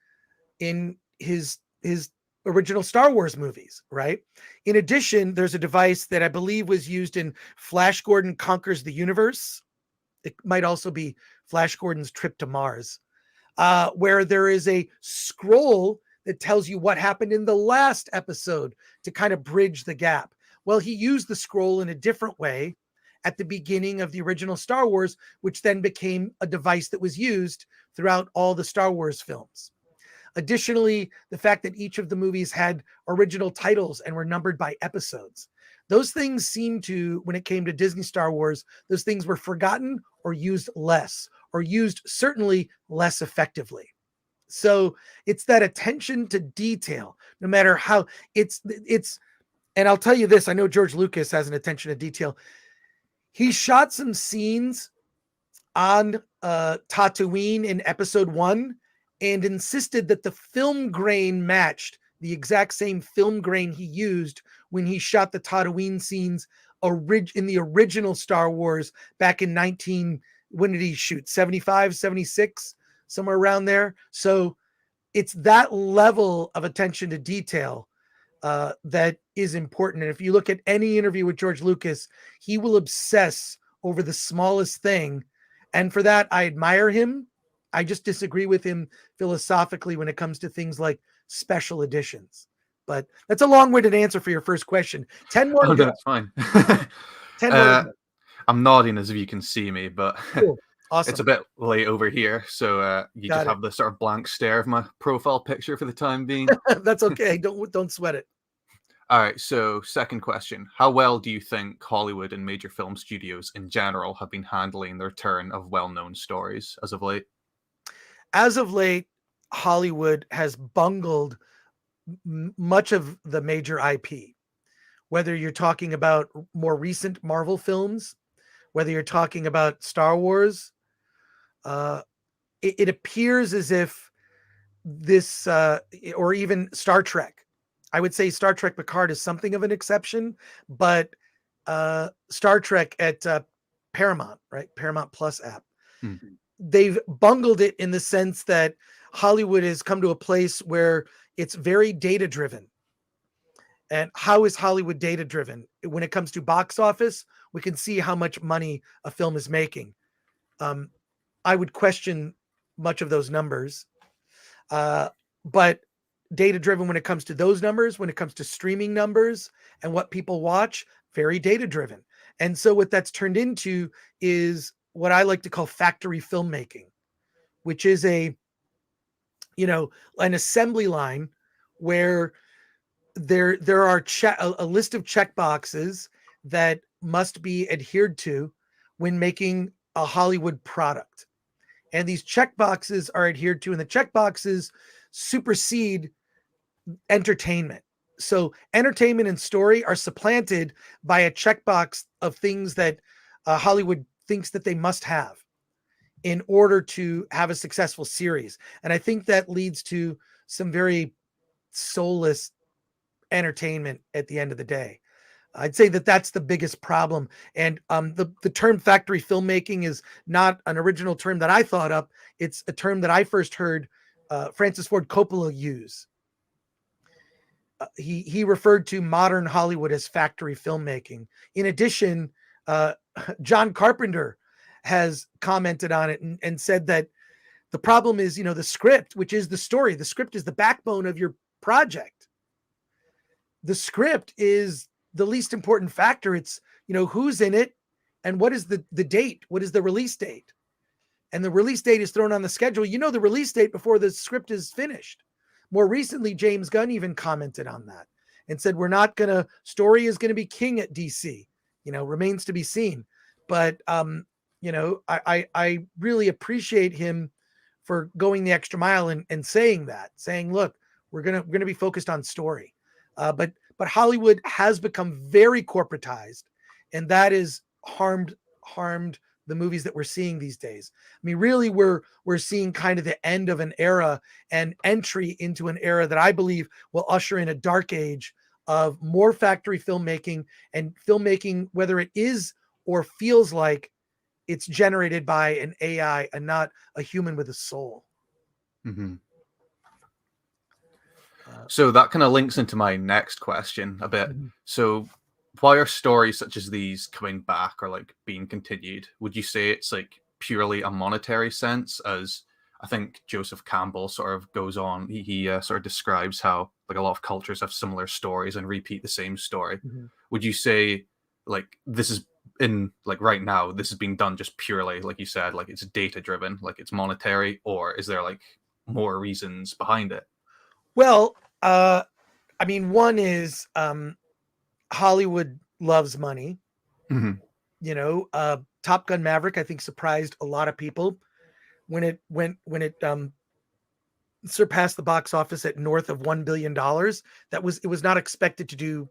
his original Star Wars movies, right? In addition, there's a device that I believe was used in Flash Gordon Conquers the Universe. It might also be Flash Gordon's Trip to Mars, where there is a scroll that tells you what happened in the last episode to kind of bridge the gap. Well, he used the scroll in a different way at the beginning of the original Star Wars, which then became a device that was used throughout all the Star Wars films. Additionally, the fact that each of the movies had original titles and were numbered by episodes. Those things seem to, when it came to Disney Star Wars, those things were forgotten or used less, or used certainly less effectively. So it's that attention to detail, no matter how it's, and I'll tell you this, I know George Lucas has an attention to detail. He shot some scenes on Tatooine in episode 1 and insisted that the film grain matched the exact same film grain he used when he shot the Tatooine scenes in the original Star Wars back in when did he shoot? 75, 76, somewhere around there. So it's that level of attention to detail that is important. And if you look at any interview with George Lucas, he will obsess over the smallest thing. And for that, I admire him. I just disagree with him philosophically when it comes to things like special editions. But that's a long-winded answer for your first question. 10 more. Oh, no, that's fine. 10 more. I'm nodding as if you can see me, but Cool. Awesome. It's a bit late over here, so you Got just it. have the sort of blank stare of my profile picture for the time being. That's okay. Don't sweat it. All right, so second question. How well do you think Hollywood and major film studios in general have been handling the return of well-known stories as of late? As of late, Hollywood has bungled much of the major IP. whether you're talking about more recent Marvel films, whether you're talking about Star Wars, it appears as if this, or even Star Trek. I would say Star Trek Picard is something of an exception, but Star Trek at Paramount, right? Paramount Plus app. Mm-hmm. They've bungled it in the sense that Hollywood has come to a place where it's very data driven. And how is Hollywood data driven? When it comes to box office, we can see how much money a film is making. I would question much of those numbers. But data driven when it comes to those numbers, when it comes to streaming numbers and what people watch, very data driven. And so what that's turned into is what I like to call factory filmmaking, which is an assembly line where there are a list of check boxes that must be adhered to when making a Hollywood product. And these check boxes are adhered to, and the check boxes supersede entertainment. So entertainment and story are supplanted by a checkbox of things that Hollywood thinks that they must have in order to have a successful series. And I think that leads to some very soulless entertainment at the end of the day. I'd say that that's the biggest problem. And the term factory filmmaking is not an original term that I thought up. It's a term that I first heard Francis Ford Coppola use. He referred to modern Hollywood as factory filmmaking. In addition, John Carpenter has commented on it and said that the problem is, the script, which is the story. The script is the backbone of your project. The script is the least important factor. It's, who's in it and what is the date? What is the release date? And the release date is thrown on the schedule. The release date before the script is finished. More recently, James Gunn even commented on that and said, story is going to be king at DC, remains to be seen. But, I really appreciate him for going the extra mile and saying, look, we're going to be focused on story. But Hollywood has become very corporatized, and that is harmed the movies that we're seeing these days. I mean, really, we're seeing kind of the end of an era and entry into an era that I believe will usher in a dark age of more factory filmmaking, and filmmaking, whether it is or feels like it's generated by an AI and not a human with a soul. Mm-hmm. So that kind of links into my next question a bit. Mm-hmm. So why are stories such as these coming back or being continued? Would you say it's purely a monetary sense, as I think Joseph Campbell sort of goes on, he sort of describes how a lot of cultures have similar stories and repeat the same story. Mm-hmm. Would you say this is right now, this is being done just purely, like you said, it's data driven, it's monetary, or is there more reasons behind it? Well, one is Hollywood loves money. Mm-hmm. Top Gun Maverick, I think, surprised a lot of people when it surpassed the box office at north of $1 billion. It was not expected to do,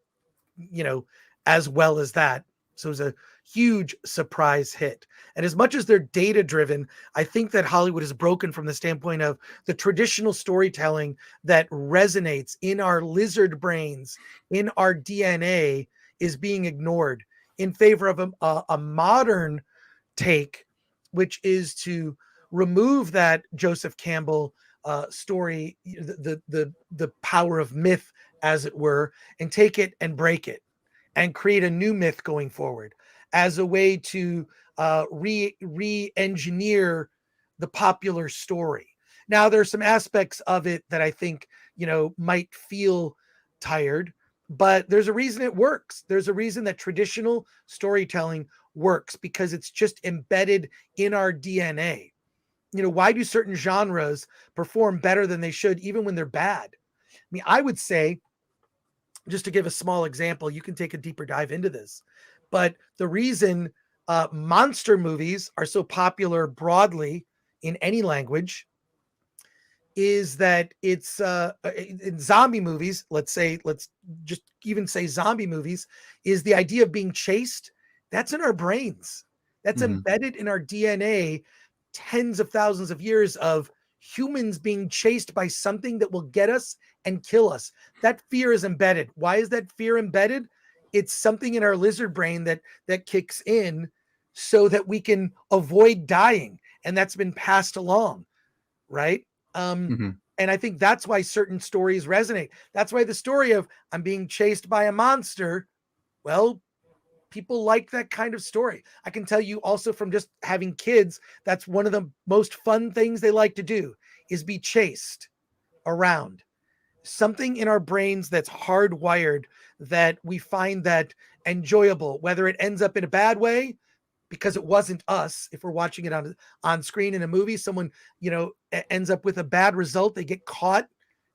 as well as that. So it was a huge surprise hit. And as much as they're data driven, I think that Hollywood is broken from the standpoint of the traditional storytelling that resonates in our lizard brains, in our DNA, is being ignored in favor of a modern take, which is to remove that Joseph Campbell story, the power of myth, as it were, and take it and break it and create a new myth going forward as a way to re-engineer the popular story. Now, there are some aspects of it that I think, might feel tired, but there's a reason it works. There's a reason that traditional storytelling works, because it's just embedded in our DNA. Why do certain genres perform better than they should, even when they're bad? I mean, I would say, just to give a small example, you can take a deeper dive into this, but the reason monster movies are so popular broadly in any language is that it's in zombie movies, let's just even say zombie movies, is the idea of being chased. That's in our brains. That's embedded in our DNA, tens of thousands of years of humans being chased by something that will get us and kill us. That fear is embedded. Why is that fear embedded? It's something in our lizard brain that kicks in so that we can avoid dying. And that's been passed along, right? And I think that's why certain stories resonate. That's why the story of I'm being chased by a monster, well, people like that kind of story. I can tell you also from just having kids, that's one of the most fun things they like to do is be chased around. Something in our brains that's hardwired that we find that enjoyable, whether it ends up in a bad way because it wasn't us. If we're watching it on screen in a movie, someone, ends up with a bad result, they get caught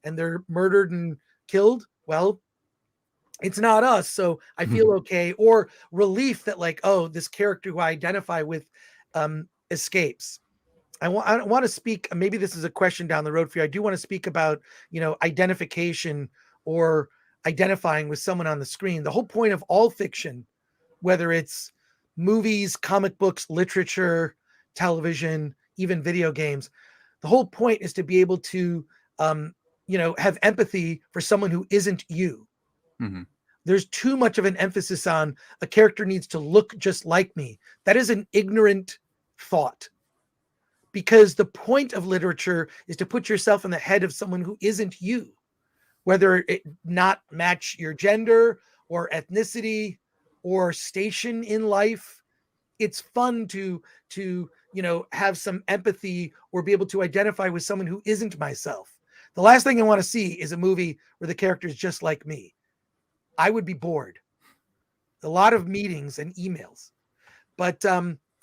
and they're murdered and killed. Well, it's not us, so I feel okay. Or relief that like, oh, this character who I identify with escapes. I want to speak, maybe this is a question down the road for you. I do want to speak about, identification or identifying with someone on the screen. The whole point of all fiction, whether it's movies, comic books, literature, television, even video games, the whole point is to be able to, have empathy for someone who isn't you. There's too much of an emphasis on a character needs to look just like me. That is an ignorant thought, because the point of literature is to put yourself in the head of someone who isn't you, whether it not match your gender or ethnicity or station in life. It's fun to have some empathy or be able to identify with someone who isn't myself. The last thing I want to see is a movie where the character is just like me. I would be bored. A lot of meetings and emails. But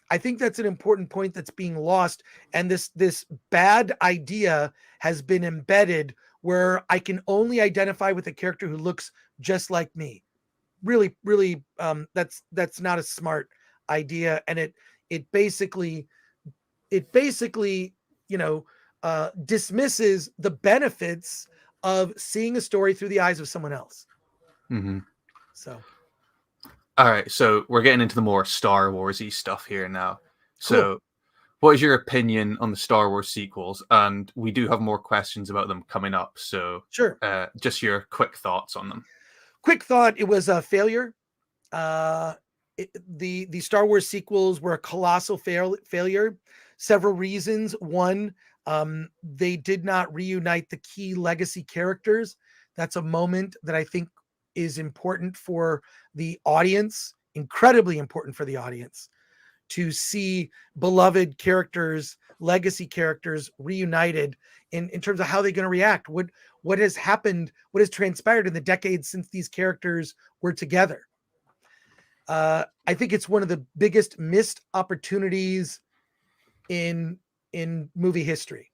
I think that's an important point that's being lost. And this bad idea has been embedded where I can only identify with a character who looks just like me. Really, really, that's not a smart idea. And it basically dismisses the benefits of seeing a story through the eyes of someone else. So, all right, so we're getting into the more Star Wars-y stuff here now. So, cool. What is your opinion on the Star Wars sequels? And we do have more questions about them coming up. So, sure. Just your quick thoughts on them. Quick thought: it was a failure. The Star Wars sequels were a colossal failure. Several reasons. One, they did not reunite the key legacy characters. That's a moment that I think is important for the audience, incredibly important for the audience, to see beloved characters, legacy characters reunited in terms of how they're going to react. What has happened, what has transpired in the decades since these characters were together. I think it's one of the biggest missed opportunities in movie history.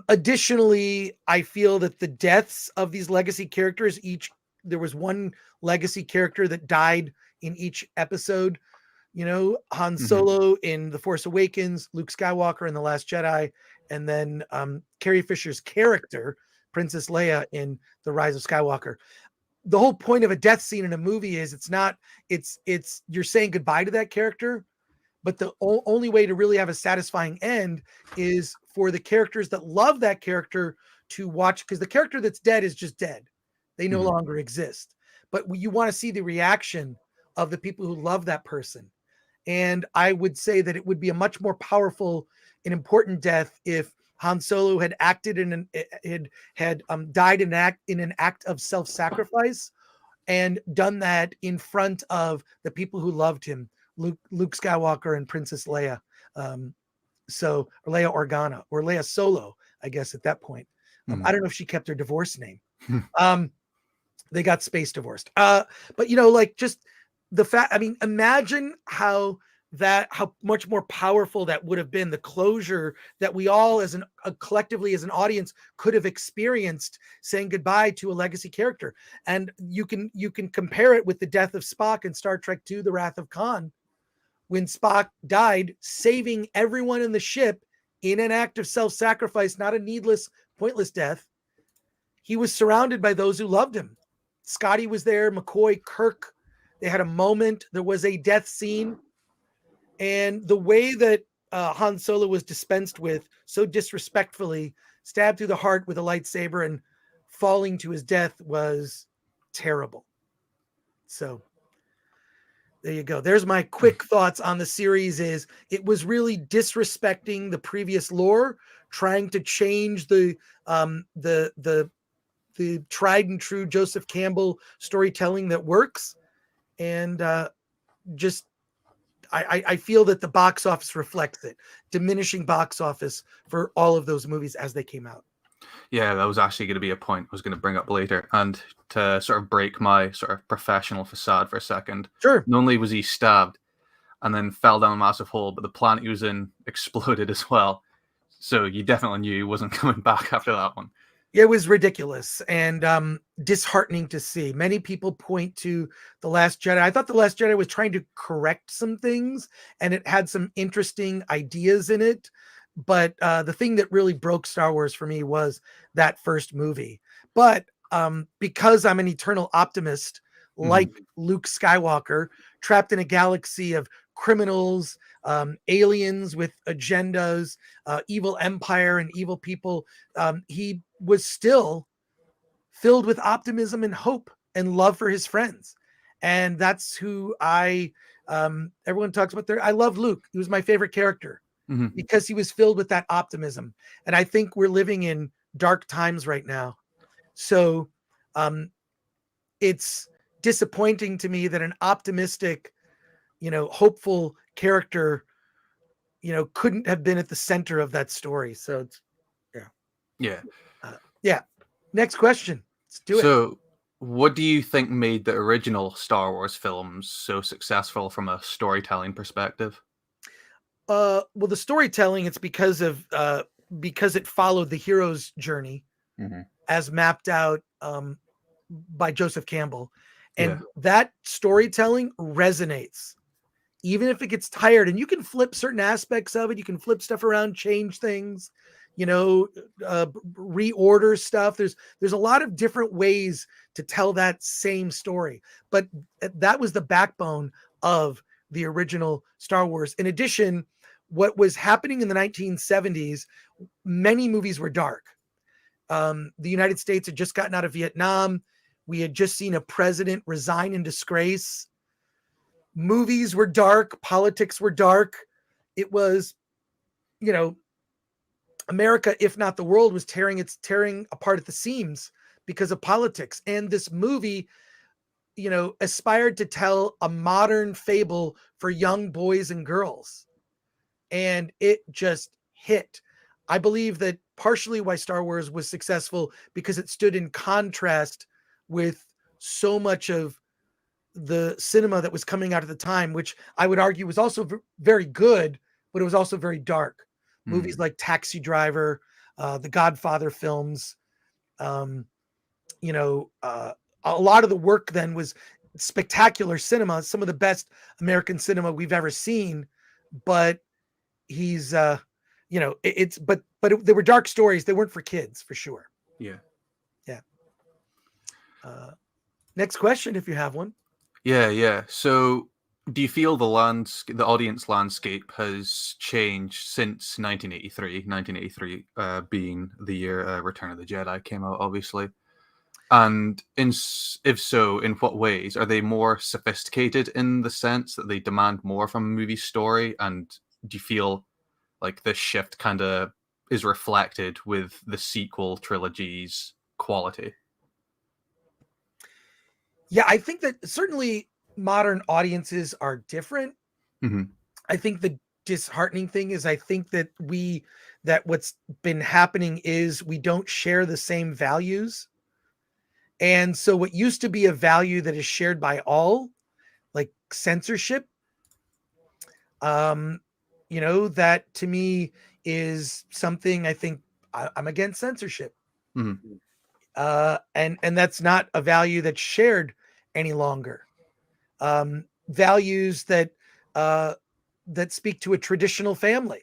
Additionally, I feel that the deaths of these legacy characters, there was one legacy character that died in each episode. Han Solo in The Force Awakens, Luke Skywalker in The Last Jedi, and then Carrie Fisher's character, Princess Leia, in The Rise of Skywalker. The whole point of a death scene in a movie is it's you're saying goodbye to that character. But the only way to really have a satisfying end is for the characters that love that character to watch, because the character that's dead is just dead. They no longer exist. But you want to see the reaction of the people who love that person. And I would say that it would be a much more powerful and important death if Han Solo had acted died in an act of self-sacrifice and done that in front of the people who loved him. Luke Skywalker and Princess Leia. Or Leia Organa or Leia Solo, I guess at that point. I don't know if she kept her divorce name. They got space divorced. But just the fact, imagine how much more powerful that would have been, the closure that we all collectively as an audience could have experienced saying goodbye to a legacy character. And you can compare it with the death of Spock in Star Trek II, The Wrath of Khan, when Spock died, saving everyone in the ship in an act of self-sacrifice, not a needless, pointless death, he was surrounded by those who loved him. Scotty was there, McCoy, Kirk. They had a moment. There was a death scene. And the way that Han Solo was dispensed with so disrespectfully, stabbed through the heart with a lightsaber and falling to his death, was terrible. So there you go. There's my quick thoughts on the series. Is it was really disrespecting the previous lore, trying to change the tried and true Joseph Campbell storytelling that works. And I feel that the box office reflects it, diminishing box office for all of those movies as they came out. Yeah, that was actually going to be a point I was going to bring up later. And to sort of break my sort of professional facade for a second, Sure. not only was he stabbed and then fell down a massive hole, but the planet he was in exploded as well. So you definitely knew he wasn't coming back after that one. It was ridiculous and disheartening to see. Many people point to The Last Jedi. I thought The Last Jedi was trying to correct some things, and it had some interesting ideas in it. But the thing that really broke Star Wars for me was that first movie. But because I'm an eternal optimist, like Luke Skywalker, trapped in a galaxy of criminals, aliens with agendas, evil empire and evil people, he was still filled with optimism and hope and love for his friends. And that's who everyone talks about I love Luke. He was my favorite character because he was filled with that optimism. And I think we're living in dark times right now. So it's disappointing to me that an optimistic, hopeful character, couldn't have been at the center of that story. So it's, yeah. Next question. Let's do it. So what do you think made the original Star Wars films so successful from a storytelling perspective? Well, the storytelling, it's because it followed the hero's journey as mapped out by Joseph Campbell. And that storytelling resonates, even if it gets tired. And you can flip certain aspects of it. You can flip stuff around, change things, reorder stuff. There's a lot of different ways to tell that same story. But that was the backbone of the original Star Wars. In addition, what was happening in the 1970s, many movies were dark. The United States had just gotten out of Vietnam. We had just seen a president resign in disgrace. Movies were dark. Politics were dark. It was, America, if not the world, was tearing apart at the seams because of politics. And this movie, aspired to tell a modern fable for young boys and girls. And it just hit. I believe that partially why Star Wars was successful because it stood in contrast with so much of the cinema that was coming out at the time, which I would argue was also very good, but it was also very dark. Movies like Taxi Driver, the Godfather films, a lot of the work then was spectacular cinema, some of the best American cinema we've ever seen. But he's, there were dark stories. They weren't for kids, for sure. Yeah. Next question, if you have one. Yeah. So do you feel the audience landscape has changed since 1983 being the year Return of the Jedi came out, obviously? And if so, in what ways? Are they more sophisticated in the sense that they demand more from a movie story? And do you feel like this shift kind of is reflected with the sequel trilogy's quality? Yeah, I think that certainly modern audiences are different. I think the disheartening thing is I think that what's been happening is we don't share the same values. And so what used to be a value that is shared by all, like censorship, that to me is something I think I'm against censorship. And that's not a value that's shared any longer. Values that speak to a traditional family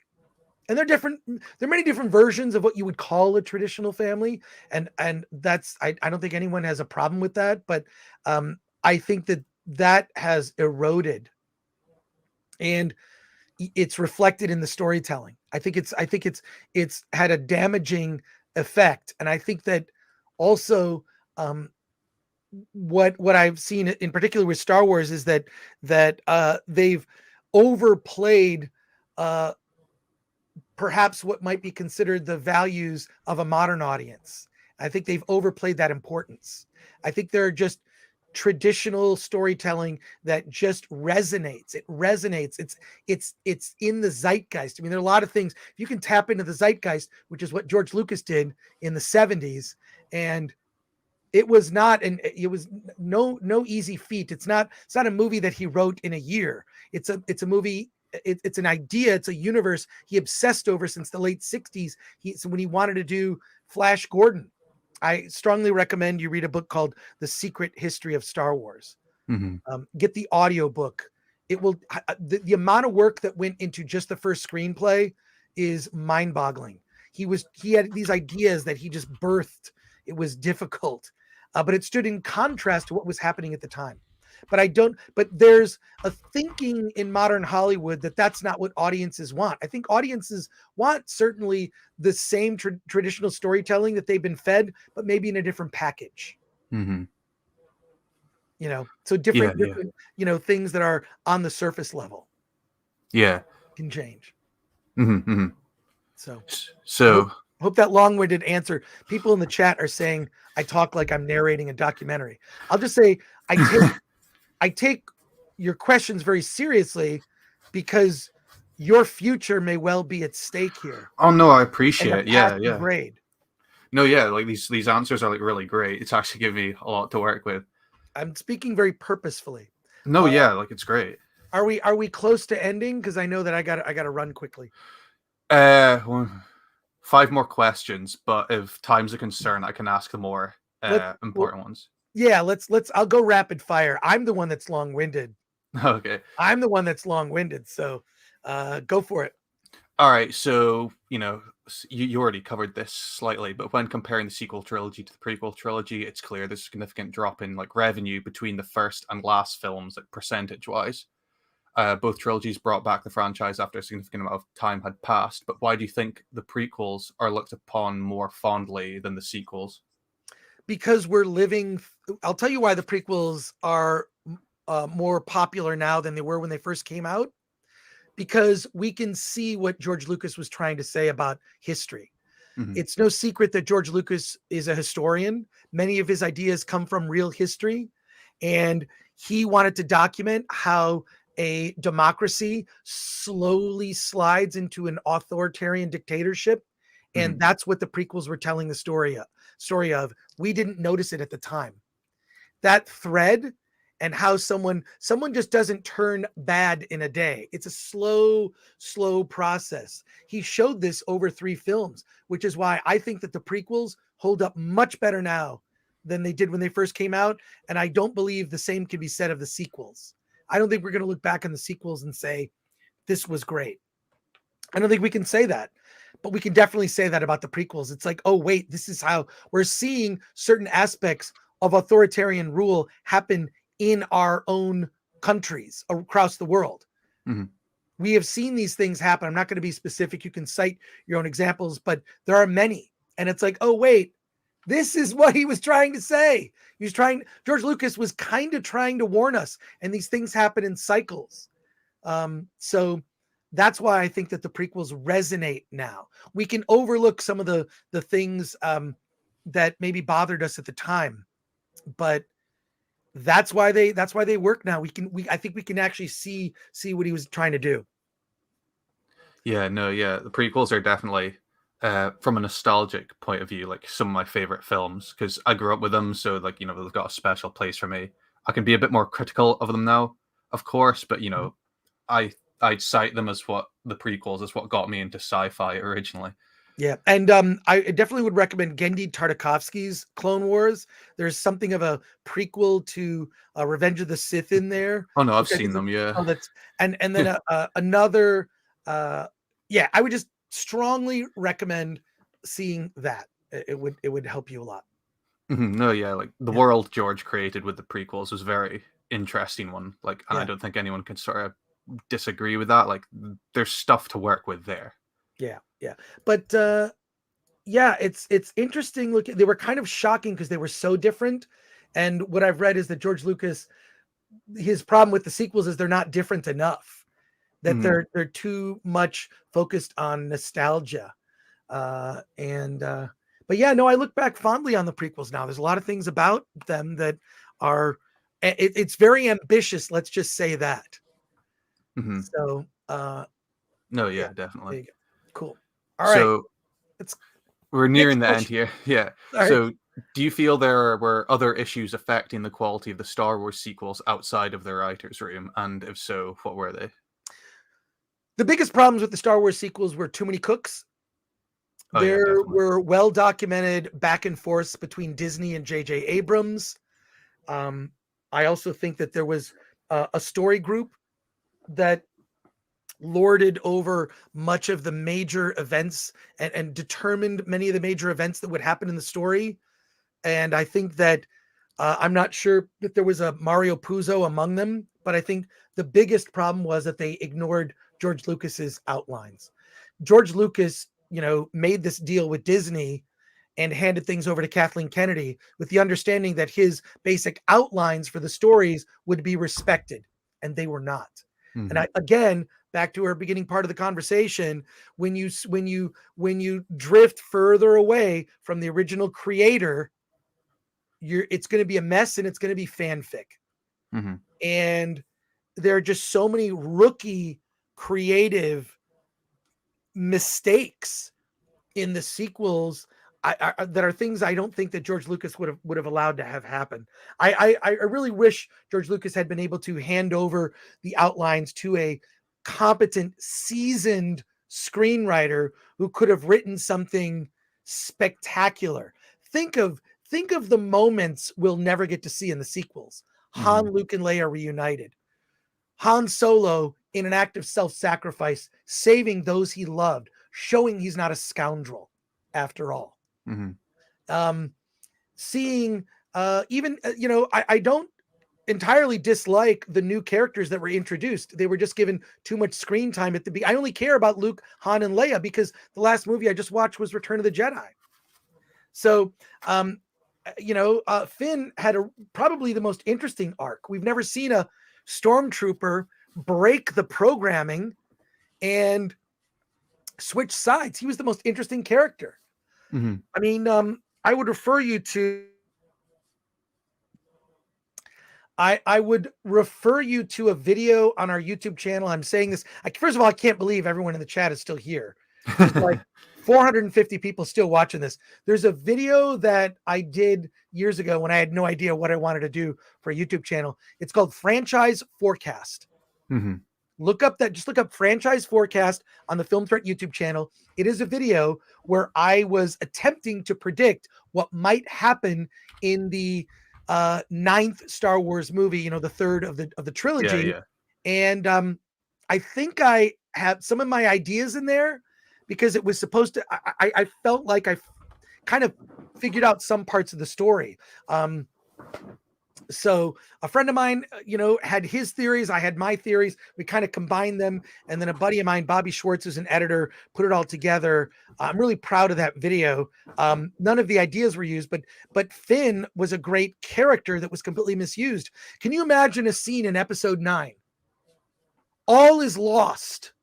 And they're different. There are many different versions of what you would call a traditional family, and that's I don't think anyone has a problem with that. But I think that has eroded, and it's reflected in the storytelling. I think it's had a damaging effect, and I think that also what I've seen in particular with Star Wars is that they've overplayed perhaps what might be considered the values of a modern audience. I think they've overplayed that importance. I think there are just traditional storytelling that just resonates. It resonates. It's in the zeitgeist. I mean, there are a lot of things. If you can tap into the zeitgeist, which is what George Lucas did in the 70s, and it was no easy feat. It's not a movie that he wrote in a year. It's a movie. It's an idea. It's a universe he obsessed over since the late 60s. When he wanted to do Flash Gordon. I strongly recommend you read a book called The Secret History of Star Wars. Get the audio book. It will the amount of work that went into just the first screenplay is mind-boggling. He had these ideas that he just birthed. It was difficult, but it stood in contrast to what was happening at the time. But there's a thinking in modern Hollywood that's not what audiences want. I think audiences want certainly the same traditional storytelling that they've been fed, but maybe in a different package. So different, things that are on the surface level. Yeah. Can change. So hope that long-winded answer. People in the chat are saying I talk like I'm narrating a documentary. I'll just say I take your questions very seriously because your future may well be at stake here. Oh no, I appreciate it. Yeah. Grade. No, yeah, like these answers are like really great. It's actually given me a lot to work with. I'm speaking very purposefully. No, yeah, like it's great. Are we close to ending? Because I know that I gotta run quickly. 5 more questions, but if time's a concern, I can ask the more important ones. Yeah, let's I'll go rapid fire. I'm the one that's long-winded. Okay. I'm the one that's long-winded, so go for it. All right, so you already covered this slightly, but when comparing the sequel trilogy to the prequel trilogy, it's clear there's a significant drop in like revenue between the first and last films, like percentage-wise. Both trilogies brought back the franchise after a significant amount of time had passed, but why do you think the prequels are looked upon more fondly than the sequels? Because I'll tell you why the prequels are more popular now than they were when they first came out. Because we can see what George Lucas was trying to say about history. It's no secret that George Lucas is a historian. Many of his ideas come from real history. And he wanted to document how a democracy slowly slides into an authoritarian dictatorship. And that's what the prequels were telling the story of. We didn't notice it at the time. That thread and how someone just doesn't turn bad in a day. It's a slow process. He showed this over 3 films, which is why I think that the prequels hold up much better now than they did when they first came out. And I don't believe the same can be said of the sequels. I don't think we're going to look back on the sequels and say, this was great. I don't think we can say that. But we can definitely say that about the prequels. It's like, oh, wait, this is how we're seeing certain aspects of authoritarian rule happen in our own countries across the world. We have seen these things happen. I'm not going to be specific. You can cite your own examples, but there are many. And it's like, oh, wait, this is what he was trying to say. George Lucas was kind of trying to warn us, and these things happen in cycles. So that's why I think that the prequels resonate now. We can overlook some of the things that maybe bothered us at the time, but that's why they work now. I think we can actually see what he was trying to do. Yeah, the prequels are definitely from a nostalgic point of view, like some of my favorite films, because I grew up with them, so like they've got a special place for me. I can be a bit more critical of them now, of course, but I'd cite them as what the prequels is what got me into sci-fi originally. Yeah, and I definitely would recommend Genndy Tartakovsky's Clone Wars. There's something of a prequel to Revenge of the Sith in there. Oh no, I've seen them. Yeah. And then another. I would just strongly recommend seeing that. It would help you a lot. No, yeah, like the world George created with the prequels was a very interesting one. Like, and I don't think anyone can sort of disagree with that. Like, there's stuff to work with there. Yeah. But it's interesting. Look, they were kind of shocking because they were so different. And what I've read is that George Lucas, his problem with the sequels is they're not different enough. That they're too much focused on nostalgia. But yeah, no, I look back fondly on the prequels now. There's a lot of things about them that are, it's very ambitious. Let's just say that. So, no, yeah, definitely. Cool. All right. So we're nearing the end here. Yeah. So do you feel there were other issues affecting the quality of the Star Wars sequels outside of the writer's room? And if so, what were they? The biggest problems with the Star Wars sequels were too many cooks. There were well-documented back and forths between Disney and J.J. Abrams. I also think that there was a story group that lorded over much of the major events and determined many of the major events that would happen in the story. And I think that I'm not sure that there was a Mario Puzo among them, but I think the biggest problem was that they ignored George Lucas's outlines. George Lucas, made this deal with Disney and handed things over to Kathleen Kennedy with the understanding that his basic outlines for the stories would be respected, and they were not. And again, back to our beginning part of the conversation, when you drift further away from the original creator, it's going to be a mess and it's going to be fanfic. And there are just so many rookie creative mistakes in the sequels that are things I don't think that George Lucas would have allowed to have happen. I really wish George Lucas had been able to hand over the outlines to a competent, seasoned screenwriter who could have written something spectacular. Think of the moments we'll never get to see in the sequels. Han, Luke, and Leia reunited. Han Solo in an act of self-sacrifice, saving those he loved, showing he's not a scoundrel after all. Seeing even, I don't entirely dislike the new characters that were introduced. They were just given too much screen time at the beginning. I only care about Luke, Han, and Leia because the last movie I just watched was Return of the Jedi. So, Finn had probably the most interesting arc. We've never seen a stormtrooper break the programming and switch sides. He was the most interesting character. I mean, I would refer you to I would refer you to a video on our YouTube channel. I'm saying this. First of all, I can't believe everyone in the chat is still here. There's like 450 people still watching this. There's a video that I did years ago when I had no idea what I wanted to do for a YouTube channel. It's called Franchise Forecast. Look up Franchise Forecast on the Film Threat YouTube channel. It is a video where I was attempting to predict what might happen in the 9th Star Wars movie, the third of the trilogy. And I think I have some of my ideas in there because it was supposed to, I felt like I kind of figured out some parts of the story. So a friend of mine, had his theories. I had my theories. We kind of combined them. And then a buddy of mine, Bobby Schwartz, who's an editor, put it all together. I'm really proud of that video. None of the ideas were used, but Finn was a great character that was completely misused. Can you imagine a scene in episode 9? All is lost.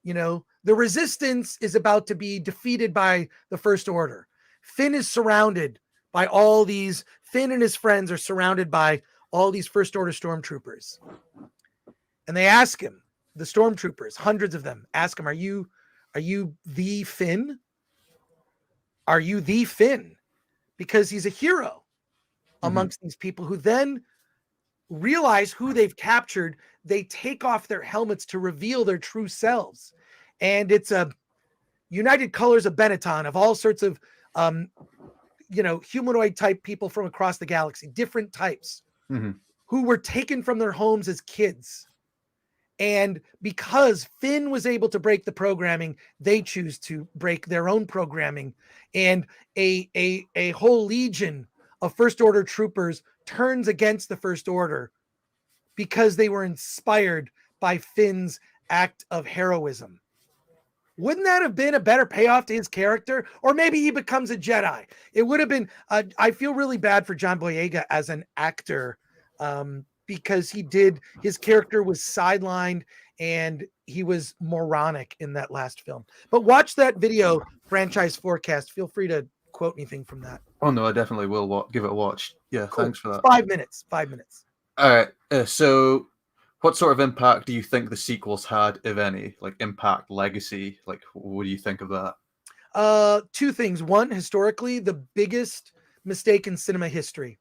The resistance is about to be defeated by the First Order. Finn is surrounded by all these, Finn and his friends are surrounded by all these First Order stormtroopers. And they ask him, the stormtroopers, hundreds of them, ask him, are you the Finn? Are you the Finn? Because he's a hero amongst these people who then realize who they've captured. They take off their helmets to reveal their true selves. And it's a United Colors of Benetton of all sorts of, humanoid type people from across the galaxy, different types, who were taken from their homes as kids And because Finn was able to break the programming, they choose to break their own programming. And a whole legion of First Order troopers turns against the First Order because they were inspired by Finn's act of heroism. Wouldn't that have been a better payoff to his character? Or maybe he becomes a Jedi. It would have been, I feel really bad for John Boyega as an actor, because his character was sidelined and he was moronic in that last film. But watch that video, Franchise Forecast. Feel free to quote anything from that. Oh no, I definitely will give it a watch. Yeah, Cool. Thanks for that. 5 minutes. 5 minutes. All right. So what sort of impact do you think the sequels had, if any? Like impact, legacy? Like, what do you think of that? Two things. One, historically, the biggest mistake in cinema history.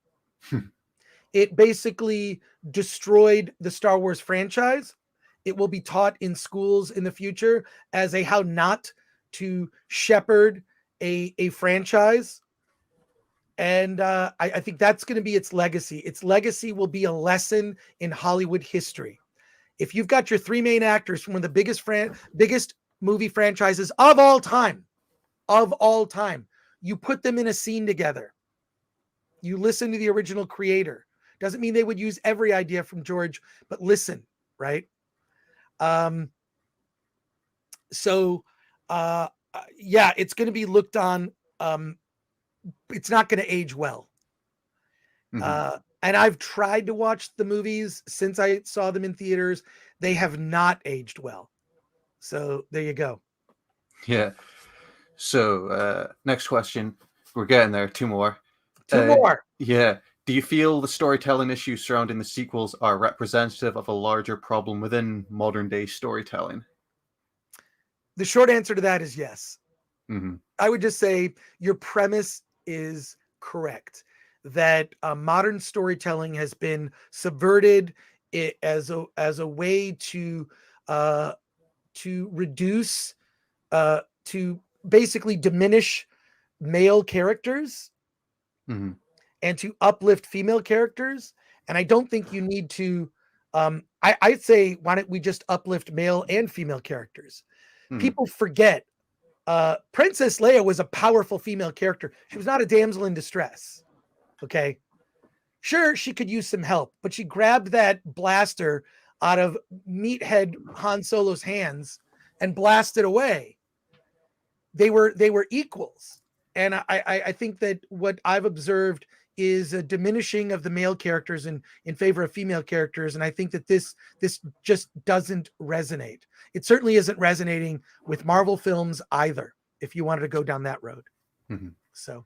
It basically destroyed the Star Wars franchise. It will be taught in schools in the future as how not to shepherd a franchise. And I think that's going to be its legacy. Its legacy will be a lesson in Hollywood history. If you've got your three main actors from one of the biggest movie franchises of all time, you put them in a scene together. You listen to the original creator. Doesn't mean they would use every idea from George, but listen, right? Yeah, it's going to be looked on. It's not going to age well. Mhm. And I've tried to watch the movies since I saw them in theaters. They have not aged well. So there you go. Yeah. So next question. We're getting there. Two more. Two more. Yeah. Do you feel the storytelling issues surrounding the sequels are representative of a larger problem within modern day storytelling? The short answer to that is yes. Mm-hmm. I would just say your premise is correct, that modern storytelling has been subverted as a way to reduce, to basically diminish male characters. Mm-hmm. And to uplift female characters. And I don't think you need to, I'd say, why don't we just uplift male and female characters? Mm-hmm. People forget Princess Leia was a powerful female character. She was not a damsel in distress. Okay. Sure, she could use some help, but she grabbed that blaster out of meathead Han Solo's hands and blasted away. They were equals. And I think that what I've observed is a diminishing of the male characters in favor of female characters. And I think that this just doesn't resonate. It certainly isn't resonating with Marvel films either, if you wanted to go down that road. Mm-hmm. So.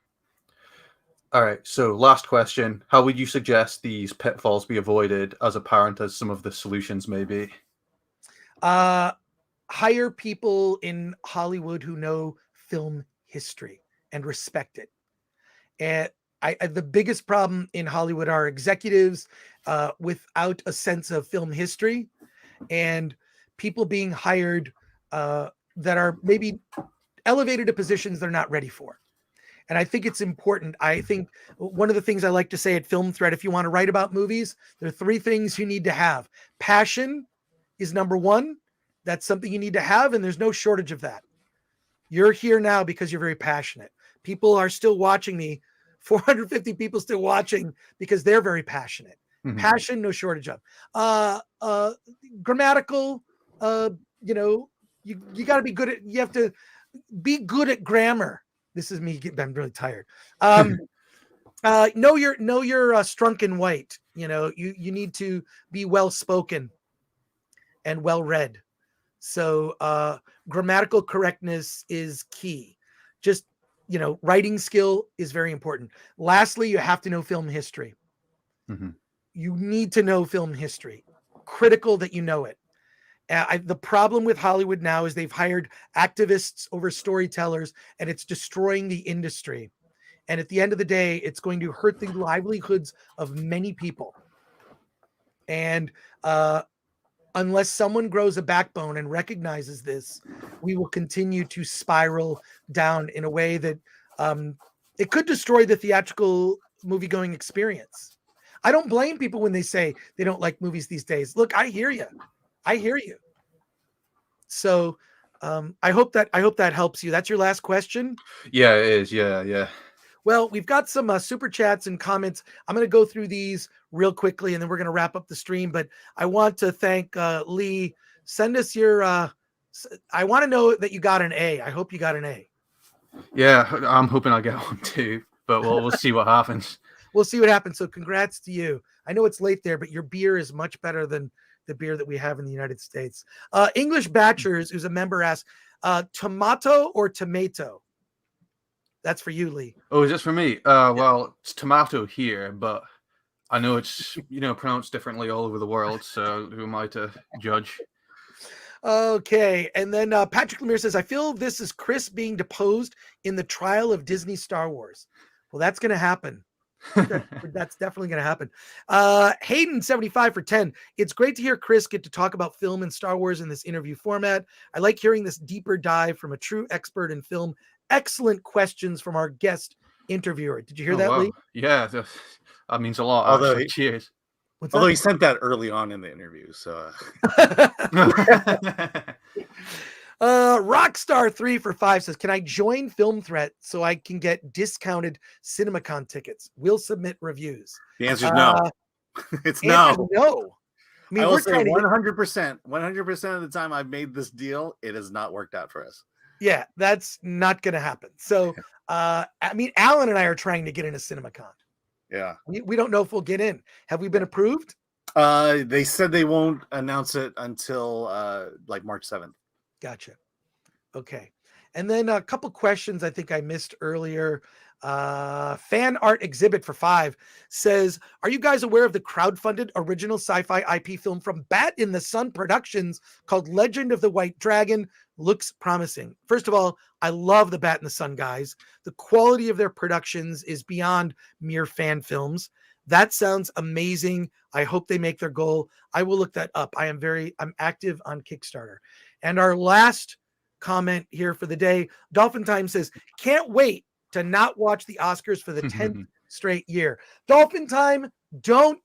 All right. So last question. How would you suggest these pitfalls be avoided as apparent as some of the solutions may be? Hire people in Hollywood who know film history and respect it. And the biggest problem in Hollywood are executives without a sense of film history, and people being hired that are maybe elevated to positions they're not ready for. And I think it's important. I think one of the things I like to say at Film Threat, if you want to write about movies, there are three things you need to have. Passion is number one. That's something you need to have, and there's no shortage of that. You're here now because you're very passionate. People are still watching me. 450 people still watching because they're very passionate. Mm-hmm. Passion, no shortage of. Grammatical, you got to be good at. You have to be good at grammar. This is me. I'm really tired. Know your strunk and white. You need to be well spoken and well read. So grammatical correctness is key. Just writing skill is very important. Lastly, you have to know film history. Mm-hmm. You need to know film history. Critical that you know it. The problem with Hollywood now is they've hired activists over storytellers, and it's destroying the industry. And at the end of the day, it's going to hurt the livelihoods of many people. And unless someone grows a backbone and recognizes this, we will continue to spiral down in a way that it could destroy the theatrical movie-going experience. I don't blame people when they say they don't like movies these days. Look, I hear you. I hear you. So I hope that helps you. That's your last question. Yeah, it is. Yeah. Well, we've got some super chats and comments. I'm going to go through these real quickly, and then we're going to wrap up the stream. But I want to thank Lee. Send us your. I want to know that you got an A. I hope you got an A. Yeah, I'm hoping I get one too, but we'll see what happens. We'll see what happens. So congrats to you. I know it's late there, but your beer is much better than the beer that we have in the United States. English Batchers, who's a member, asks, tomato or tomato? That's for you, Lee. Oh, is this for me? Well, it's tomato here, but I know it's pronounced differently all over the world. So who am I to judge? Okay, and then Patrick Lemire says, I feel this is Chris being deposed in the trial of Disney Star Wars. Well, that's going to happen. That's definitely going to happen. Hayden 75 for 10. It's great to hear Chris get to talk about film and Star Wars in this interview format. I like hearing this deeper dive from a true expert in film. Excellent questions from our guest interviewer. Did you hear that, wow. Lee? Yeah, that means a lot. Although Cheers. Although he sent that early on in the interview, so Rockstar 3 for 5 says, can I join Film Threat so I can get discounted CinemaCon tickets? We'll submit reviews. the answer is no. It's No. I mean, I will we're say trying to 100% of the time I've made this deal, it has not worked out for us. yeah, that's not going to happen. So, I mean, Alan and I are trying to get into CinemaCon. Yeah. We don't know if we'll get in. Have we been approved? They said they won't announce it until like March 7th. Gotcha. Okay. And then a couple questions I think I missed earlier. Fan art exhibit for 5 says, are you guys aware of the crowdfunded original sci-fi IP film from Bat in the Sun Productions called Legend of the White Dragon? Looks promising. First of all, I love the Bat in the Sun guys. The quality of their productions is beyond mere fan films. That sounds amazing. I hope they make their goal. I will look that up. I'm active on Kickstarter. And our last comment here for the day, Dolphin Time says, can't wait to not watch the Oscars for the 10th straight year. Dolphin Time, don't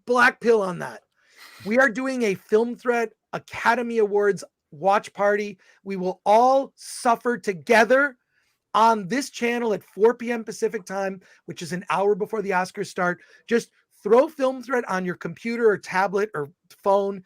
black pill on that. We are doing a Film Threat Academy Awards watch party. We will all suffer together on this channel at 4 p.m. Pacific time, which is an hour before the Oscars start. Just throw Film Threat on your computer or tablet or phone.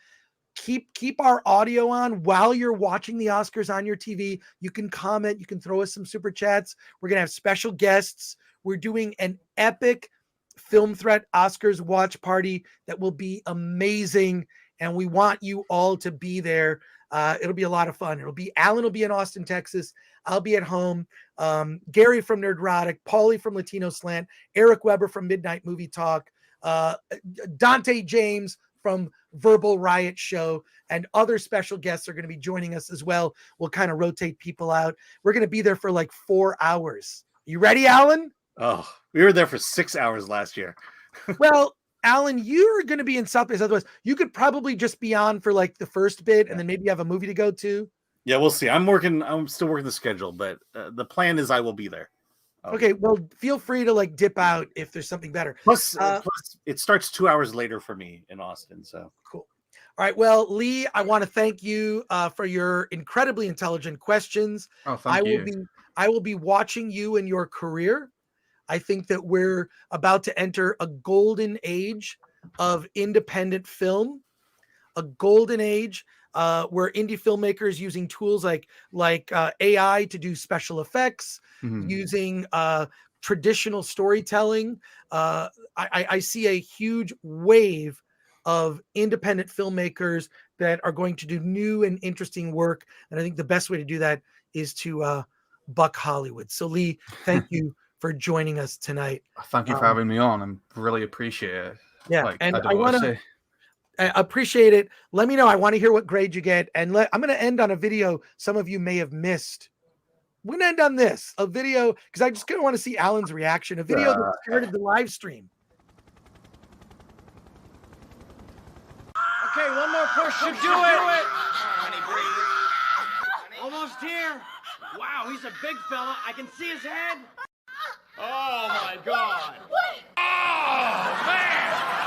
Keep our audio on while you're watching the Oscars on your TV. You can comment. You can throw us some super chats. We're going to have special guests. We're doing an epic Film Threat Oscars watch party that will be amazing. And we want you all to be there. It'll be a lot of fun. Alan will be in Austin, Texas. I'll be at home. Gary from Nerdrotic, Paulie from Latino Slant, Eric Weber from Midnight Movie Talk, Dante James from Verbal Riot Show, and other special guests are going to be joining us as well. We'll kind of rotate people out. We're going to be there for like 4 hours. You ready, Alan? Oh, we were there for 6 hours last year. Well, Alan, you're going to be in South by Southwest. You could probably just be on for like the first bit, and then maybe you have a movie to go to. Yeah, we'll see. I'm still working the schedule, but the plan is I will be there. Okay, well, feel free to like dip out if there's something better. Plus, it starts 2 hours later for me in Austin. So cool. All right. Well, Lee, I want to thank you for your incredibly intelligent questions. Oh, thank you. I will be watching you and your career. I think that we're about to enter a golden age of independent film, a golden age where indie filmmakers using tools like AI to do special effects, using traditional storytelling. I see a huge wave of independent filmmakers that are going to do new and interesting work. And I think the best way to do that is to buck Hollywood. So Lee, thank you for joining us tonight. Thank you for having me on. I really appreciate it. Yeah, and I want to appreciate it. Let me know. I want to hear what grade you get. And I'm going to end on a video some of you may have missed. We're going to end on this, a video, because I just kind of want to see Alan's reaction, a video that started the live stream. Okay, one more push should do it. Honey, breathe. Almost here. Wow, he's a big fella. I can see his head. Oh, my God. Oh, man.